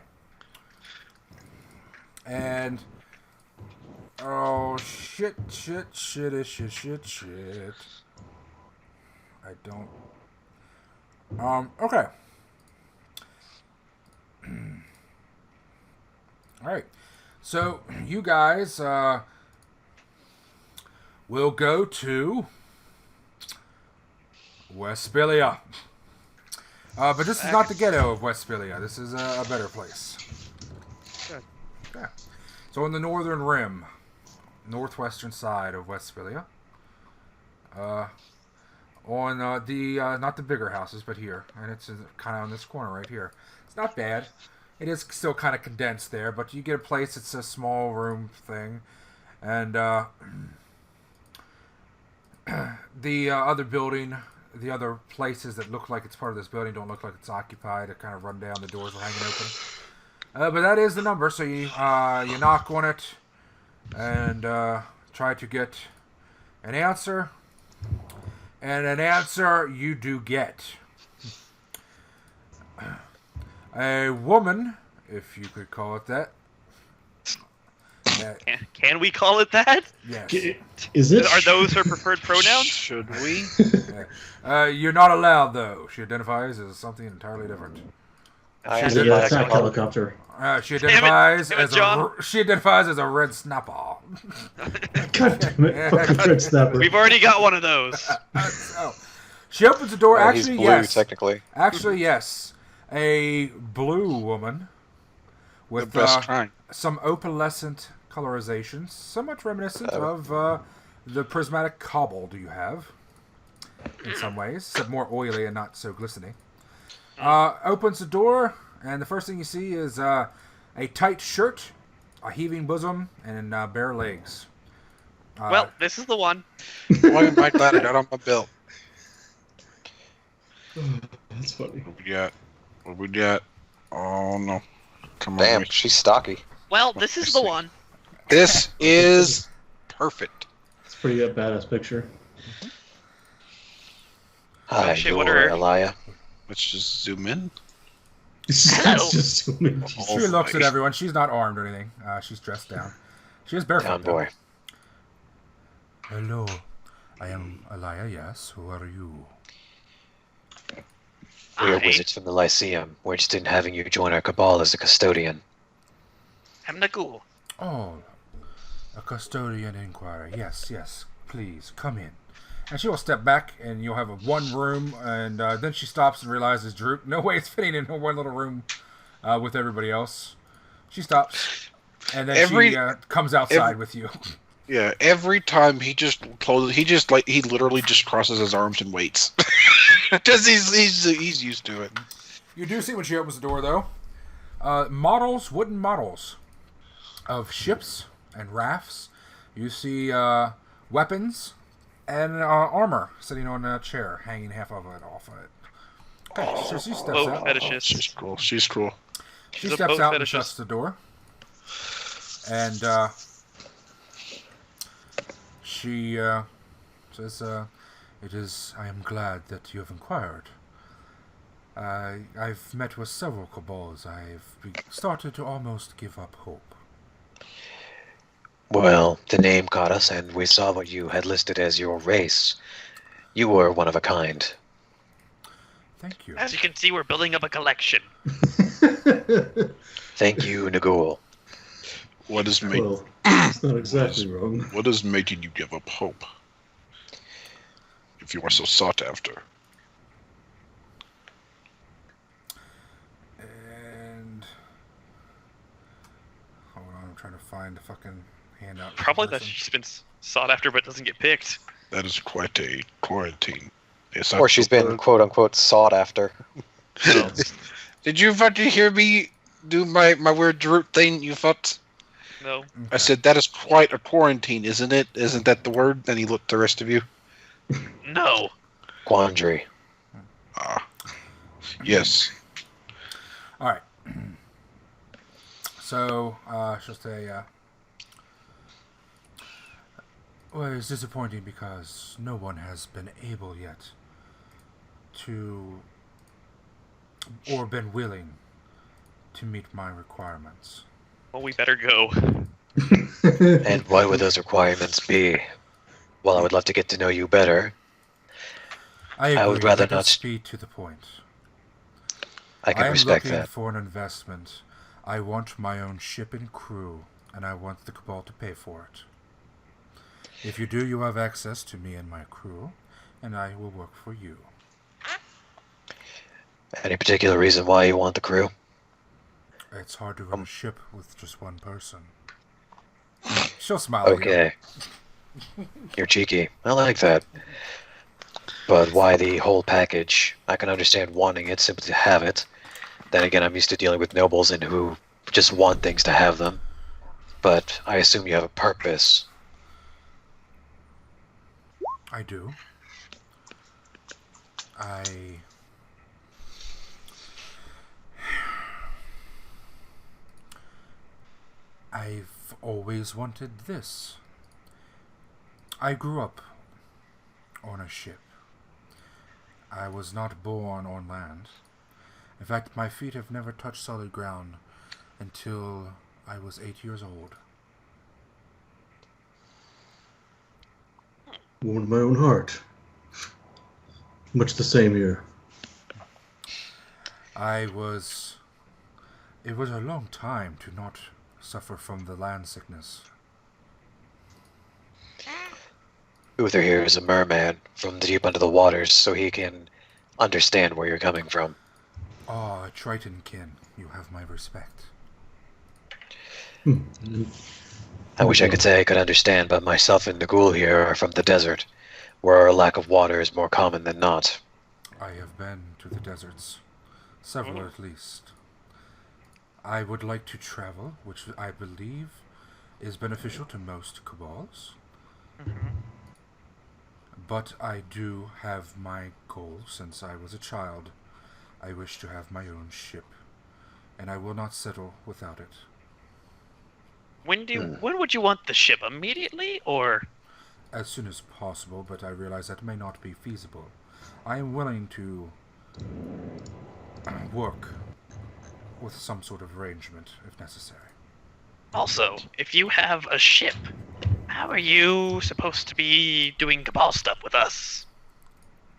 And oh shit. I don't. Okay. All right. So you guys will go to Westphilia. But this is not the ghetto of Westphilia. This is a better place. Good. Yeah. So in the northern rim, northwestern side of Westphalia. On the not the bigger houses, but here, and it's kind of on this corner right here. It's not bad. It is still kind of condensed there, but you get a place. It's a small room thing, and the other building, the other places that look like it's part of this building don't look like it's occupied. They're kind of run down. The doors are hanging open. But that is the number, so you knock on it and try to get an answer. And an answer you do get. A woman, if you could call it that. Can we call it that? Yes. Is it? Are those her preferred pronouns? Should we? You're not allowed, though. She identifies as something entirely different. She's an attack helicopter. She identifies Damn it, John. She identifies as a red snapper. God damn it! Fucking red snapper. We've already got one of those. She opens the door. Well, Actually, he's blue, yes. technically. Actually, yes. A blue woman with The best kind. some opalescent colorizations, somewhat reminiscent of the prismatic cobalt you have, in some ways, except more oily and not so glistening. Opens the door, and the first thing you see is a tight shirt, a heaving bosom, and bare legs. Well, this is the one. Why am I glad I got on my belt? That's funny. What we got? What we got? Oh no! Come on. Damn, Rich. she's stocky. Well, this is the one. This is perfect. It's a pretty badass picture. Hi, shit, you're what are- Ilaria. Let's just zoom in. It's just zooming. She looks at everyone. She's not armed or anything. She's dressed down. She is barefoot. Down boy. Hello, I am Ilaria. Yes, who are you? We are Hi. wizards from the Lyceum. We're interested in having you join our cabal as a custodian. I'm the ghoul. Oh, a custodian inquirer. Yes, yes. Please come in. And she will step back, and you'll have one room, and then she stops and realizes, Jerruk, no way it's fitting in one little room with everybody else. She stops, and then she comes outside with you. Yeah, every time he just closes, he literally just crosses his arms and waits. Because he's used to it. You do see when she opens the door, though, wooden models of ships and rafts. You see weapons and armor sitting on a chair, hanging half of it off of it. Okay, so she steps Boat out. fetishist. She's cool. She's cool. She She's a steps boat out and fetishist. shuts the door. And she says, I am glad that you have inquired. I've met with several cabals. I've started to almost give up hope. Well, the name caught us, and we saw what you had listed as your race. You were one of a kind. Thank you. As you can see, we're building up a collection. Thank you, Nagul. What is Well, it's not exactly wrong. What is making you give up hope? If you are so sought after. And hold on, I'm trying to find the fucking handout. Probably that she's been sought after but doesn't get picked. That is quite a quarantine. Yes, Or she's been, quote-unquote, sought after. So, Did you fucking hear me do my weird Jerruk thing, you fucks? no. I said, that is quite a quarantine, isn't it? Isn't that the word? Then he looked at the rest of you. No. Quandary. Yes. All right. So, she'll say, well, it's disappointing because no one has been able yet to, or been willing to meet my requirements. Well, we better go. And what would those requirements be? Well, I would love to get to know you better. I agree. would rather Let us not- be to the point. I can am respect looking that. for an investment. I want my own ship and crew, and I want the Cabal to pay for it. If you do, you have access to me and my crew, and I will work for you. Any particular reason why you want the crew? It's hard to run a ship with just one person. She'll smile at you. Okay. You're cheeky. I like that. But why the whole package? I can understand wanting it simply to have it. Then again, I'm used to dealing with nobles and who just want things to have them. But I assume you have a purpose. I do. I've always wanted this. I grew up on a ship. I was not born on land. In fact, my feet have never touched solid ground until I was 8 years old. Born in my own heart. Much the same here. It was a long time to not suffer from the land sickness. Uther here is a merman from deep under the waters, so he can understand where you're coming from. Ah, Tritonkin, you have my respect. I wish I could say I could understand, but myself and Nagul here are from the desert, where a lack of water is more common than not. I have been to the deserts. Several at least. I would like to travel, which I believe is beneficial to most cabals. But I do have my goal since I was a child. I wish to have my own ship, and I will not settle without it. When would you want the ship? Immediately, or? As soon as possible, but I realize that may not be feasible. I am willing to work with some sort of arrangement, if necessary. Also, if you have a ship, how are you supposed to be doing cabal stuff with us?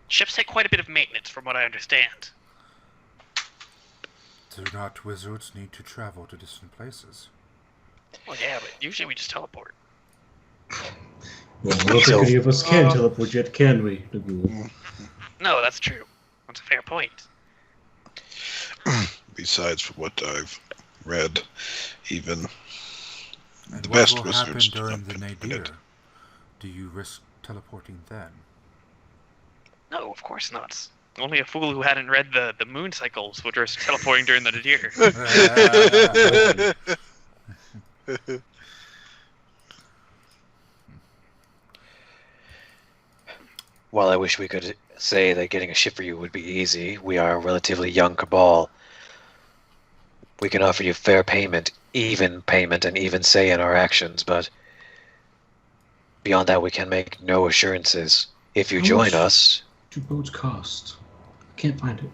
Ships take quite a bit of maintenance, from what I understand. Do not wizards need to travel to distant places? Well, yeah, but usually we just teleport. Well, I don't think any of us can teleport yet, can we, Nagul? No, that's true. That's a fair point. Besides, from what I've read, even And the what best will wizards happen during the can win nadir? it. Do you risk teleporting then? No, of course not. Only a fool who hadn't read the moon cycles would risk teleporting during the nadir. While I wish we could say that getting a ship for you would be easy, we are a relatively young cabal. We can offer you fair payment, and even say in our actions, but beyond that we can make no assurances. If you How join much us... do boats cost? Can't find it.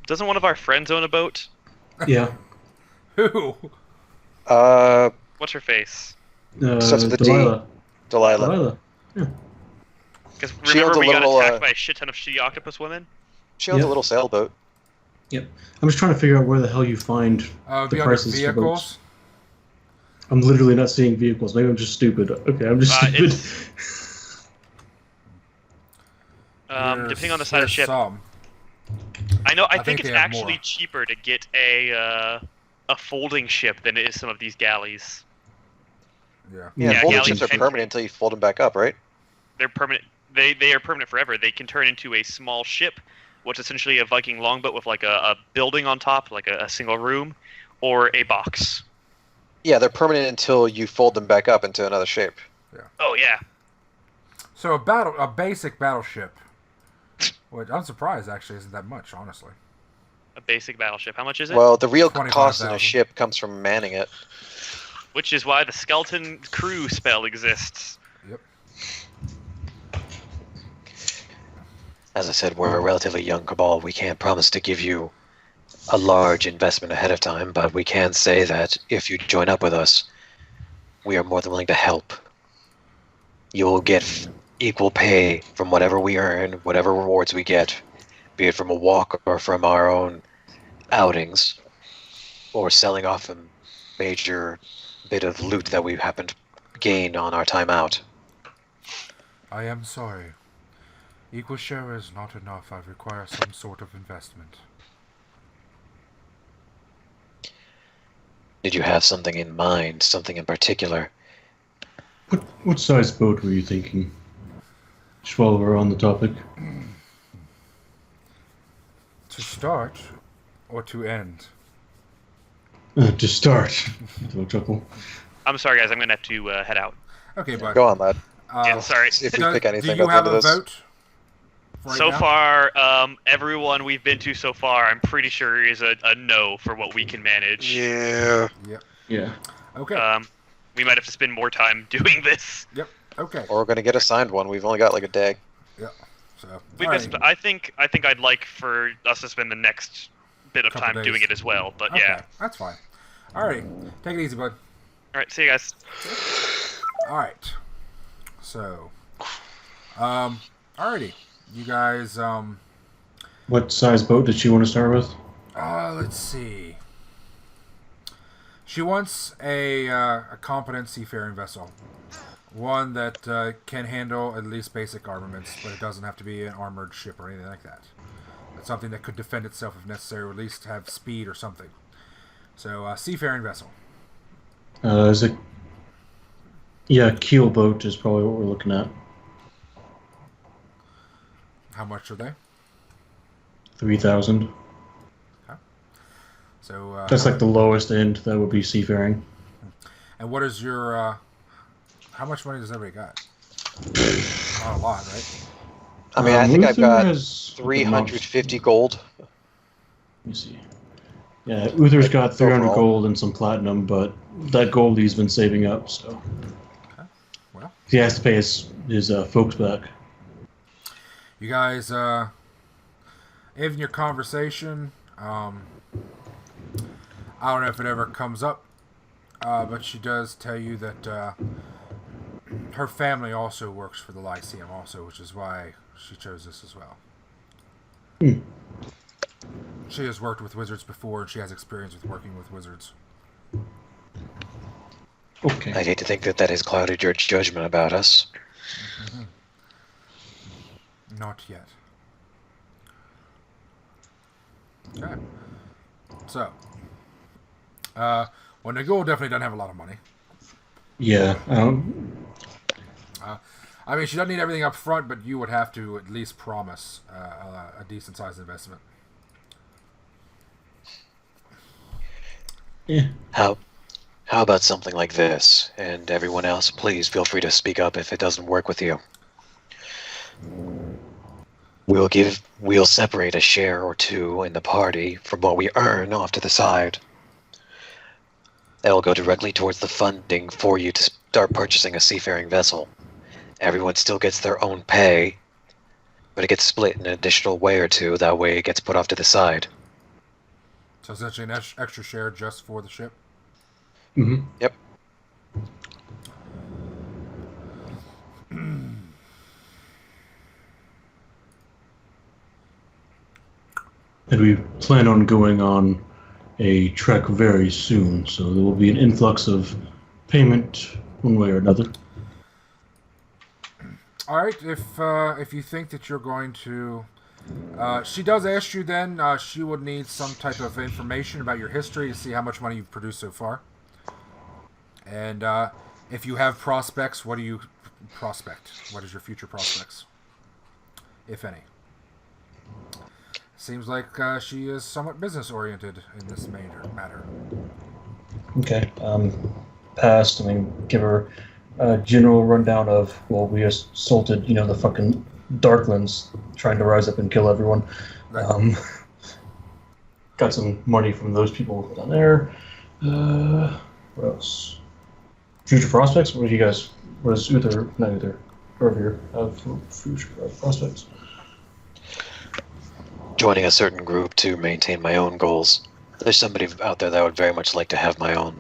Doesn't one of our friends own a boat? Yeah. Who? What's her face? Starts with a D. Delilah. Delilah. Yeah. Because She owns remember a we got little, attacked by a shit ton of shitty octopus women? She owns Yep. a little sailboat. Yep. I'm just trying to figure out where the hell you find It'd the be under prices for boats. vehicles. I'm literally not seeing vehicles. Maybe I'm just stupid. Okay, I'm just stupid. Depending on the size of ship. Some. I know. I I think think it's they have actually more. cheaper to get a folding ship than it is some of these galleys. Yeah. Yeah, Yeah, folding galleys ships are can- permanent until you fold them back up, right? They're permanent. They are permanent forever. They can turn into a small ship, which is essentially a Viking longboat with like a building on top, like a single room, or a box. Yeah, they're permanent until you fold them back up into another shape. Oh yeah. So a basic battleship, which I'm surprised actually isn't that much, honestly. A basic battleship. How much is it? Well, the real cost in a 25,000. ship comes from manning it. Which is why the skeleton crew spell exists. Yep. As I said, we're a relatively young cabal. We can't promise to give you a large investment ahead of time, but we can say that if you join up with us, we are more than willing to help. You will get equal pay from whatever we earn, whatever rewards we get, be it from a walk or from our own outings, or selling off a major bit of loot that we happen to gain on our time out. I am sorry. Equal share is not enough. I require some sort of investment. Did you have something in mind, something in particular? What size boat were you thinking? Just while we're on the topic. To start or to end? To start. To a chuckle. I'm sorry, guys. I'm gonna have to head out. Okay, bud. Go on, lad. Yeah, sorry. See if we Do pick anything you by the end have of a this. vote? Right So now? far, everyone we've been to so far, I'm pretty sure is a no for what we can manage. Yeah. Yep. Yeah. Okay. We might have to spend more time doing this. Yep. Okay. Or we're gonna get assigned one. We've only got like a day. Yep. So. We've alright. got, I think I'd like for us to spend the next bit of Couple time doing days. it as well. But Okay, yeah. that's fine. Alright. Take it easy, bud. All right. See you guys. Alright. So. Alrighty. You guys, What size boat did she want to start with? let's see. She wants a competent seafaring vessel. One that can handle at least basic armaments, but it doesn't have to be an armored ship or anything like that. But something that could defend itself if necessary, or at least have speed or something. So, seafaring vessel. Is it? Yeah, keel boat is probably what we're looking at. How much are they? 3,000. So, That's like the lowest end. That would be seafaring. And what is your, how much money does everybody got? Not a lot, right? I mean, I think I've got has 350 gold. Let me see. Yeah, Uther's got 300 Overall. gold and some platinum, but that gold he's been saving up, so Okay. Well, he has to pay his folks back. you guys, in your conversation, I don't know if it ever comes up, but she does tell you that her family also works for the Lyceum also, which is why she chose this as well. Hmm. She has worked with wizards before, and she has experience with working with wizards. Okay. I'd hate to think that has clouded your judgment about us. Not yet. Okay. So, well, Nagul definitely doesn't have a lot of money. Yeah. I mean, she doesn't need everything up front, but you would have to at least promise a decent-sized investment. Yeah. How about something like this? And everyone else, please feel free to speak up if it doesn't work with you. We'll separate a share or two in the party from what we earn off to the side. That'll go directly towards the funding for you to start purchasing a seafaring vessel. Everyone still gets their own pay, but it gets split in an additional way or two. That way it gets put off to the side. So essentially an extra share just for the ship? Mm-hmm. Yep. And we plan on going on a trek very soon, so there will be an influx of payment one way or another. All right, if you think that you're going to, she does ask you. Then she would need some type of information about your history to see how much money you've produced so far. And if you have prospects, what do you prospect? What is your future prospects, if any? Seems like she is somewhat business oriented in this matter. Okay. Past. I mean, give her a general rundown of, well, we assaulted, the fucking Darklands, trying to rise up and kill everyone. Right. Got some money from those people down there. What else? Future prospects? What does Uther, not Uther, Urvir have for future prospects? Joining a certain group to maintain my own goals. There's somebody out there that I would very much like to have my own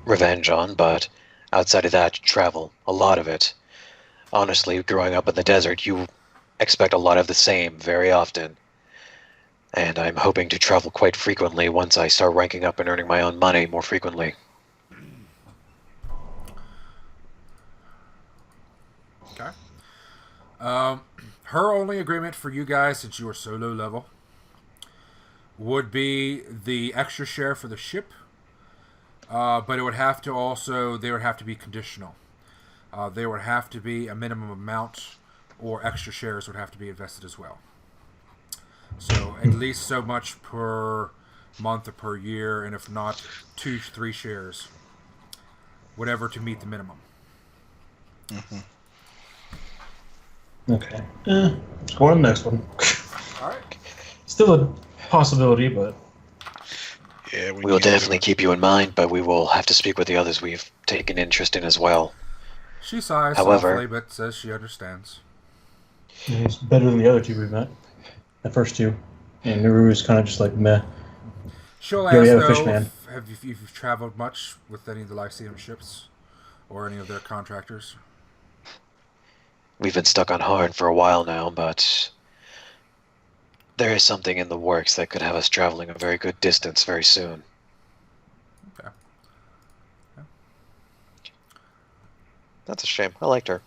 revenge on, but outside of that, travel. A lot of it. Honestly, growing up in the desert, you expect a lot of the same very often. And I'm hoping to travel quite frequently once I start ranking up and earning my own money more frequently. Okay. Her only agreement for you guys, since you are so low level, would be the extra share for the ship. But it would have to also, they would have to be conditional. there would have to be a minimum amount, or extra shares would have to be invested as well. So at least so much per month or per year, and if not, 2-3 shares, whatever to meet the minimum. Mm-hmm. Okay. Go on the next one. All right. Still a possibility, but... Yeah, we will definitely keep you in mind, but we will have to speak with the others we've taken interest in as well. She sighs However, softly, but says she understands. He's better than the other two we met. The first two. And Naru is kind of just like, meh. She'll You already ask, have a though, fish man. if you've traveled much with any of the Lyceum ships, or any of their contractors. We've been stuck on Harn for a while now, but there is something in the works that could have us traveling a very good distance very soon. Okay. Yeah. That's a shame. I liked her.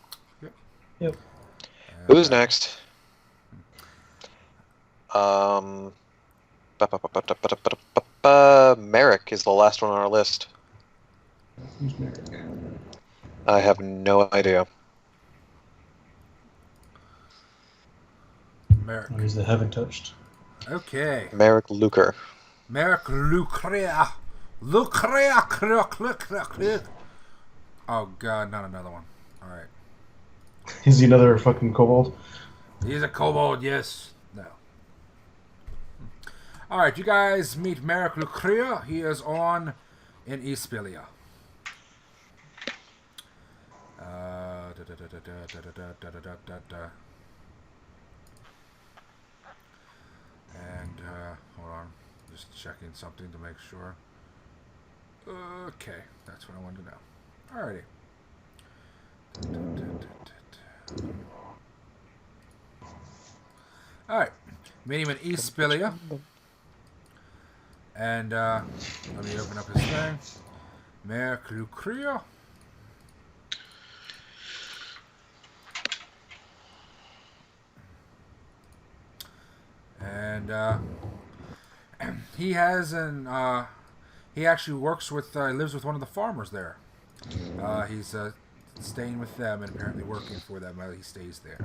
Yep. Who's next? Merrick is the last one on our list. Who's Merrick? I have no idea. Merrick. He's the haven't touched. Okay. Merrick Luker. Merrick Lucrea. Oh god, not another one. Alright. Is he another fucking kobold? He's a kobold, yes. No. Alright, you guys meet Merrick Lucrea. He is on in Eastphilia. And, hold on. Just checking something to make sure. Okay, that's what I wanted to know. Alrighty. Alright. Meet him in Eastphilia. And, let me open up his thing. Merrick Lucrea. And he has he actually works with, lives with one of the farmers there. He's staying with them and apparently working for them while he stays there.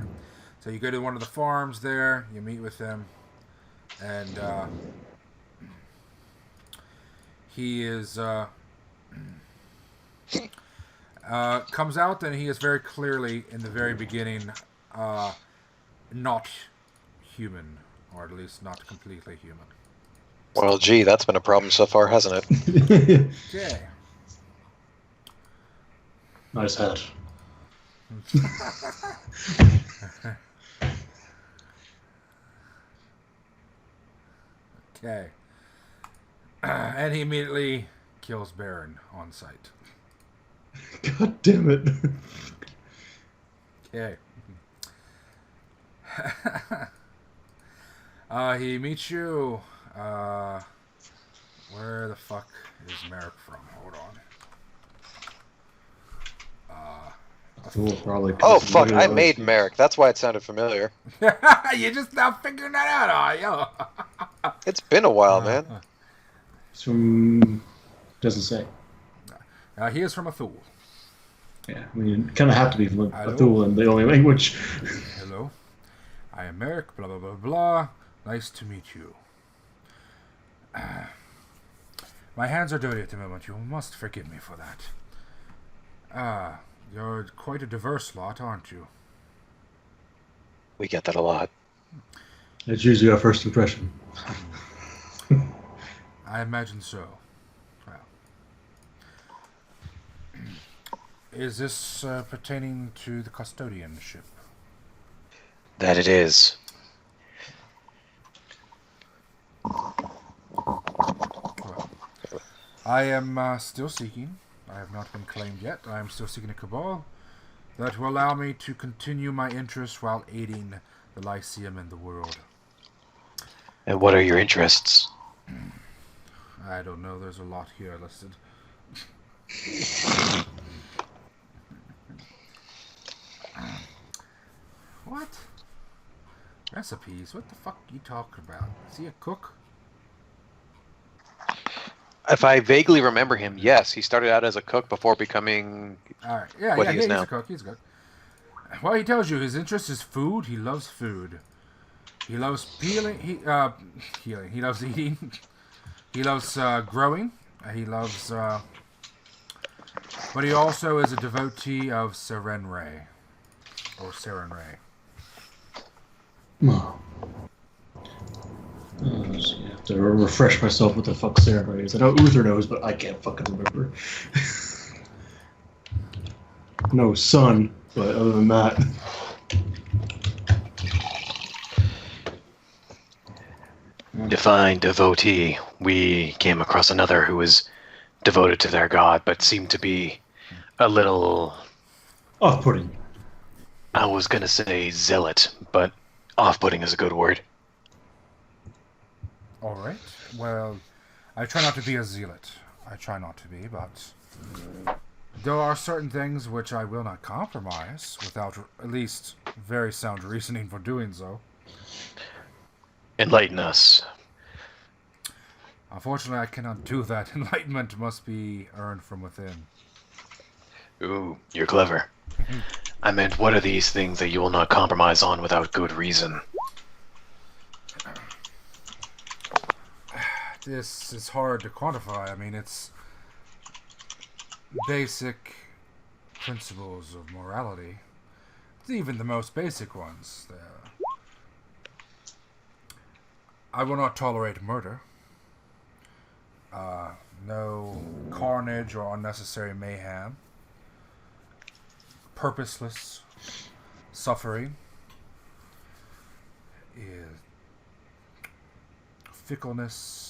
So you go to one of the farms there, you meet with him, and he is comes out, and he is very clearly in the very beginning not human. Or at least not completely human. Well, gee, that's been a problem so far, hasn't it? Okay. Nice hat. Okay. And he immediately kills Baron on sight. God damn it. Okay. He meets you. Where the fuck is Merrick from? Hold on. Probably. Oh, fuck, I made Merrick. That's why it sounded familiar. You just now figuring that out, are you? It's been a while, man. He's from... Doesn't say. He is from Athul. Yeah, I mean, you kind of have to be from Athul in the only language. Hello. I am Merrick, blah, blah, blah, blah. Nice to meet you. My hands are dirty at the moment. You must forgive me for that. You're quite a diverse lot, aren't you? We get that a lot. It's usually our first impression. I imagine so. Well. Is this pertaining to the custodian ship? That it is. Well, I am still seeking. I have not been claimed yet. I am still seeking a cabal that will allow me to continue my interests while aiding the Lyceum and the world. And what are your interests? I don't know. There's a lot here listed. What? Recipes? What the fuck are you talking about? Is he a cook? If I vaguely remember him, yes, he started out as a cook before becoming All right. Yeah, what he is he's now. a cook. He's good. Well, he tells you his interest is food. He loves food. He loves peeling. Healing. He loves eating. He loves growing. He loves. But he also is a devotee of Serenray. Or Serenray. Oh. I have to refresh myself with the fuck Serenray is. I know Uther knows, but I can't fucking remember. No, son, but other than that. Divine devotee. We came across another who was devoted to their god, but seemed to be a little... Off-putting. I was gonna say zealot, but off-putting is a good word. Alright. Well, I try not to be a zealot. I try not to be, but there are certain things which I will not compromise without at least very sound reasoning for doing so. Enlighten us. Unfortunately, I cannot do that. Enlightenment must be earned from within. Ooh, you're clever. I meant, what are these things that you will not compromise on without good reason? This is hard to quantify. I mean, it's basic principles of morality. It's even the most basic ones. I will not tolerate murder. No carnage or unnecessary mayhem. Purposeless suffering. Fickleness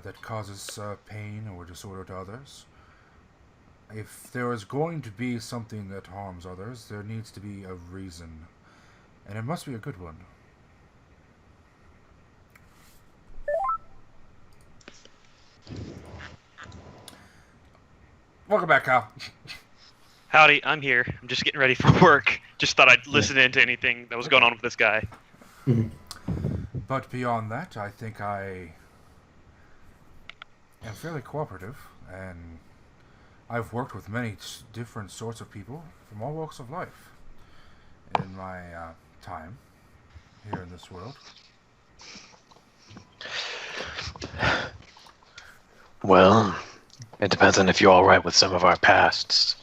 that causes pain or disorder to others. If there is going to be something that harms others, there needs to be a reason. And it must be a good one. Welcome back, Kyle. Howdy, I'm here. I'm just getting ready for work. Just thought I'd listen into anything that was going on with this guy. But beyond that, I think I am fairly cooperative, and I've worked with many different sorts of people from all walks of life in my time here in this world. Well, it depends on if you're all right with some of our pasts.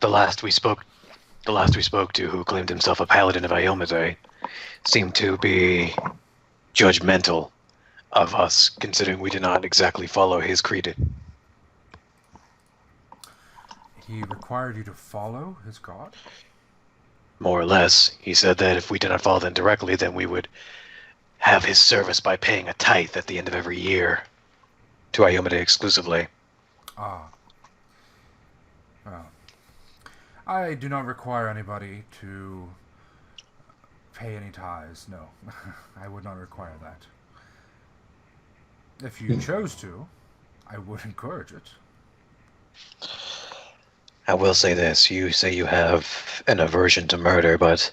The last we spoke to, who claimed himself a paladin of Iomade, seemed to be judgmental of us, considering we did not exactly follow his creed. He required you to follow his god? More or less. He said that if we did not follow them directly, then we would have his service by paying a tithe at the end of every year. To Iomade exclusively. Ah. Well, I do not require anybody to pay any tithes, no. I would not require that. If you chose to, I would encourage it. I will say this, you say you have an aversion to murder, but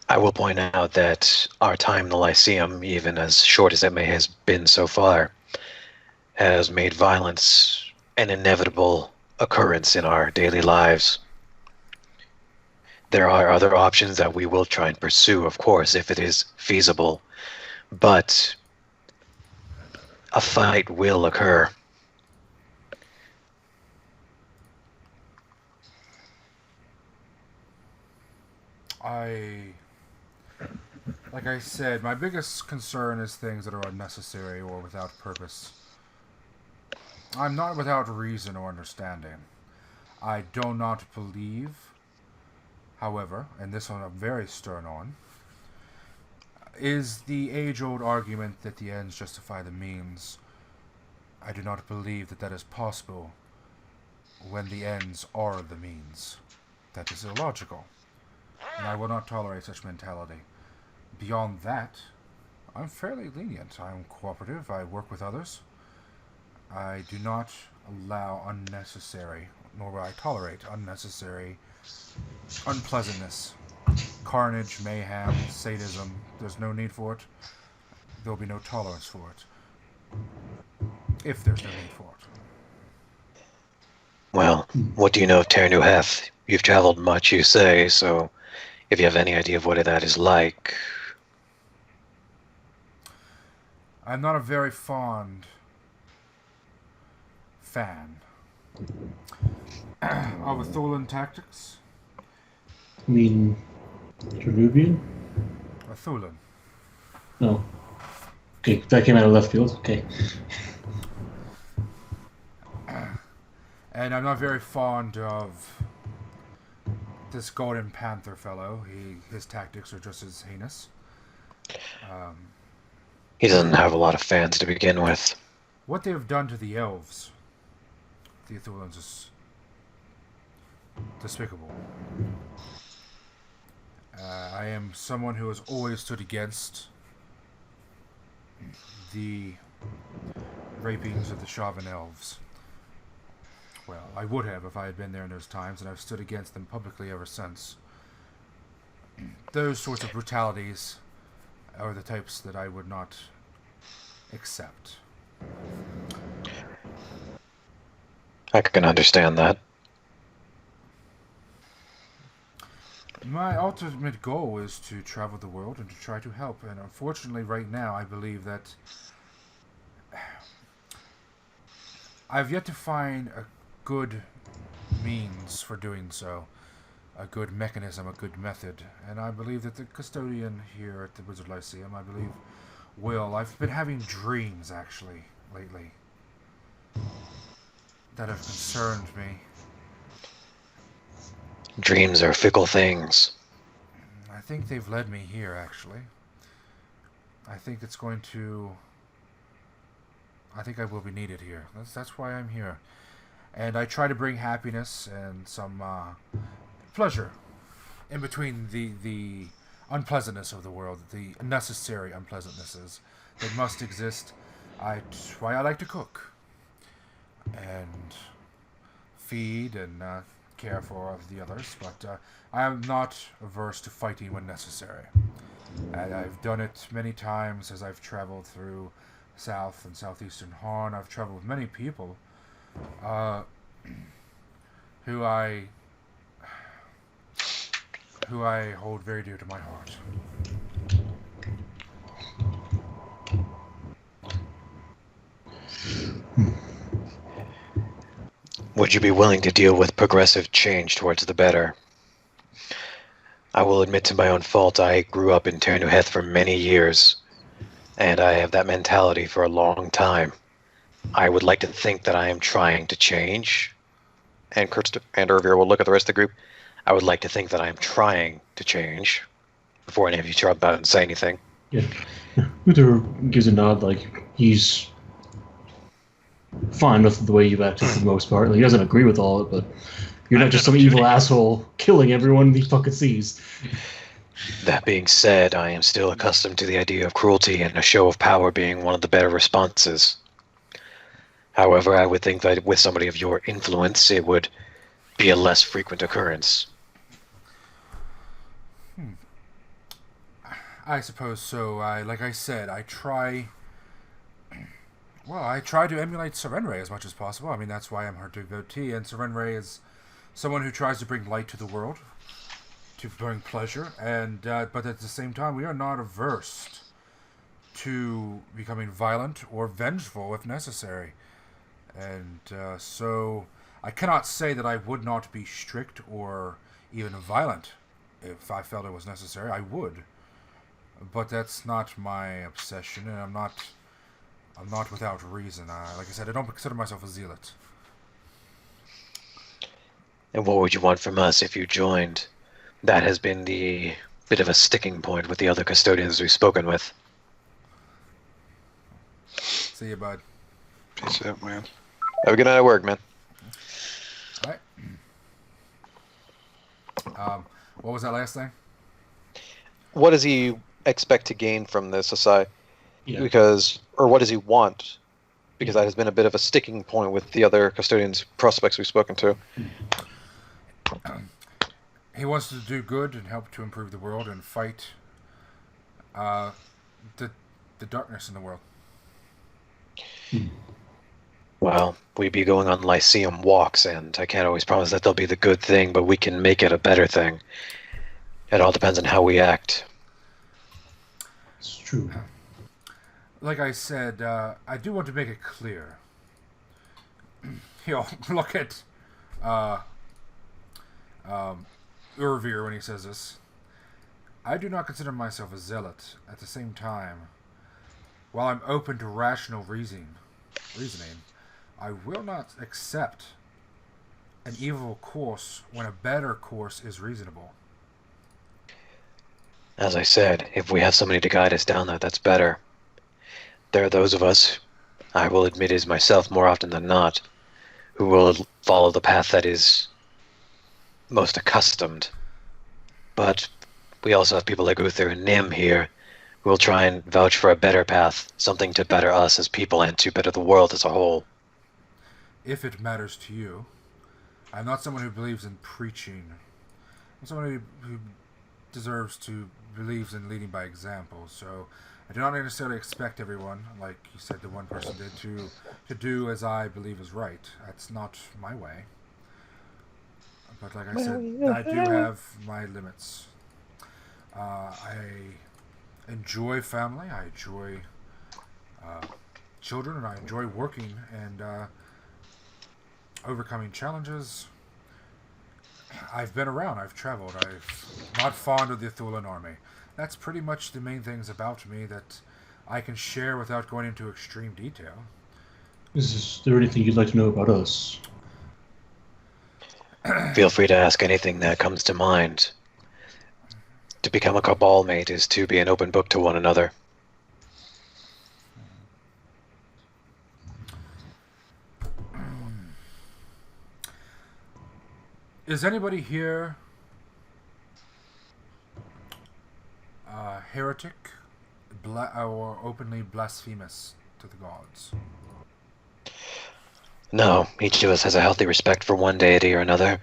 I will point out that our time in the Lyceum, even as short as it may have been so far, has made violence an inevitable occurrence in our daily lives. There are other options that we will try and pursue, of course, if it is feasible, but a fight will occur. Like I said, my biggest concern is things that are unnecessary or without purpose. I'm not without reason or understanding. I do not believe, however, and this one I'm very stern on, is the age-old argument that the ends justify the means. I do not believe that that is possible when the ends are the means. That is illogical, and I will not tolerate such mentality. Beyond that, I'm fairly lenient. I'm cooperative. I work with others. I do not allow unnecessary, nor will I tolerate unnecessary unpleasantness, carnage, mayhem, sadism. There's no need for it. There will be no tolerance for it. if there's no need for it. Well, what do you know of Ternuheth? You've traveled much, you say, so if you have any idea of what that is like... I'm not a very fond fan of Thulan tactics. I mean, Jerubian? Thulan. No. Okay, that came out of left field. Okay. And I'm not very fond of this Golden Panther fellow. His tactics are just as heinous. He doesn't have a lot of fans to begin with. What they have done to the elves, the Thulans, is despicable. I am someone who has always stood against the rapings of the Shavan elves. Well, I would have if I had been there in those times, and I've stood against them publicly ever since. Those sorts of brutalities are the types that I would not accept. I can understand that. My ultimate goal is to travel the world and to try to help, and unfortunately right now I believe that I've yet to find a good means for doing so, a good mechanism, a good method, and I believe that the custodian here at the Wizard Lyceum, I believe, will. I've been having dreams, actually, lately, that have concerned me. Dreams are fickle things. I think they've led me here, actually. I think it's going to... I think I will be needed here. That's why I'm here. And I try to bring happiness and some pleasure in between the unpleasantness of the world, the necessary unpleasantnesses that must exist. That's why I like to cook and feed and care for the others, but I am not averse to fighting when necessary. I've done it many times as I've traveled through South and Southeastern Harn. I've traveled with many people who I hold very dear to my heart. Would you be willing to deal with progressive change towards the better? I will admit to my own fault, I grew up in Ternuheth for many years, and I have that mentality for a long time. I would like to think that I am trying to change, and Urvir will look at the rest of the group. I would like to think that I am trying to change, before any of you jump out and say anything. Yeah. Uther gives a nod, like he's fine with the way you've acted for the most part. Like, he doesn't agree with all of it, but you're not just some evil asshole killing everyone he fucking sees. That being said, I am still accustomed to the idea of cruelty and a show of power being one of the better responses. However, I would think that with somebody of your influence, it would be a less frequent occurrence. I suppose so. Like I said, I try to emulate Serenray as much as possible. I mean, that's why I'm her devotee, and Serenray is someone who tries to bring light to the world, to bring pleasure, and but at the same time, we are not averse to becoming violent or vengeful if necessary. And so I cannot say that I would not be strict or even violent if I felt it was necessary. I would, but that's not my obsession, and I'm not without reason. Like I said, I don't consider myself a zealot. And what would you want from us if you joined? That has been the bit of a sticking point with the other custodians we've spoken with. See you, bud. Peace out, man. Have a good night at work, man. All right. What was that last thing? What does he expect to gain from this aside? Yeah. Or what does he want? Because that has been a bit of a sticking point with the other custodians prospects we've spoken to. He wants to do good and help to improve the world and fight the darkness in the world. Well, we be going on Lyceum walks, and I can't always promise that they'll be the good thing, but we can make it a better thing. It all depends on how we act. It's true. Like I said, I do want to make it clear. Look at Urvir when he says this. I do not consider myself a zealot. At the same time, while I'm open to rational reasoning, I will not accept an evil course when a better course is reasonable. As I said, if we have somebody to guide us down there, that's better. There are those of us, I will admit is myself more often than not, who will follow the path that is most accustomed. But we also have people like Uther and Nim here who will try and vouch for a better path, something to better us as people and to better the world as a whole. If it matters to you, I'm not someone who believes in preaching. I'm someone who believes in leading by example. So I do not necessarily expect everyone, like you said the one person did, to do as I believe is right. That's not my way. But like I said, I do have my limits. I enjoy family, I enjoy children, and I enjoy working and overcoming challenges. I've been around, I've traveled, I'm not fond of the Thulan army. That's pretty much the main things about me that I can share without going into extreme detail. Is there anything you'd like to know about us? Feel free to ask anything that comes to mind. To become a cabal mate is to be an open book to one another. Is anybody here heretic or openly blasphemous to the gods? No, each of us has a healthy respect for one deity or another.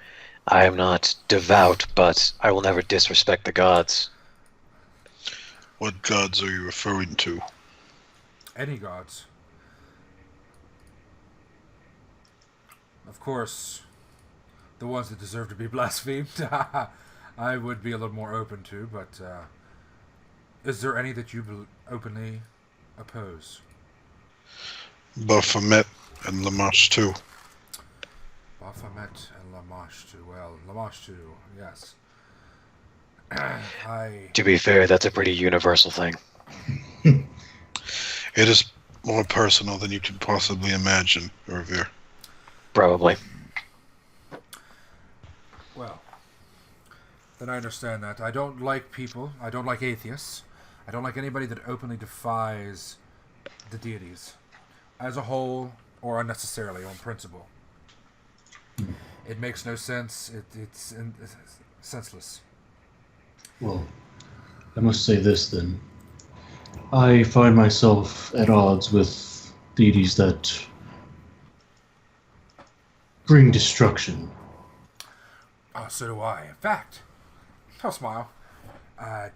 I am not devout, but I will never disrespect the gods. What gods are you referring to? Any gods. Of course, the ones that deserve to be blasphemed, I would be a little more open to, but is there any that you openly oppose? Baphomet and Lamash too. Baphomet and Lamash too. Well, Lamash too, yes. To be fair, that's a pretty universal thing. It is more personal than you can possibly imagine, Urvir. Probably. Well, then I understand that. I don't like people. I don't like atheists. I don't like anybody that openly defies the deities as a whole or unnecessarily on principle. It makes no sense. It's senseless. Well, I must say this then. I find myself at odds with deities that bring destruction. Oh, so do I. In fact, I'll smile. I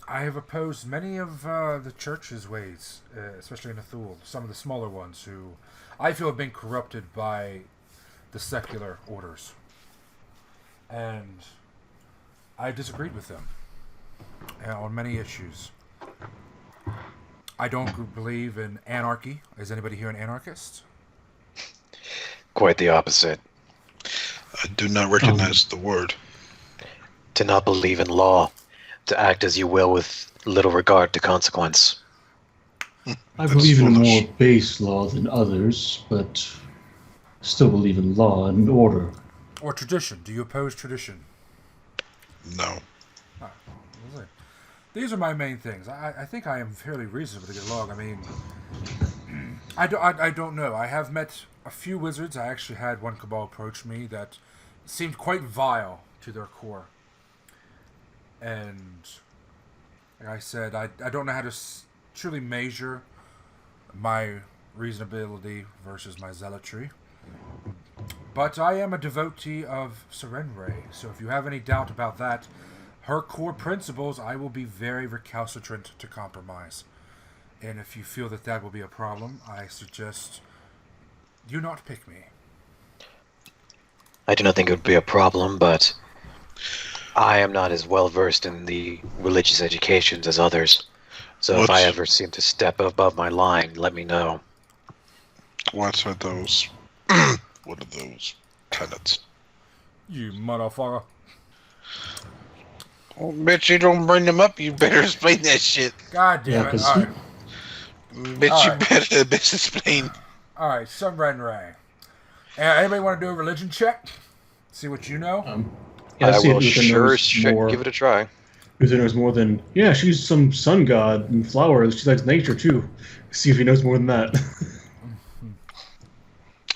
have opposed many of the church's ways, especially in Athul. Some of the smaller ones who I feel have been corrupted by the secular orders. And I disagreed with them on many issues. I don't believe in anarchy. Is anybody here an anarchist? Quite the opposite. I do not recognize the word. To not believe in law. To act as you will with little regard to consequence. I believe in a more base law than others, but still believe in law and order. Or tradition. Do you oppose tradition? No. These are my main things. I think I am fairly reasonable to get along. I mean, I don't know. I have met a few wizards. I actually had one cabal approach me that seemed quite vile to their core. And like I said, I don't know how to truly measure my reasonability versus my zealotry. But I am a devotee of Serenray, so if you have any doubt about that, her core principles, I will be very recalcitrant to compromise. And if you feel that that will be a problem, I suggest Do not pick me. I do not think it would be a problem, but I am not as well versed in the religious educations as others. So if I ever seem to step above my line, let me know. What are those? What are those tenets? You motherfucker. Oh, bitch, you don't bring them up, you better explain that shit. God damn it. Alright. Bitch, you better explain. Alright, Sunrenray. Anybody want to do a religion check? See what you know? Yeah, I see will if Uther knows give it a try. Uther knows more than... Yeah, she's some sun god and flowers. She likes nature, too. See if he knows more than that.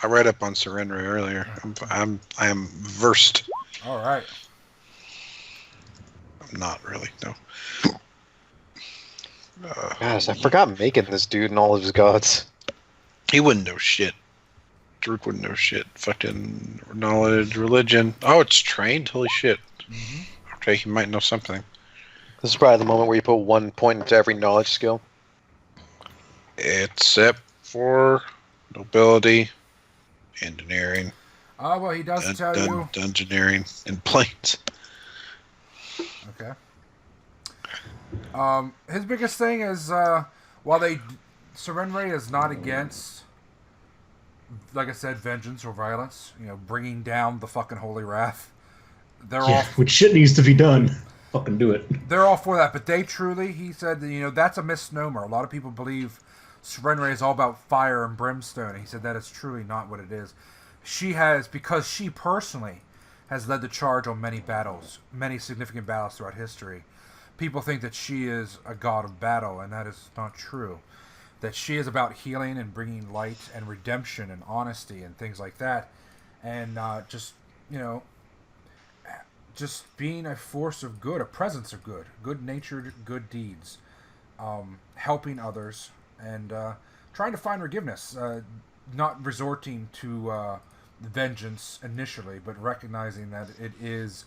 I read up on Surrender earlier. I am versed. Alright. I'm not really, no. Gosh, I forgot making this dude and all of his gods. He wouldn't know shit. Jerruk wouldn't know shit. Fucking knowledge, religion. Oh, it's trained? Holy shit. Mm-hmm. Okay, he might know something. This is probably the moment where you put 1 point into every knowledge skill. Except for nobility, engineering. Oh, well, he does tell you. Dungeoneering and planes. Okay. His biggest thing is, while Surrender is not against, like I said, vengeance or violence, bringing down the fucking holy wrath. Which shit needs to be done. Fucking do it. They're all for that, but he said, that's a misnomer. A lot of people believe Surrender is all about fire and brimstone. And he said that is truly not what it is. Because she personally has led the charge on many battles, many significant battles throughout history. People think that she is a god of battle, and that is not true. That she is about healing and bringing light and redemption and honesty and things like that. And just being a force of good, a presence of good-natured, good deeds. Helping others and trying to find forgiveness. Not resorting to vengeance initially, but recognizing that it is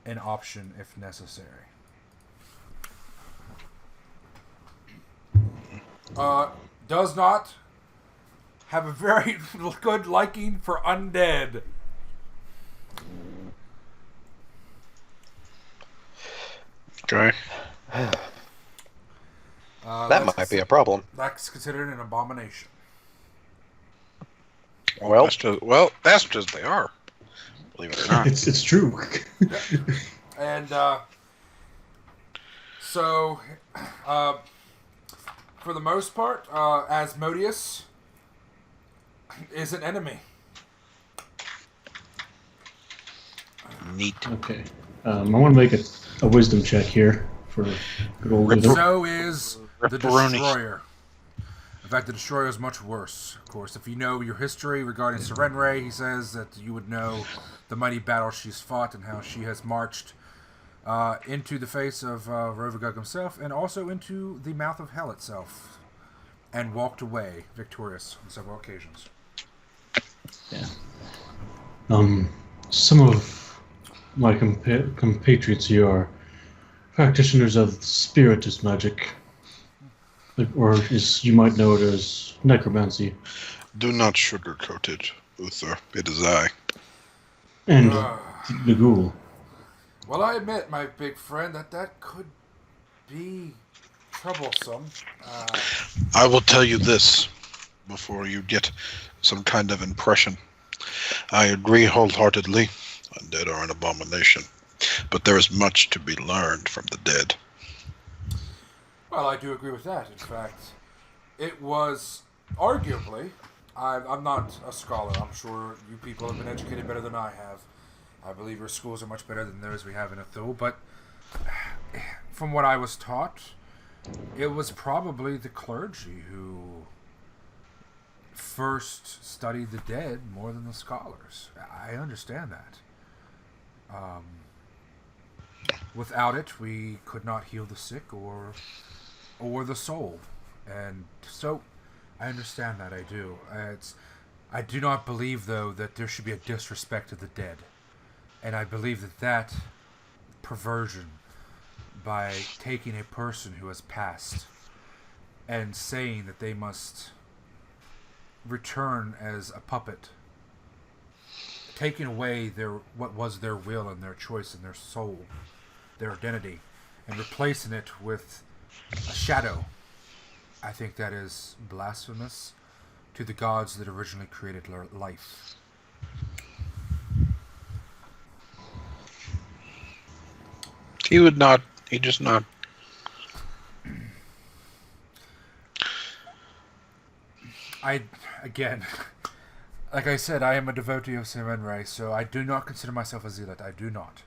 an option if necessary. Does not have a very good liking for undead. Okay. That might be a problem. That's considered an abomination. Well, that's just they are. Believe it or not. It's true. And so, for the most part, Asmodeus is an enemy. Neat. Okay. I want to make a wisdom check here for good old Uther. So is the Ripperoni. Destroyer. In fact, the Destroyer is much worse. Of course, if you know your history regarding Surrender, he says that you would know the mighty battle she's fought and how she has marched into the face of Rovagug himself and also into the mouth of hell itself and walked away victorious on several occasions. Yeah. Some of my compatriots here are practitioners of spiritist magic, or as you might know it as necromancy. Do not sugarcoat it, Uther. It is I. And the ghoul. Well, I admit, my big friend, that could be troublesome. I will tell you this before you get some kind of impression. I agree wholeheartedly. Undead are an abomination. But there is much to be learned from the dead. Well, I do agree with that. In fact, it was arguably... I'm not a scholar. I'm sure you people have been educated better than I have. I believe your schools are much better than those we have in Ithil. But from what I was taught, it was probably the clergy who first studied the dead more than the scholars. I understand that. Without it, we could not heal the sick or the soul. And so, I understand that, I do. I do not believe, though, that there should be a disrespect to the dead. And I believe that perversion, by taking a person who has passed and saying that they must return as a puppet, taking away what was their will and their choice and their soul, their identity, and replacing it with a shadow. I think that is blasphemous to the gods that originally created life. He would not. He just not. Again, like I said, I am a devotee of Serenre, so I do not consider myself a zealot. I do not.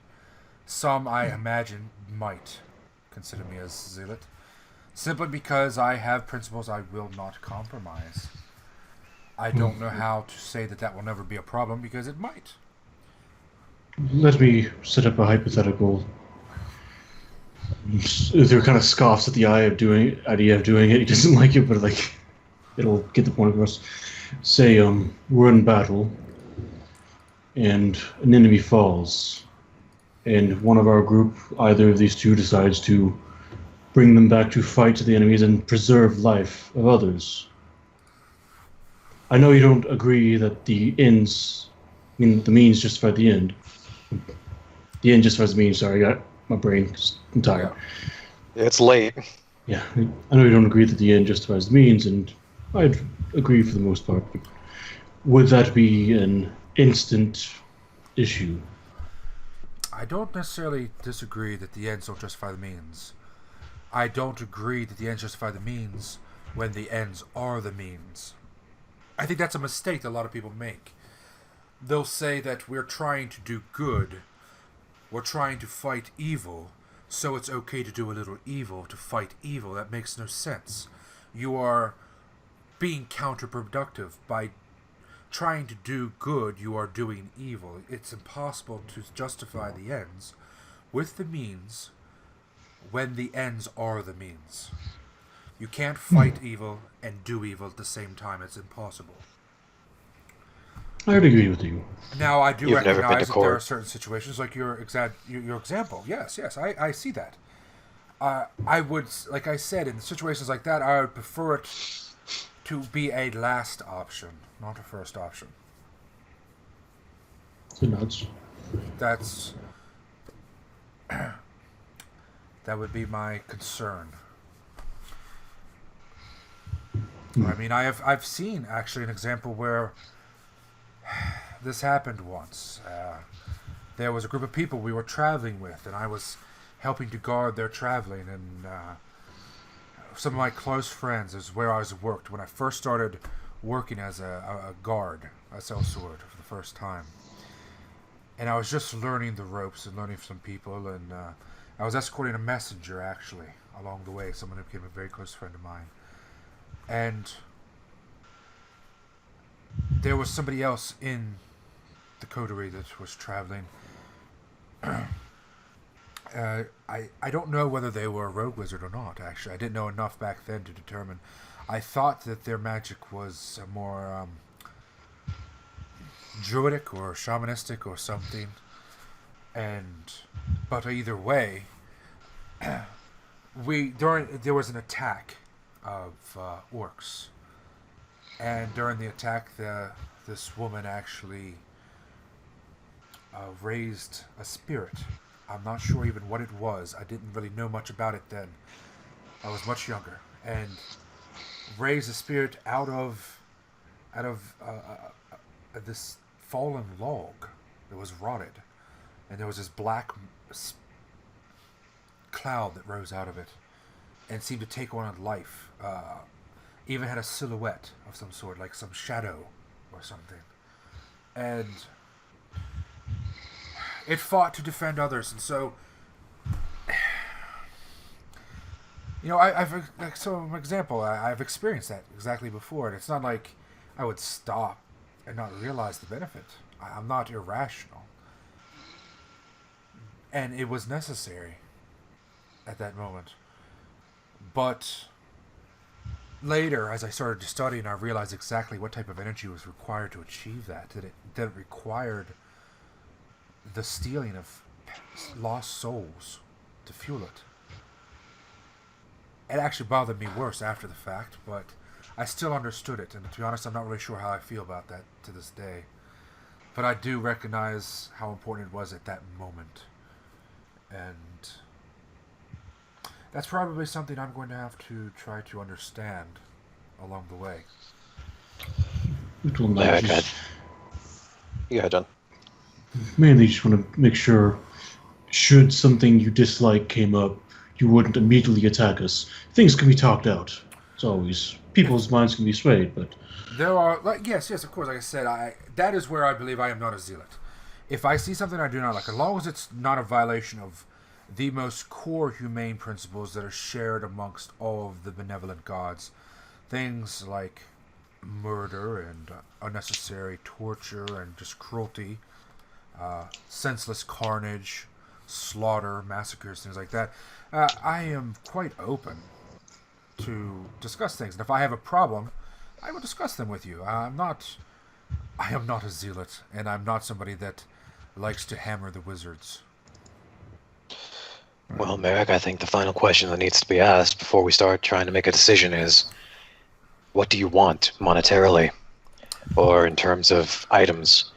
Some, I imagine, might consider me as zealot, simply because I have principles I will not compromise. I don't know how to say that will never be a problem, because it might. Let me set up a hypothetical. Uther kind of scoffs at the idea of doing it. He doesn't like it, but like, it'll get the point across. Say, we're in battle, and an enemy falls, and one of our group, either of these two, decides to bring them back to fight the enemies and preserve life of others. I know you don't agree that the means justify the end. The end justifies the means. Sorry, I got my brain I'm tired. It's late. Yeah, I know you don't agree that the end justifies the means, and I'd agree for the most part, but would that be an instant issue? I don't necessarily disagree that the ends don't justify the means. I don't agree that the ends justify the means when the ends are the means. I think that's a mistake that a lot of people make. They'll say that we're trying to do good, we're trying to fight evil, so it's okay to do a little evil to fight evil. That makes no sense. You are being counterproductive. By trying to do good, you are doing evil. It's impossible to justify the ends with the means when the ends are the means. You can't fight evil and do evil at the same time. It's impossible. I would agree with you. Now, I do You've never been to recognize that there court. are certain situations, like your example. Yes, I see that. I would, like I said, in situations like that, I would prefer it to be a last option, not a first option. Good nods. That would be my concern. I mean, I've seen actually an example where this happened once. There was a group of people we were traveling with, and I was helping to guard their traveling, and some of my close friends is where I was worked when I first started working as a guard, a sellsword, for the first time. And I was just learning the ropes and learning from some people, and I was escorting a messenger, actually, along the way, someone who became a very close friend of mine. And there was somebody else in the coterie that was traveling. I don't know whether they were a rogue wizard or not, actually. I didn't know enough back then to determine. I thought that their magic was more druidic or shamanistic or something. But either way, there was an attack of orcs. And during the attack, this woman actually raised a spirit. I'm not sure even what it was. I didn't really know much about it then. I was much younger. And raised a spirit out of this fallen log that was rotted. And there was this black cloud that rose out of it and seemed to take on life. Even had a silhouette of some sort, like some shadow or something. And it fought to defend others, and so, you know, for example, I've experienced that exactly before, and it's not like I would stop and not realize the benefit. I'm not irrational. And it was necessary at that moment. But later, as I started to study, and I realized exactly what type of energy was required to achieve that it required the stealing of lost souls to fuel it. It actually bothered me worse after the fact, but I still understood it, and to be honest, I'm not really sure how I feel about that to this day. But I do recognize how important it was at that moment. And that's probably something I'm going to have to try to understand along the way. Very good. You go, John. Mainly just want to make sure, should something you dislike came up, you wouldn't immediately attack us. Things can be talked out. It's always, people's minds can be swayed, but... There are, yes, of course, like I said, that is where I believe I am not a zealot. If I see something I do not like, as long as it's not a violation of the most core humane principles that are shared amongst all of the benevolent gods, things like murder and unnecessary torture and just cruelty, senseless carnage, slaughter, massacres, things like that, I am quite open to discuss things. And if I have a problem, I will discuss them with you. I am not a zealot, and I'm not somebody that likes to hammer the wizards. Well, Merrick, I think the final question that needs to be asked before we start trying to make a decision is, what do you want monetarily, or in terms of items?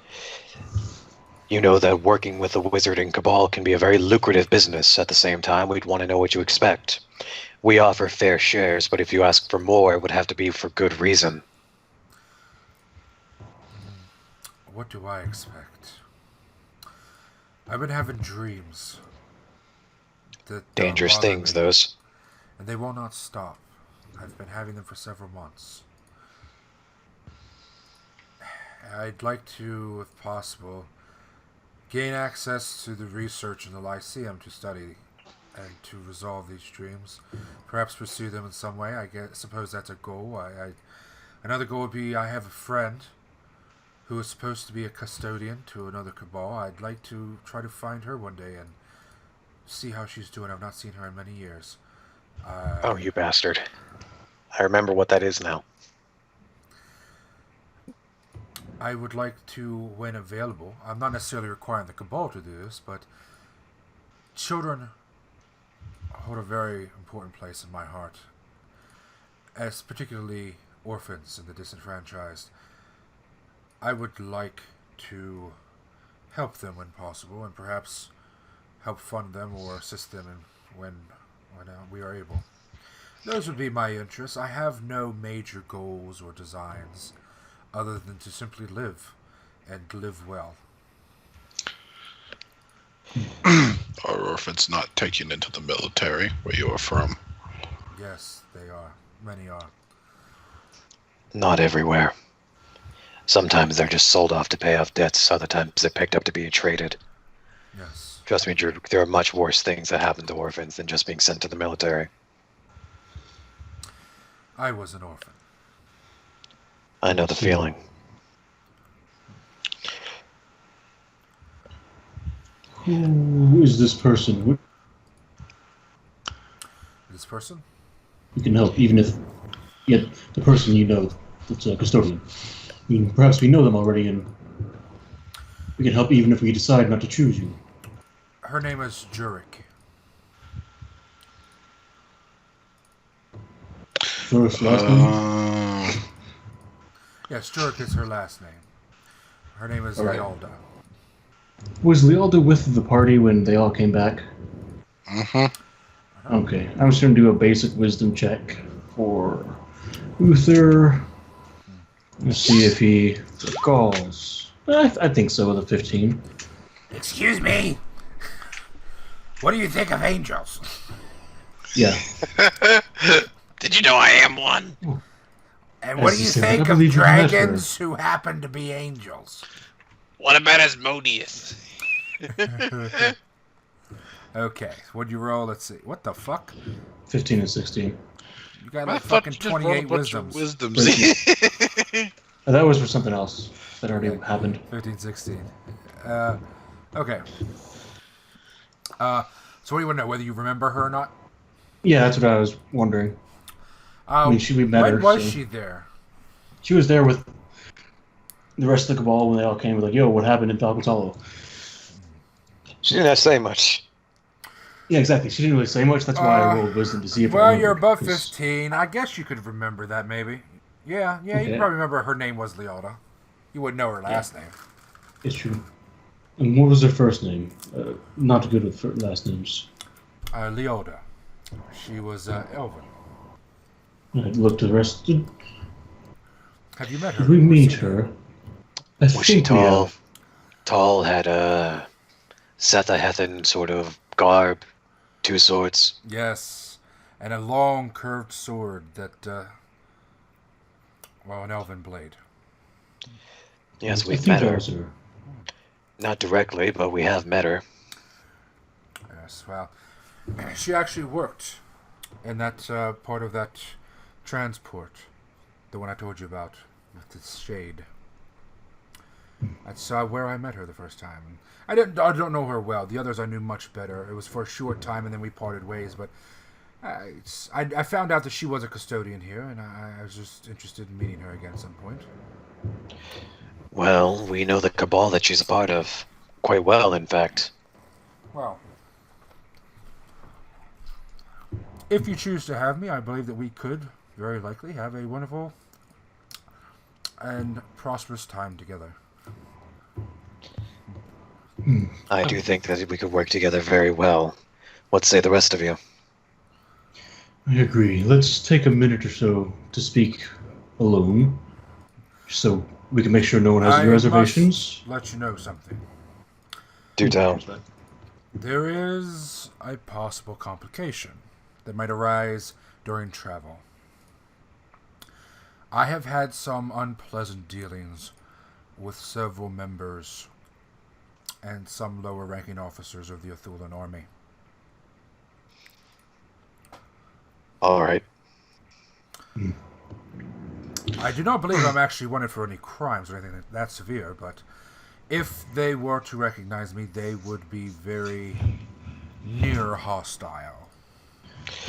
You know that working with a wizard in Cabal can be a very lucrative business. At the same time, we'd want to know what you expect. We offer fair shares, but if you ask for more, it would have to be for good reason. What do I expect? I've been having dreams. Dangerous things, those. And they will not stop. I've been having them for several months. I'd like to, if possible, gain access to the research in the Lyceum to study and to resolve these dreams. Perhaps pursue them in some way. Suppose that's a goal. Another goal would be, I have a friend who is supposed to be a custodian to another cabal. I'd like to try to find her one day and see how she's doing. I've not seen her in many years. Oh, you bastard. I remember what that is now. I would like to, when available, I'm not necessarily requiring the cabal to do this, but children hold a very important place in my heart, as particularly orphans and the disenfranchised. I would like to help them when possible, and perhaps help fund them or assist them when we are able. Those would be my interests. I have no major goals or designs other than to simply live and live well. Are orphans not taken into the military where you are from? Yes, they are. Many are. Not everywhere. Sometimes they're just sold off to pay off debts. Other times they're picked up to be traded. Yes. Trust me, Jerruk, there are much worse things that happen to orphans than just being sent to the military. I was an orphan. I know the feeling. Who is this person? This person? We can help, even if yet the person you know, that's a custodian. I mean, perhaps we know them already, and we can help even if we decide not to choose you. Her name is Jerruk. First, last name? Yes, Jerruk is her last name. Her name is Lealda. Was Lealda with the party when they all came back? Mm-hmm. Okay, I'm just going to do a basic wisdom check for Uther. Let's see if he recalls. I think so, with a 15. Excuse me? What do you think of angels? Yeah. Did you know I am one? And what As do you you said, think I of believe you met dragons who happen to be angels? What about Asmodeus? Okay, what'd you roll? Let's see. What the fuck? 15 and 16. You got I like thought fucking you just rolled a 28 bunch of wisdoms. wisdoms. That was for something else that already happened. 15, 16. Okay. So what do you want to know? Whether you remember her or not? Yeah, that's what I was wondering. I mean, we met her. When was so- she there? She was there with the rest of the cabal when they all came. Like, yo, what happened in Falcon's Hollow? She didn't have to say much. Yeah, exactly. She didn't really say much. That's why I rolled wisdom to see if I Well, remembered, you're above 'cause- 15. I guess you could remember that, maybe. Yeah, you Okay. probably remember her name was Leota. You wouldn't know her last name. It's true. And what was her first name? Not good with last names. Leota. She was Elven. I'd look to the rest. Have you met her? Did we or meet seen her? Was she think we tall? have. Tall, had a Sethahethan sort of garb, 2 swords. Yes, and a long curved sword that, an elven blade. Yes, I we've think met that her. was her. Not directly, but we have met her. Yes, well, she actually worked in that part of that transport, the one I told you about with the shade. That's where I met her the first time. I don't know her well. The others I knew much better. It was for a short time, and then we parted ways. But I found out that she was a custodian here, and I was just interested in meeting her again at some point. Well, we know the cabal that she's a part of. Quite well, in fact. Well, if you choose to have me, I believe that we could very likely have a wonderful and prosperous time together. I do think that we could work together very well. What say the rest of you? I agree. Let's take a minute or so to speak alone, so we can make sure no one has any reservations. Must let you know something. Do tell. There is a possible complication that might arise during travel. I have had some unpleasant dealings with several members and some lower-ranking officers of the Uthulan army. All right. I do not believe I'm actually wanted for any crimes or anything that severe, but if they were to recognize me, they would be very near hostile.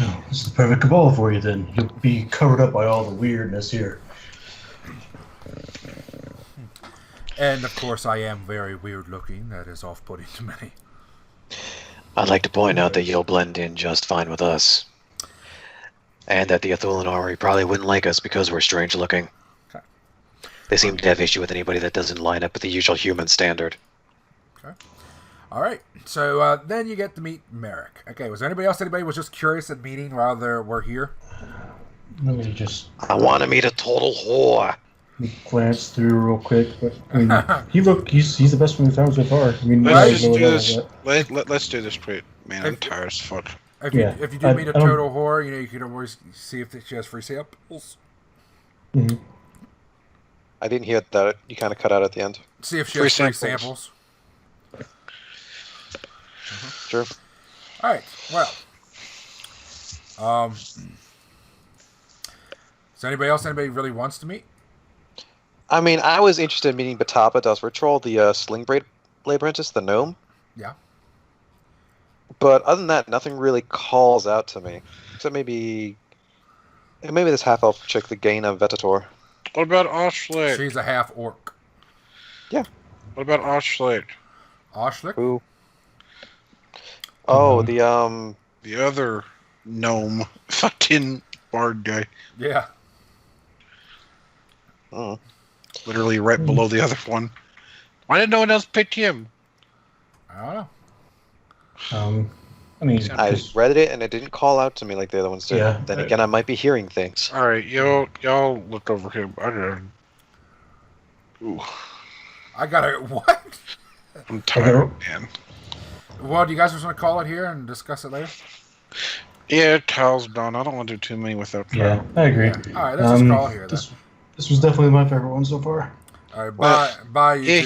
Oh, this is the perfect cabal for you, then. You'll be covered up by all the weirdness here. And, of course, I am very weird-looking. That is off-putting to many. I'd like to point out that you'll blend in just fine with us. And that the Uthulan army probably wouldn't like us because we're strange-looking. Okay. They seem to have issue with anybody that doesn't line up with the usual human standard. Okay. All right. So then you get to meet Merrick. Okay. Was there anybody was just curious at meeting while we're here? Let me just I want to meet a total whore. glance through real quick. But, I mean, he's the best one we found so far. I mean, Let's you just guys do really this. know that. Let's do this quick. Man, I'm tired as fuck. If Yeah. you do meet a total whore, you could always see if she has free samples. Mhm. I didn't hear that. You kind of cut out at the end. See if she Free has free samples. samples. Sure. All right. Well. Is anybody really wants to meet? I mean, I was interested in meeting Batapa Das Ritual, the sling blade apprentice, the gnome. Yeah. But other than that, nothing really calls out to me. Except maybe this half-elf chick, the Gaina Vetator. What about Oshlick? She's a half orc. Yeah. What about Oshlick? Oshlick? Who? Oh, the The other gnome, fucking bard guy. Yeah. Mm. Literally right below the other one. Why did no one else pick him? I don't know. I mean, I read it and it didn't call out to me like the other ones did. Yeah. Then again, I might be hearing things. All right, y'all look over him. I don't. Ooh, I gotta. What? I'm tired, man. Well, do you guys just want to call it here and discuss it later? Yeah, Tal's done. I don't want to do too many without Tal. yeah, I agree. Yeah. All right, let's just call it here then. This was definitely my favorite one so far. All right, bye, you.